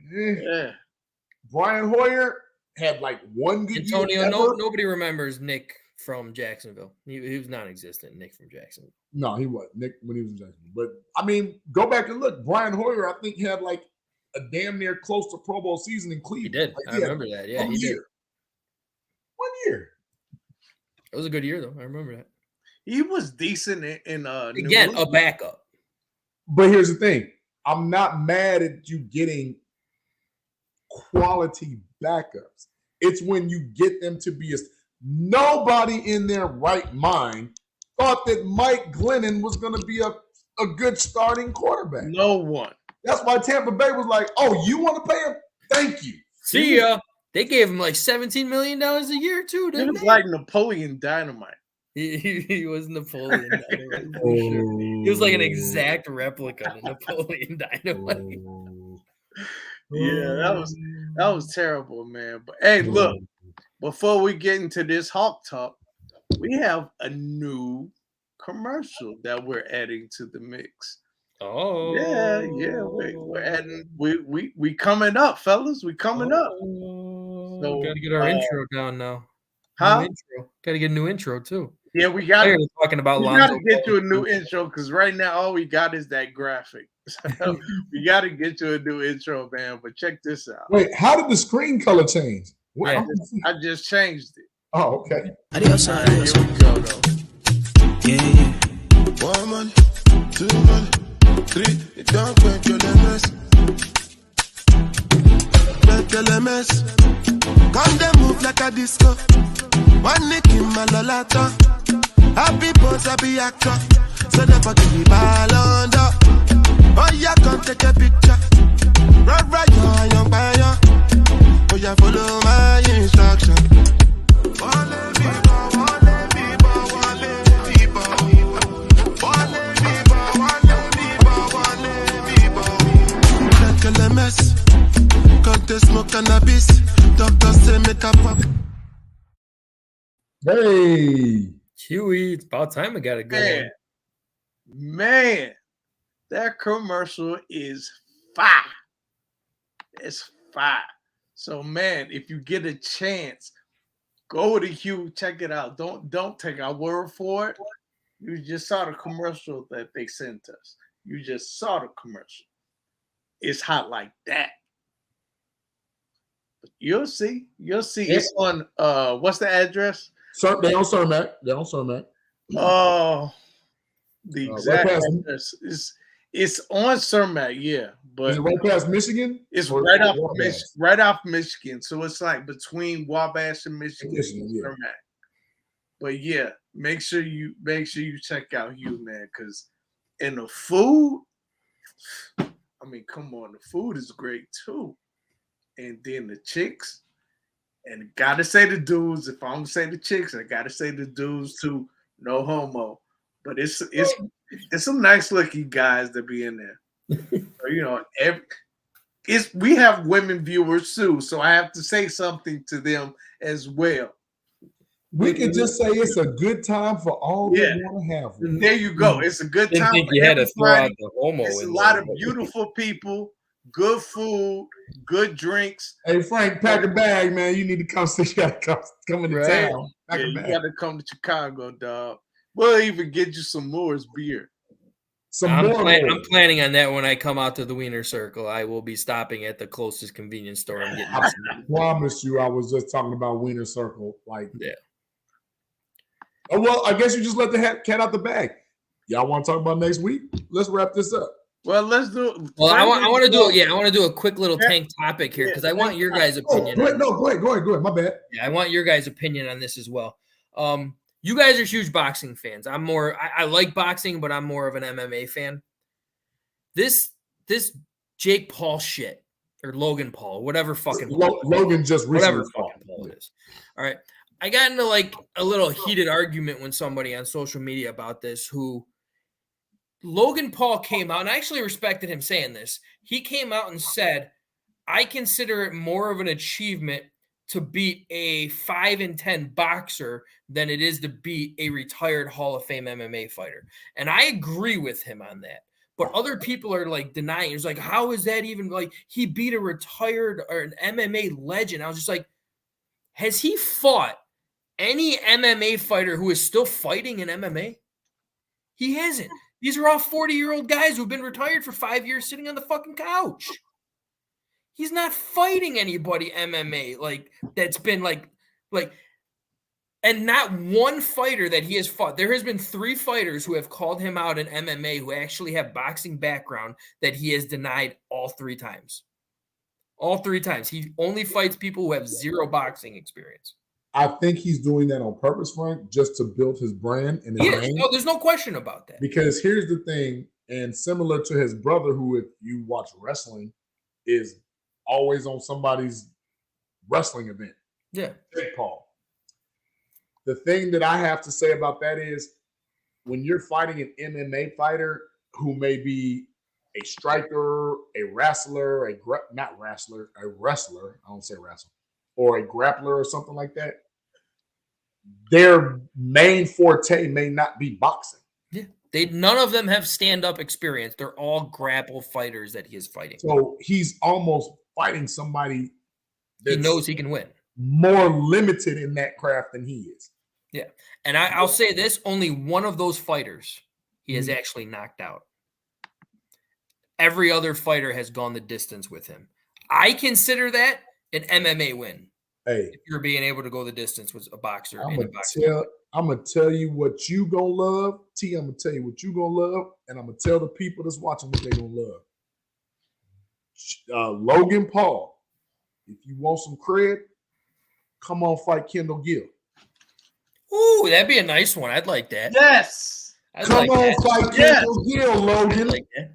Brian Hoyer had like one good Antonio, year. Nobody remembers Nick from Jacksonville. He was non-existent, Nick from Jacksonville. No, he wasn't. Nick when he was in Jacksonville. But, I mean, go back and look. Brian Hoyer, I think, had like a damn near close to Pro Bowl season in Cleveland. He did. Like, I remember that. Yeah, he did. 1 year. It was a good year, though. I remember that. He was decent in again, a backup. But here's the thing. I'm not mad at you getting quality backups. It's when you get them to be nobody in their right mind thought that Mike Glennon was going to be a good starting quarterback. No one. That's why Tampa Bay was like, oh, you want to pay him? Thank you. See ya. They gave him like $17 million a year, too, didn't they? He was like Napoleon Dynamite. He was Napoleon Dynamite. For sure. He was like an exact replica of Napoleon Dynamite. Yeah, that was terrible, man. But hey, look, before we get into this Hawk talk, we have a new commercial that we're adding to the mix. Oh, yeah, we're adding. We coming up, fellas. We coming up. So gotta get our intro down now. Huh? Gotta get a new intro too. Yeah, we got. Talking about. We gotta get you a new intro because right now all we got is that graphic. So we gotta get you a new intro, man. But check this out. Wait, how did the screen color change? Yeah, I just changed it. Oh, okay. Adios, here we go, though. Yeah. 1 month, 2 month, 3. It don't quit your limits. Let the limits. Come they move like a disco. One nick in my lolata. Happy boss, happy actor. So never give me ball under. Oh, yeah, come take a picture. Right, young buyer. Oh, yeah, follow my instruction. Smoke cannabis. Doctor say make a pop. Hey, Huey, it's about time we got a good one. Man, that commercial is fire. It's fire. So, man, if you get a chance, go to Hugh, check it out. Don't take our word for it. You just saw the commercial that they sent us. You just saw the commercial. It's hot like that. You'll see. It's on what's the address? They on Cermak. Oh, the exact address it's on Cermak, yeah. But is it right past Michigan? It's right off Michigan. So it's like between Wabash and Michigan. Cermak. But yeah, make sure you check out Hugh, man, because and the food, I mean, come on, the food is great too. And then the chicks, and gotta say the dudes. If I'm gonna say the chicks, I gotta say the dudes too. No homo, but it's some nice looking guys that be in there. So, we have women viewers too, so I have to say something to them as well. We can just say it's a good time for all that want to have one. There you go. It's a good time. Think you had to throw out the homo. It's a lot of beautiful people, good food, good drinks. Hey Frank, pack a bag, man. You need to come. You gotta come into town. Yeah, you gotta come to Chicago, dog. We'll even get you some Moore's beer. I'm planning on that when I come out to the Wiener Circle. I will be stopping at the closest convenience store. I promise you, I was just talking about Wiener Circle. Oh, well, I guess you just let the cat out the bag. Y'all want to talk about next week? Let's wrap this up. Well, let's do it. Well, I want to do it. Yeah, I want to do a quick little tank topic here because I want your guys' opinion. Go ahead. My bad. Yeah, I want your guys' opinion on this as well. You guys are huge boxing fans. I'm more. I like boxing, but I'm more of an MMA fan. This Jake Paul shit or Logan Paul, whatever fucking Logan just whatever fucking Paul it is. All right, I got into like a little heated argument with somebody on social media about this. Who Logan Paul came out, and I actually respected him saying this. He came out and said, "I consider it more of an achievement to beat a 5-10 boxer than it is to beat a retired Hall of Fame MMA fighter." And I agree with him on that. But other people are like denying. It's like, how is that even like he beat a retired or an MMA legend? I was just like, has he fought any MMA fighter who is still fighting in MMA? He hasn't. These are all 40-year-old guys who've been retired for 5 years sitting on the fucking couch. He's not fighting anybody MMA like that's been like, and not one fighter that he has fought. There has been 3 fighters who have called him out in MMA who actually have boxing background that he has denied all 3 times. All 3 times. He only fights people who have 0 boxing experience. I think he's doing that on purpose, Frank, just to build his brand and his name. No, there's no question about that. Because here's the thing, and similar to his brother, who, if you watch wrestling, is always on somebody's wrestling event. Yeah. Jake Paul. The thing that I have to say about that is when you're fighting an MMA fighter who may be a striker, a wrestler, I don't say wrestler, or a grappler or something like that, their main forte may not be boxing. Yeah. None of them have stand-up experience. They're all grapple fighters that he is fighting. So he's almost fighting somebody that he knows he can win. More limited in that craft than he is. Yeah. And I'll say this, only one of those fighters he has actually knocked out. Every other fighter has gone the distance with him. I consider that an MMA win. Hey, if you're being able to go the distance with a boxer. I'm gonna tell you what you gonna love. I'm gonna tell you what you gonna love, and I'm gonna tell the people that's watching what they gonna love. Logan Paul, if you want some cred, come on, fight Kendall Gill. Ooh, that'd be a nice one. I'd like that. Yes. Come on, fight Kendall Gill, Logan. I'd like that.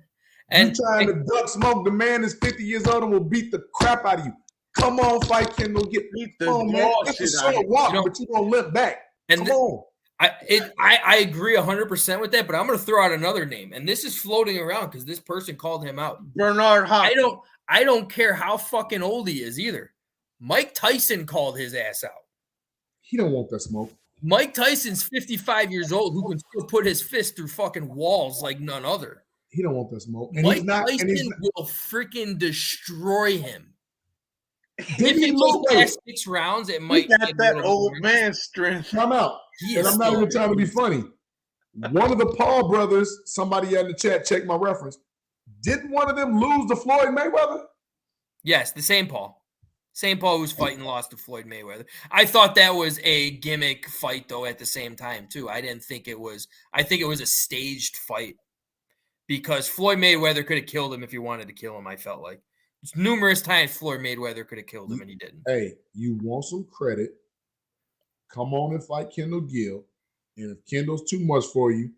And you trying to duck smoke? The man is 50 years old and will beat the crap out of you. Come on, fight Kendall Gill. Come on, man. It's a short walk, but you gonna limp back. Come on. I agree 100% with that, but I'm going to throw out another name, and this is floating around because this person called him out. Bernard Hopkins. I don't care how fucking old he is either. Mike Tyson called his ass out. He don't want that smoke. Mike Tyson's 55 years old who can still put his fist through fucking walls like none other. He don't want that smoke. And Mike Tyson will freaking destroy him. Did he lose past 6 rounds? It might got that old man strength. Come out. And I'm not even trying to be funny. One of the Paul brothers, somebody in the chat, check my reference. Didn't one of them lose to Floyd Mayweather? Yes, the same Paul. Same Paul who's fighting lost to Floyd Mayweather. I thought that was a gimmick fight, though, at the same time, too. I think it was a staged fight because Floyd Mayweather could have killed him if he wanted to kill him, I felt like. Numerous times Floyd Mayweather could have killed him, and he didn't. Hey, you want some credit, come on and fight Kendall Gill. And if Kendall's too much for you,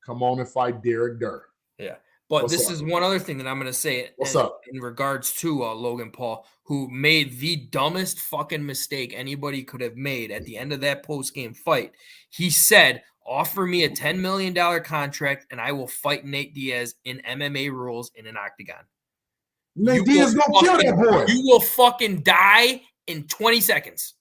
come on and fight Derek Durr. Yeah. But this is one other thing that I'm going to say in regards to Logan Paul, who made the dumbest fucking mistake anybody could have made at the end of that post-game fight. He said, offer me a $10 million contract and I will fight Nate Diaz in MMA rules in an octagon. Nate Diaz gonna kill that boy. You will fucking die in 20 seconds.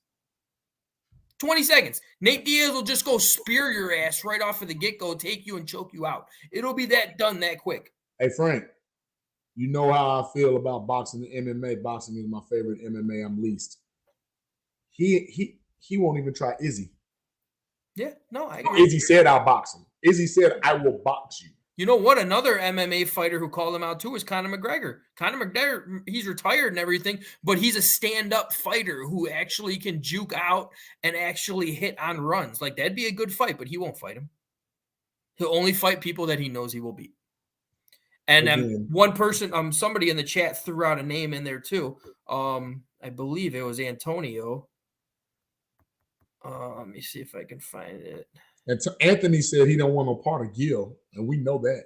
20 seconds. Nate Diaz will just go spear your ass right off of the get-go, take you and choke you out. It'll be done that quick. Hey, Frank, you know how I feel about boxing and MMA. Boxing is my favorite. MMA, I'm least. He won't even try Izzy. Yeah, no, I agree. Izzy said I'll box him. Izzy said I will box you. You know what? Another MMA fighter who called him out too is Conor McGregor. Conor McGregor, he's retired and everything, but he's a stand-up fighter who actually can juke out and actually hit on runs. Like, that'd be a good fight, but he won't fight him. He'll only fight people that he knows he will beat. And one person, somebody in the chat threw out a name in there too. I believe it was Antonio. Let me see if I can find it. And Anthony said he don't want no part of Gil, and we know that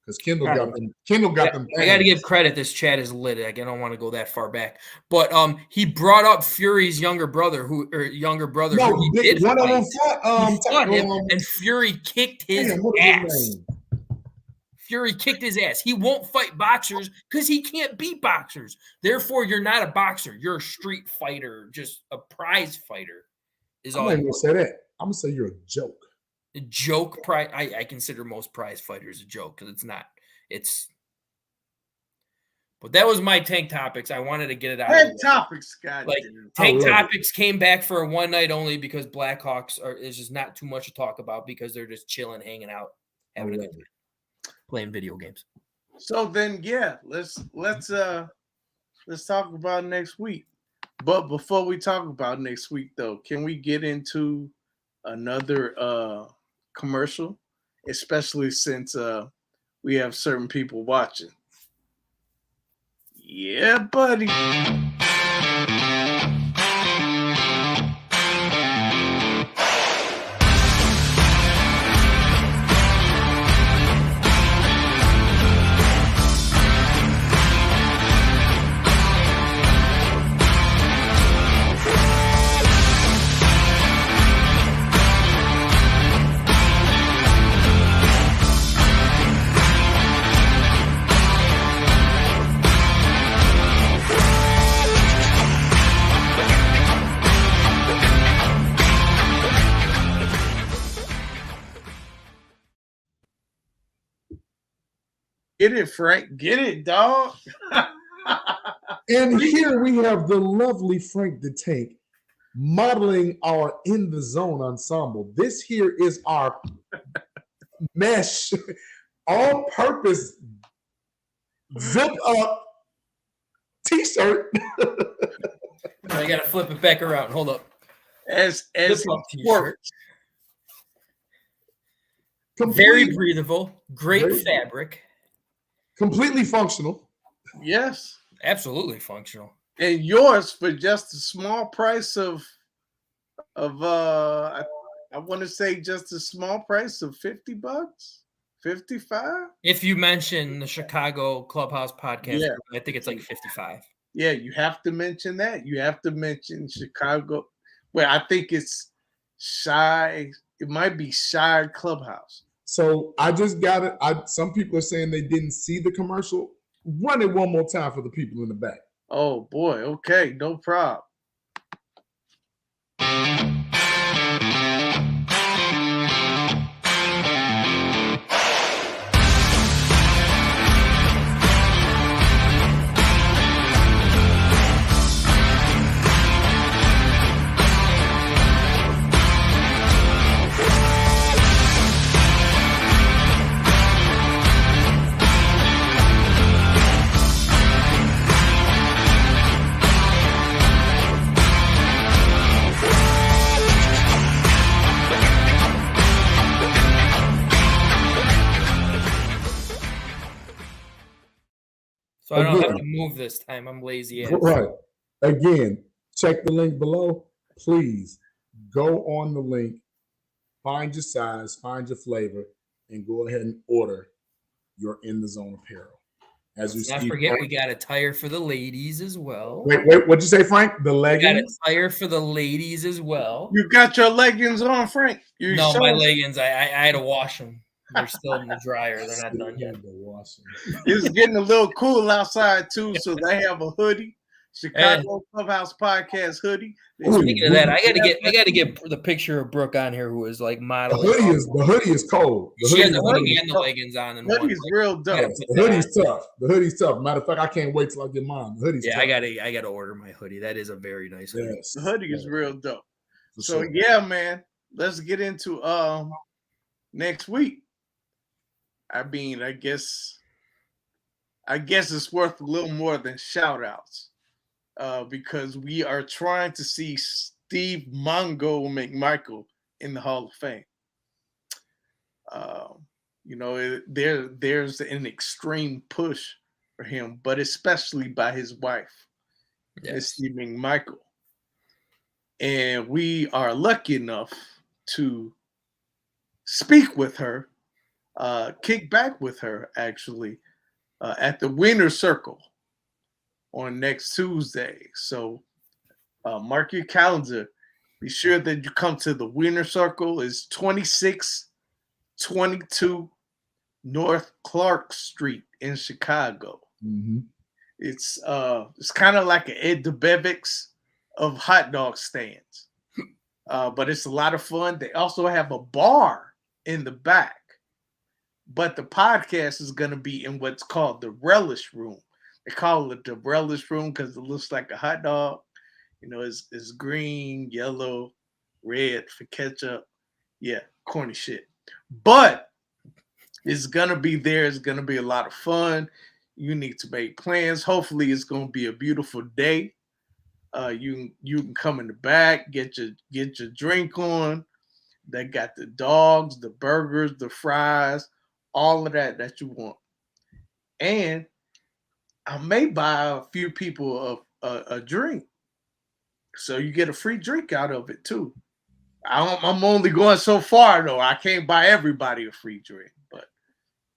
because Kendall got them. Kendall got them. I got to give credit. This chat is lit. Like, I don't want to go that far back, but he brought up Fury's younger brother, who he did one fight. of them fought him, and Fury kicked his ass. Fury kicked his ass. He won't fight boxers because he can't beat boxers. Therefore, you're not a boxer. You're a street fighter, just a prize fighter. I'm not even gonna say that. I'm gonna say you're a joke. A joke prize. I consider most prize fighters a joke because it's not. But that was my tank topics. I wanted to get it out. Tank topics, God. Like, tank topics came back for a one night only because Blackhawks is just not too much to talk about because they're just chilling, hanging out, having a good time, playing video games. So then, yeah, let's talk about next week. But before we talk about next week, though, can we get into another commercial, especially since we have certain people watching? Yeah, buddy. Get it, Frank. Get it, dog. And here we have the lovely Frank the Tank modeling our In the Zone ensemble. This here is our mesh, all-purpose, zip-up T-shirt. I got to flip it back around. Hold up. As T-shirt. Very breathable. Great fabric. Completely functional. Yes. Absolutely functional. And yours for just a small price of I want to say just a small price of $50, $55. If you mention the Chicago Clubhouse podcast, yeah. I think it's like $55. Yeah, you have to mention that. You have to mention Chicago. Well, I think it's Shy. It might be Shy Clubhouse. So I just got it. Some people are saying they didn't see the commercial. Run it one more time for the people in the back. Oh boy. Okay, no problem. So I don't have to move this time. I'm lazy. Right. Again, check the link below. Please go on the link, find your size, find your flavor, and go ahead and order your In the Zone apparel. As you Not forget, Frank, we got a tire for the ladies as well. Wait, what'd you say, Frank? The leggings? We got a tire for the ladies as well. You got your leggings on, Frank? My leggings. I had to wash them. They're still in the dryer. They're not done yet. It's getting a little cool outside too, so they have a hoodie. Chicago Clubhouse Podcast hoodie. Speaking of that, I gotta get the picture of Brooke on here, who is like modeling. The hoodie is cold. She has the hoodie and the leggings on. The hoodie's real dope. Yes, the hoodie's tough. The hoodie's tough. Matter of fact, I can't wait till I get mine. The hoodie's tough. I gotta order my hoodie. That is a very nice hoodie. Yes. The hoodie is real dope. For so sure. yeah, man. Let's get into next week. I mean, I guess it's worth a little more than shout outs. Because we are trying to see Steve Mongo McMichael in the Hall of Fame. There's an extreme push for him, but especially by his wife, Miss Steve McMichael. And we are lucky enough to speak with her, kick back with her, actually, at the Winner's Circle on next Tuesday. So mark your calendar. Be sure that you come to the Winner's Circle. It's 2622 North Clark Street in Chicago. Mm-hmm. It's kind of like an Ed DeBevick's of hot dog stands. But it's a lot of fun. They also have a bar in the back. But the podcast is going to be in what's called the Relish Room. They call it the relish room because it looks like a hot dog. It's green, yellow, red for ketchup. Yeah, corny shit. But it's going to be there. It's going to be a lot of fun. You need to make plans. Hopefully, it's going to be a beautiful day. You can come in the back, get your drink on. They got the dogs, the burgers, the fries, all of that you want. And I may buy a few people a drink, so you get a free drink out of it too. I'm only going so far though. I can't buy everybody a free drink, but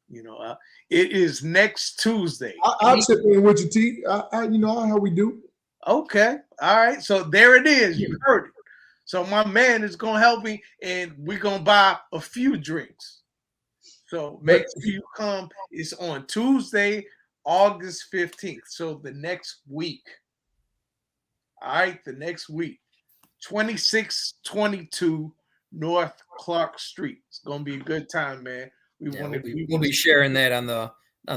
it is next Tuesday. I'll chip in with you, T. You know how we do. Okay, all right. So there it is. You heard it. So my man is gonna help me, and we're gonna buy a few drinks. So make sure you come. It's on Tuesday, August 15th. So the next week. All right, the next week. 2622 North Clark Street. It's gonna be a good time, man. We'll be sharing that on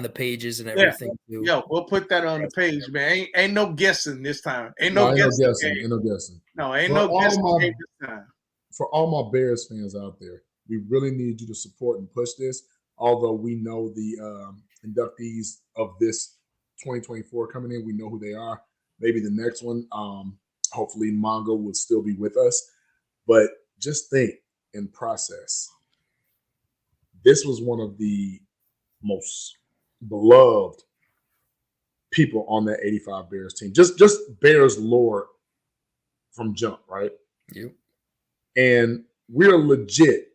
the pages and everything too. Yo, we'll put that on the page, man. Ain't no guessing this time. Ain't no guessing. Ain't no guessing. No, ain't no guessing this time. For all my Bears fans out there, we really need you to support and push this. Although we know the inductees of this 2024 coming in, we know who they are. Maybe the next one, hopefully Mongo will still be with us. But just think and process. This was one of the most beloved people on that 85 Bears team. Just Bears lore from jump, right? Yep. And we're legit.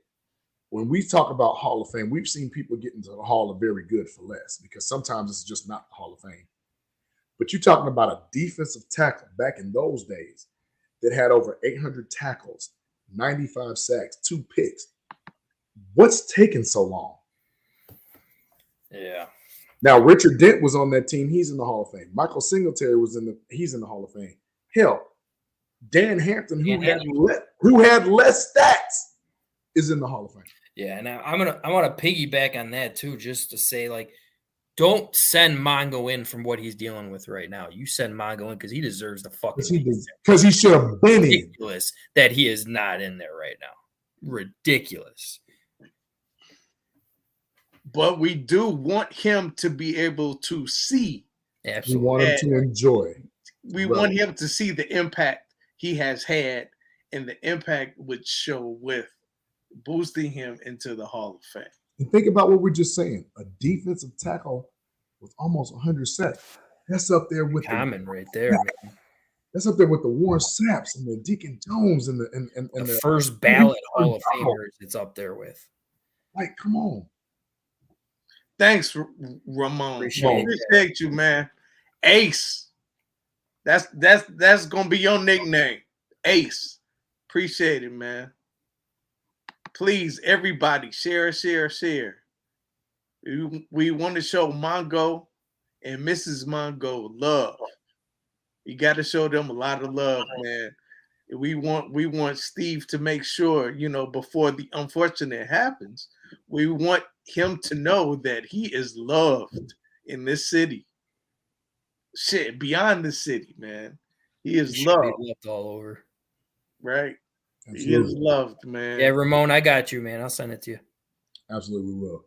When we talk about Hall of Fame, we've seen people get into the Hall of Very Good for less because sometimes it's just not the Hall of Fame. But you're talking about a defensive tackle back in those days that had over 800 tackles, 95 sacks, 2 picks. What's taking so long? Yeah. Now, Richard Dent was on that team. He's in the Hall of Fame. Michael Singletary he's in the Hall of Fame. Hell, Dan Hampton, who had less stats, is in the Hall of Fame. Yeah, and I want to piggyback on that too, just to say, like, don't send Mongo in from what he's dealing with right now. You send Mongo in because he deserves the fucking because he should have been in. Ridiculous that he is not in there right now. Ridiculous. But we do want him to be able to see. Absolutely. We want him to enjoy. We want him to see the impact he has had and the impact would show with boosting him into the Hall of Fame. And think about what we're just saying. A defensive tackle with almost 100 sacks. That's up there with right there, man. That's up there with the Warren Sapps and the Deacon Jones and the first ballot Hall of Famers. It's up there with. Like, come on. Thanks, Ramon. Appreciate you, man. Ace. That's gonna be your nickname. Ace. Appreciate it, man. please, everybody, share. We want to show Mongo and Mrs. Mongo love. You got to show them a lot of love, man. We want Steve to make sure, before the unfortunate happens, we want him to know that he is loved in this city. Shit, beyond the city, man. He is loved. All over. Right? Absolutely. He is loved, man. Yeah, Ramon, I got you, man. I'll send it to you. Absolutely will.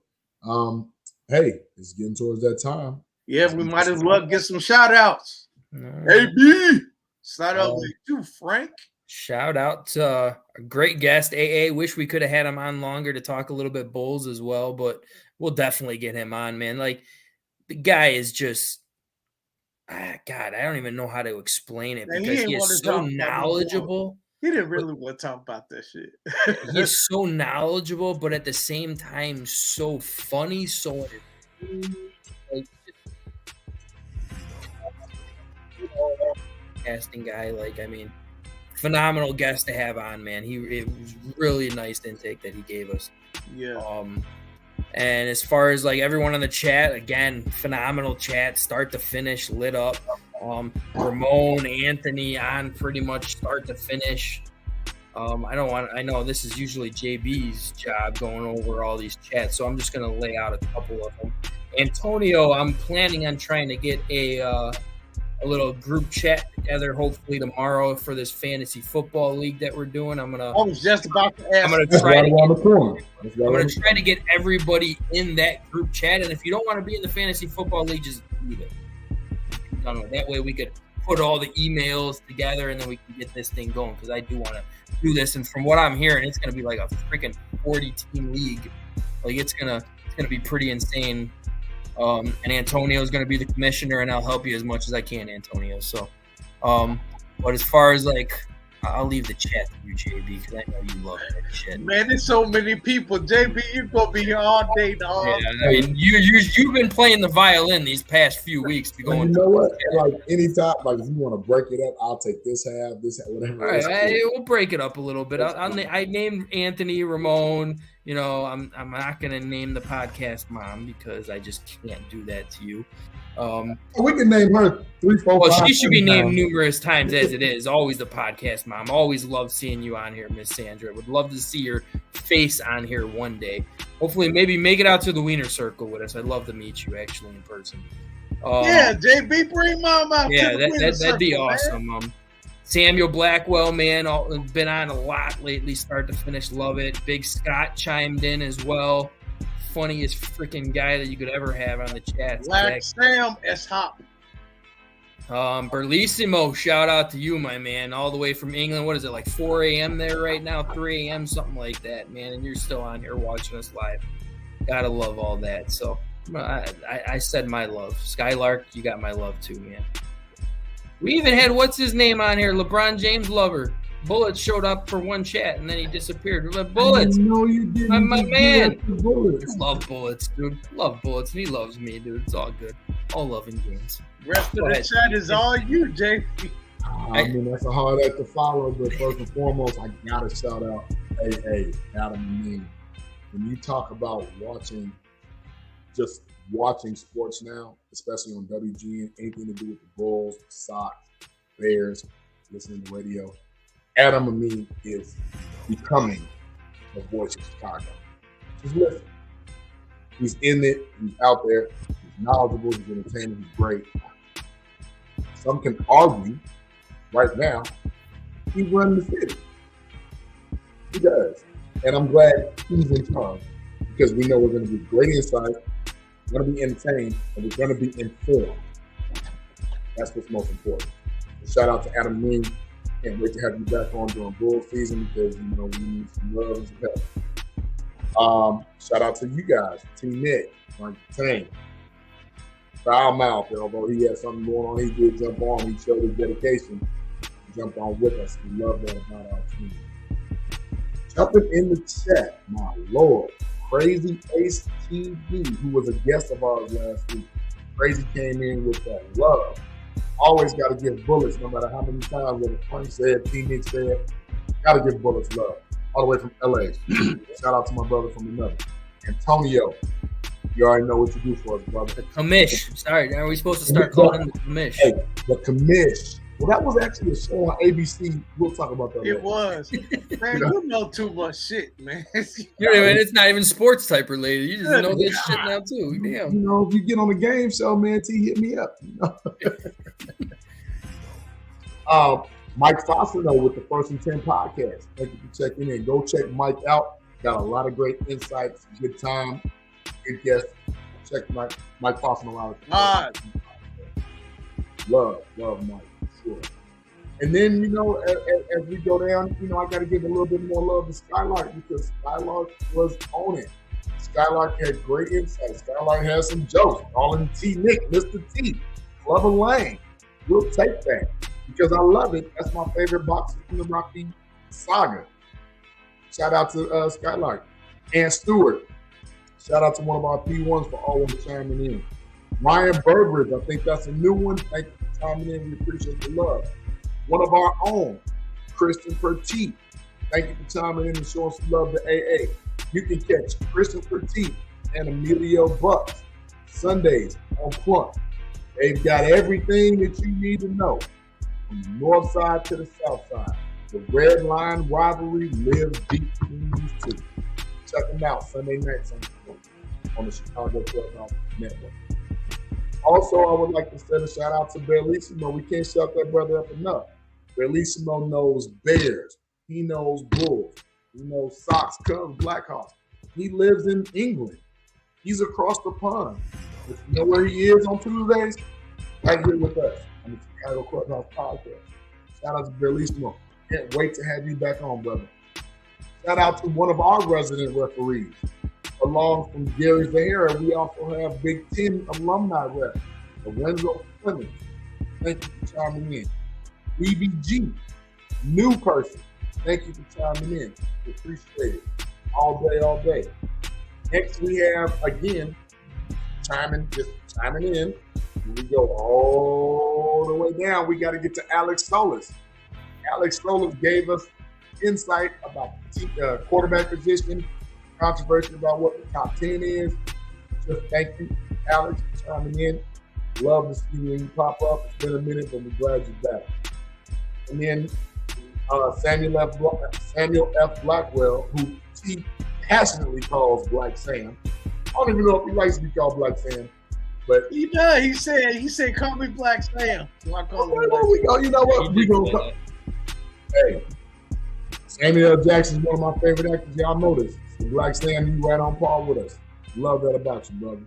Hey, it's getting towards that time. Yeah, we might as well get some shout outs. Right. AB, start out with you, Frank. Shout out to a great guest, AA. Wish we could have had him on longer to talk a little bit Bulls as well, but we'll definitely get him on, man. Like, the guy is just, God, I don't even know how to explain it because he is so knowledgeable. He didn't really want to talk about that shit. He's so knowledgeable, but at the same time, so funny, so like, casting guy. Like, I mean, phenomenal guest to have on, man. It was really a nice intake that he gave us. Yeah. And as far as like everyone on the chat, again, phenomenal chat, start to finish, lit up. Ramon, Anthony on pretty much start to finish. I know this is usually JB's job going over all these chats, so I'm just going to lay out a couple of them. Antonio, I'm planning on trying to get a little group chat together, hopefully tomorrow for this fantasy football league that we're doing. I was just about to ask. I'm going to try to get everybody in that group chat, and if you don't want to be in the fantasy football league, just leave it. That way we could put all the emails together, and then we can get this thing going, because I do want to do this. And from what I'm hearing, it's going to be like a freaking 40-team league. Like, it's gonna be pretty insane. And Antonio is going to be the commissioner, and I'll help you as much as I can, Antonio. So, but as far as like, I'll leave the chat to you, JB, because I know you love that shit. Man, there's so many people. JB, you're gonna be here all day, dog. Yeah, I mean, you've been playing the violin these past few weeks. You know what? Like, anytime, like, if you want to break it up, I'll take this half, whatever. All right, we'll break it up a little bit. I named Anthony, Ramon. I'm not gonna name the podcast mom because I just can't do that to you. We can name her 3, 4, well, 5, she should be named times. numerous times as it is. Always the podcast mom. Always love seeing you on here, Miss Sandra. Would love to see your face on here one day. Hopefully, maybe make it out to the Wiener Circle with us. I'd love to meet you actually in person. Yeah, JB, bring mom out. Yeah, to the that'd be circle, awesome. Man. Samuel Blackwell, man, been on a lot lately, start to finish. Love it. Big Scott chimed in as well. Funniest freaking guy that you could ever have on the chat. Black Sam S. Hop. Berlissimo, shout out to you, my man, all the way from England. What is it, like 4 a.m. there right now? 3 a.m., something like that, man. And you're still on here watching us live. Gotta love all that. So I said my love. Skylark, you got my love too, man. We even had, what's his name on here? LeBron James lover. Bullets showed up for one chat and then he disappeared. We're like, Bullets. No, you didn't. My man. Bullets. Love Bullets, dude. Love Bullets. And he loves me, dude. It's all good. All love and games. Rest of the chat is all you, JP. I mean, that's a hard act to follow, but first and foremost, I gotta shout out Adam Amin. When you talk about watching sports now, especially on WGN, anything to do with the Bulls, Sox, Bears, listening to radio, Adam Amin is becoming the voice of Chicago. Just listen. He's in it. He's out there. He's knowledgeable. He's entertaining. He's great. Some can argue right now he runs the city. He does. And I'm glad he's in charge because we know we're going to be great insight, we're going to be entertained, and we're going to be informed. That's what's most important. So shout out to Adam Amin. Can't wait to have you back on during Bulls season because, we need some love and some help. Shout out to you guys, Team Nick, Mike Tang, Foul Mouth. Although he had something going on, he did jump on. He showed his dedication. He jumped on with us. We love that about our team. Jumping in the chat, my Lord, Crazy Ace TV, who was a guest of ours last week. Crazy came in with that love. Always got to give Bullets, no matter how many times what Frank said, T. Nick said, got to give Bullets love. all the way from LA. Shout out to my brother from another. Antonio, you already know what to do for us, brother. The commish. Sorry, are we supposed to start calling him the commish? Hey, the commish. Well, that was actually a show on ABC. We'll talk about that later. It was. Man, you know too much shit, man. It's not even sports type related. You just know this shit now, too. Damn. You know, if you get on the game show, man, T, hit me up. You know? Mike Foster, with the First and 10 podcast. Thank you for checking in. Go check Mike out. Got a lot of great insights, good time, good guests. Check Mike Foster out. Love Mike. Sure. And then, you know, as we go down, you know, I got to give a little bit more love to Skylark because Skylark was on it. Skylark had great insights. Skylark had some jokes. Calling T Nick, Mr. T, Clever Lane. We'll take that because I love it. That's my favorite boxer in the Rocky saga. Shout out to Skylark. And Stewart. Shout out to one of our P1s for always chiming in. Ryan Burbridge, I think that's a new one. Thank you for chiming in. We appreciate the love. One of our own, Kristen Petit. Thank you for chiming in and showing some love to AA. You can catch Kristen Petit and Emilio Bucks Sundays on Plunk. They've got everything that you need to know from the north side to the south side. The Red Line rivalry lives deep between these two. Check them out Sunday nights on the Chicago Clubhouse Network. Also, I would like to send a shout out to Bellissimo. We can't shout that brother up enough. Bellissimo knows Bears. He knows Bulls. He knows Sox, Cubs, Blackhawks. He lives in England. He's across the pond. If you know where he is on Tuesdays, right here with us on the Chicago Clubhouse podcast. Shout out to Bellissimo. Can't wait to have you back on, brother. Shout out to one of our resident referees. Along from Gary Zahara, we also have Big Ten alumni rep, Lorenzo Fleming. Thank you for chiming in. BBG, new person. Thank you for chiming in. We appreciate it. All day. Next, we have, again, chiming in. Here we go all the way down. We got to get to Alex Solis. Alex Solis gave us insight about the quarterback position, controversy about what the top 10 is. Just thank you, Alex, for chiming in. Love to see you when you pop up. It's been a minute, but we're glad you're back. And then Samuel F. Blackwell, who he passionately calls Black Sam. I don't even know if he likes to be called Black Sam, but he does. He said, "Call me Black Sam." So I call him Black Sam. You know what? We gonna call. Hey, Samuel L. Jackson is one of my favorite actors. Y'all know this. So Black Sam, you right on par with us. Love that about you, brother.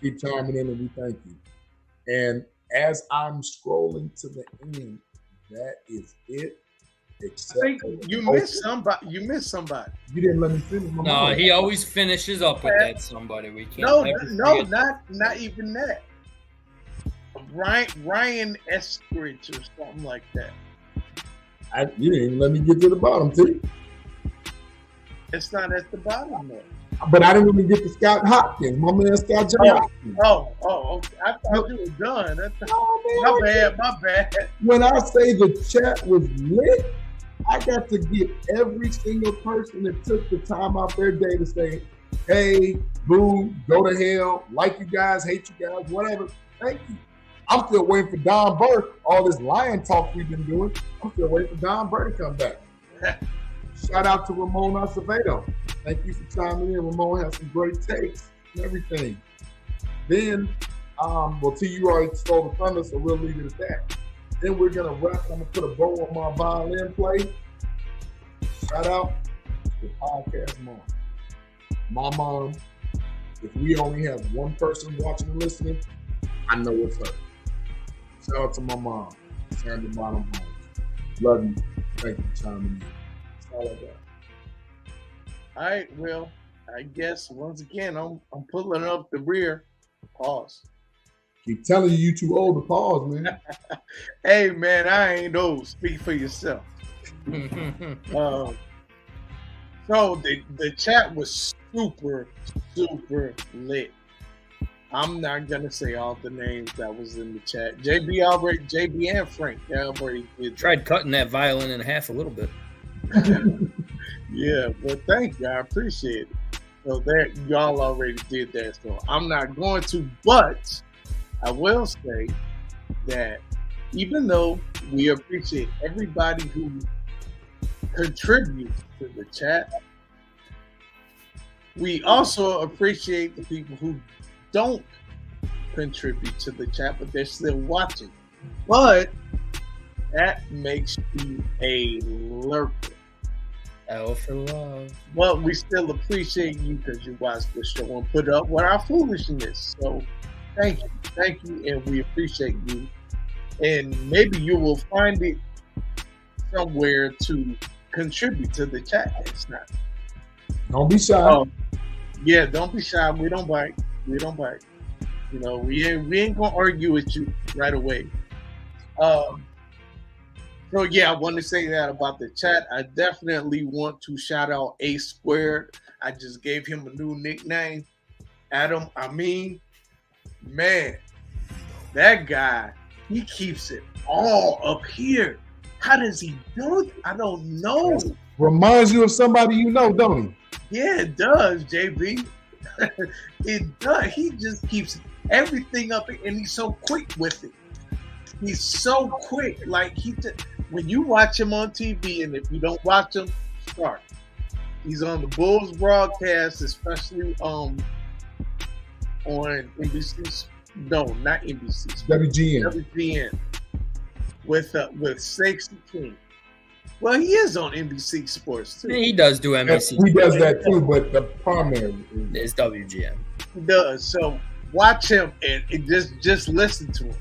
Keep chiming in, and we thank you. And as I'm scrolling to the end, that is it. Except I think you missed somebody. You missed somebody. You didn't let me finish. No, he always finishes up with that somebody. We can't. No, not even that. Ryan Eskridge or something like that. You didn't even let me get to the bottom, too. It's not at the bottom there. But I didn't even get to Scott Hopkins, my man Scott Johnson. Okay. I thought you were done. My bad. When I say the chat was lit, I got to get every single person that took the time out their day to say, hey, boo, go to hell, like you guys, hate you guys, whatever. Thank you. I'm still waiting for Don Burke. All this lion talk we've been doing, I'm still waiting for Don Burke to come back. Shout out to Ramon Acevedo. Thank you for chiming in. Ramon has some great takes and everything. Then, T, you already stole the thunder, so we'll leave it at that. Then we're going to wrap. I'm going to put a bow on my violin play. Shout out to the podcast mom. My mom, if we only have one person watching and listening, I know it's her. Shout out to my mom, Sandy Bottom Homes. Love you. Thank you for chiming in. That's all I got. All right, well, I guess once again, I'm pulling up the rear. Pause. Keep telling you too old to pause, man. Hey, man, I ain't old. Speak for yourself. So the chat was super lit. I'm not gonna say all the names that was in the chat. JB and Frank, they already did. Tried cutting that violin in half a little bit. Yeah, well, thank you. I appreciate it. So that y'all already did that, so I'm not going to. But I will say that even though we appreciate everybody who contributes to the chat, we also appreciate the people who don't contribute to the chat, but they're still watching. But that makes you a lurker. L for love. Well, we still appreciate you because you watched the show and put up with our foolishness. So thank you, and we appreciate you. And maybe you will find it somewhere to contribute to the chat next time. Don't be shy. Yeah, don't be shy. We don't bite. We ain't gonna argue with you right away. So yeah, I want to say that about the chat. I definitely want to shout out A Squared. I just gave him a new nickname, Adam Amin. Man, that guy, he keeps it all up here. How does he do it? I don't know. Reminds you of somebody you know, don't he? Yeah, it does, JB. It does. He just keeps everything up, and he's so quick with it. He's so quick. Like when you watch him on TV, and if you don't watch him, start. He's on the Bulls broadcast, especially on NBC. No, not NBC. WGN. With Stacey King. Well, he is on NBC Sports too. He does do NBC. He does that too, but the primary is WGN. He does. So watch him and just listen to him.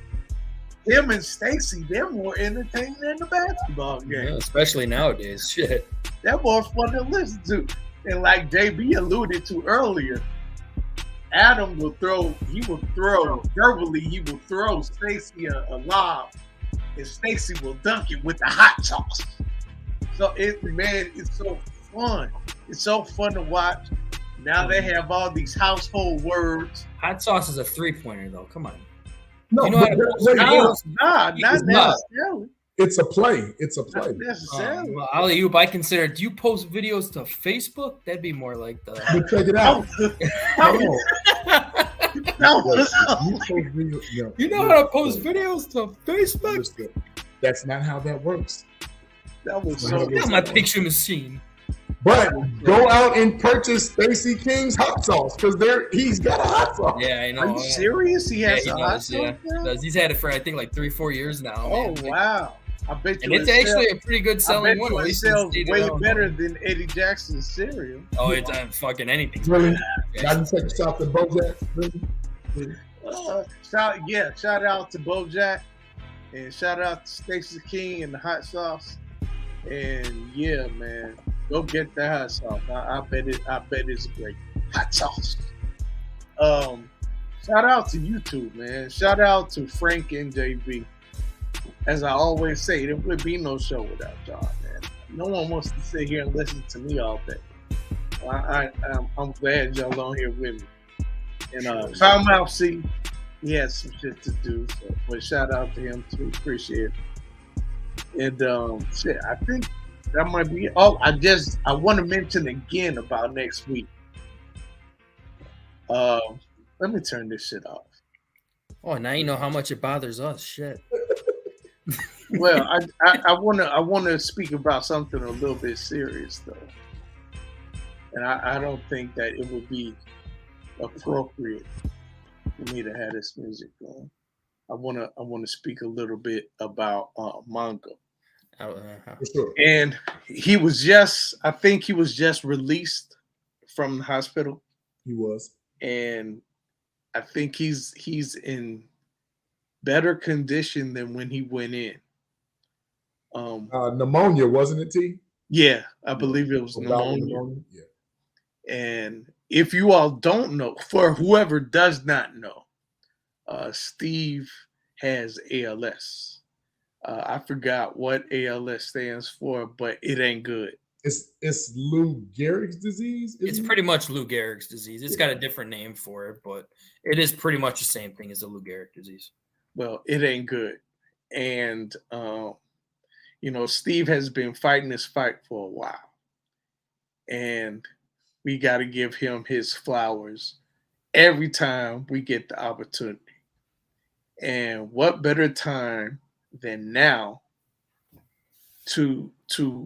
Him and Stacey, they're more entertaining than the basketball game. Yeah, especially nowadays. Shit. They're more fun to listen to. And like JB alluded to earlier, Adam will throw Stacey a lob, and Stacey will dunk it with the hot sauce. So it's so fun. It's so fun to watch. Now they have all these household words. Hot sauce is a 3-pointer though. Come on. No, you know not necessarily. It's a play. It's a play. Not necessarily. Well, alley-oop, I consider. Do you post videos to Facebook? That'd be more like the. But check it out. You know how to post videos to Facebook? That's not how that works. That was so. That's my picture machine. But go out and purchase Stacey King's hot sauce because he's got a hot sauce. Yeah, I know. Are you serious? He has a hot sauce. Yeah. He's had it for I think like 3-4 years now. Oh wow! I bet you. And it's actually a pretty good selling one. It sells way better than Eddie Jackson's cereal. Oh, it's fucking anything. Really? Now you take a shot to BoJack. Really? Shout out to BoJack, and shout out to Stacey King and the hot sauce. And yeah, man, go get the hot sauce. I bet it's great hot sauce. Shout out to YouTube, man. Shout out to Frank and JB. As I always say, there would be no show without y'all, man. No one wants to sit here and listen to me all day. I'm glad y'all on here with me. And Foul C, he has some shit to do, so but shout out to him too. Appreciate it. And I think that might be all. I want to mention again about next week. Let me turn this shit off. Oh, now you know how much it bothers us. Shit. Well, I want to speak about something a little bit serious though, and I don't think that it would be appropriate for me to have this music going. I want to speak a little bit about manga. And I think he was just released from the hospital. He was. And I think he's in better condition than when he went in. Pneumonia, wasn't it, T? Yeah, I believe it was pneumonia. Yeah. And if you all don't know, for whoever does not know, Steve has ALS. I forgot what ALS stands for, but it ain't good. It's Lou Gehrig's disease? It's pretty much Lou Gehrig's disease. It's got a different name for it, but it is pretty much the same thing as the Lou Gehrig disease. Well, it ain't good. And, Steve has been fighting this fight for a while. and we got to give him his flowers every time we get the opportunity. And what better time than now to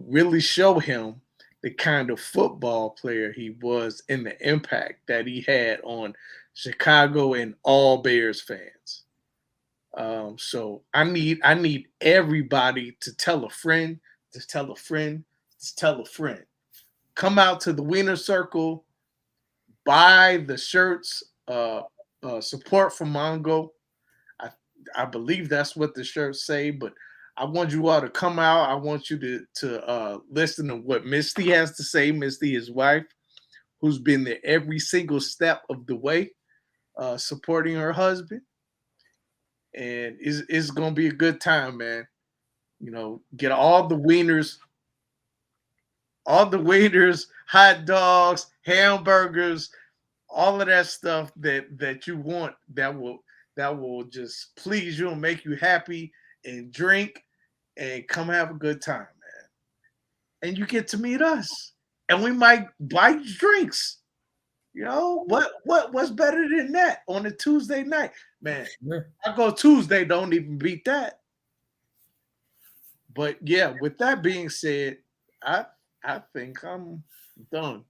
really show him the kind of football player he was and the impact that he had on Chicago and all Bears fans. So I need everybody to tell a friend, to tell a friend, to tell a friend. Come out to the Wiener Circle, buy the shirts, support for Mongo. I believe that's what the shirts say, but I want you all to come out. I want you to listen to what Misty has to say. Misty, his wife, who's been there every single step of the way, supporting her husband. And it's going to be a good time, man. You know, get all the wieners, hot dogs, hamburgers, all of that stuff that you want that will just please you and make you happy, and drink and come have a good time, man. And you get to meet us, and we might buy you drinks. You know, what's better than that on a Tuesday night? Man, I go Tuesday, don't even beat that. But yeah, with that being said, I think I'm done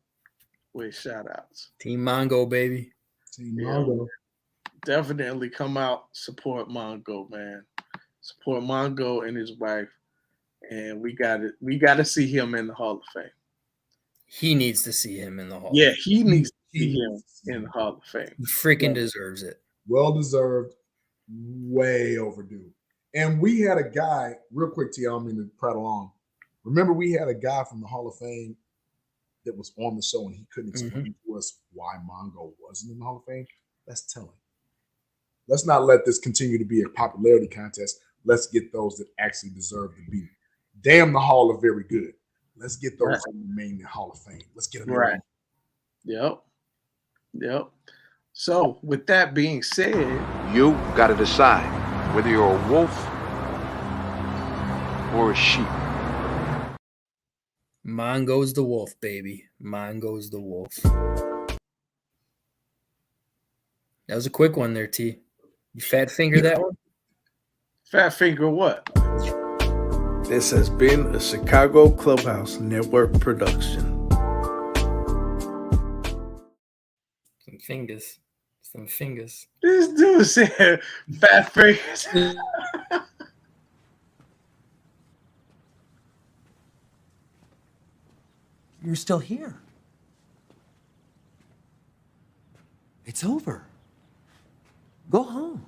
with shout outs. Team Mongo, baby. Team Mongo. Definitely come out, support Mongo, man. Support Mongo and his wife. And we gotta see him in the Hall of Fame. He needs to see him in the Hall. Yeah, he needs to see him in the Hall of Fame. He freaking deserves it. Well deserved, way overdue. And we had a guy, real quick, T, I don't mean to prattle on. Remember, we had a guy from the Hall of Fame that was on the show, and he couldn't explain to us why Mongo wasn't in the Hall of Fame. Let's tell him. Let's not let this continue to be a popularity contest. Let's get those that actually deserve to be. Damn, the Hall are very good. Let's get those that remain in the Hall of Fame. Let's get them right. Yep. So, with that being said, you got to decide whether you're a wolf or a sheep. Mongo's the wolf, baby. Mongo's the wolf. That was a quick one there, T. You fat finger that one? Fat finger what? This has been a Chicago Clubhouse Network production. Some fingers. This dude said fat fingers. You're still here. It's over. Go home.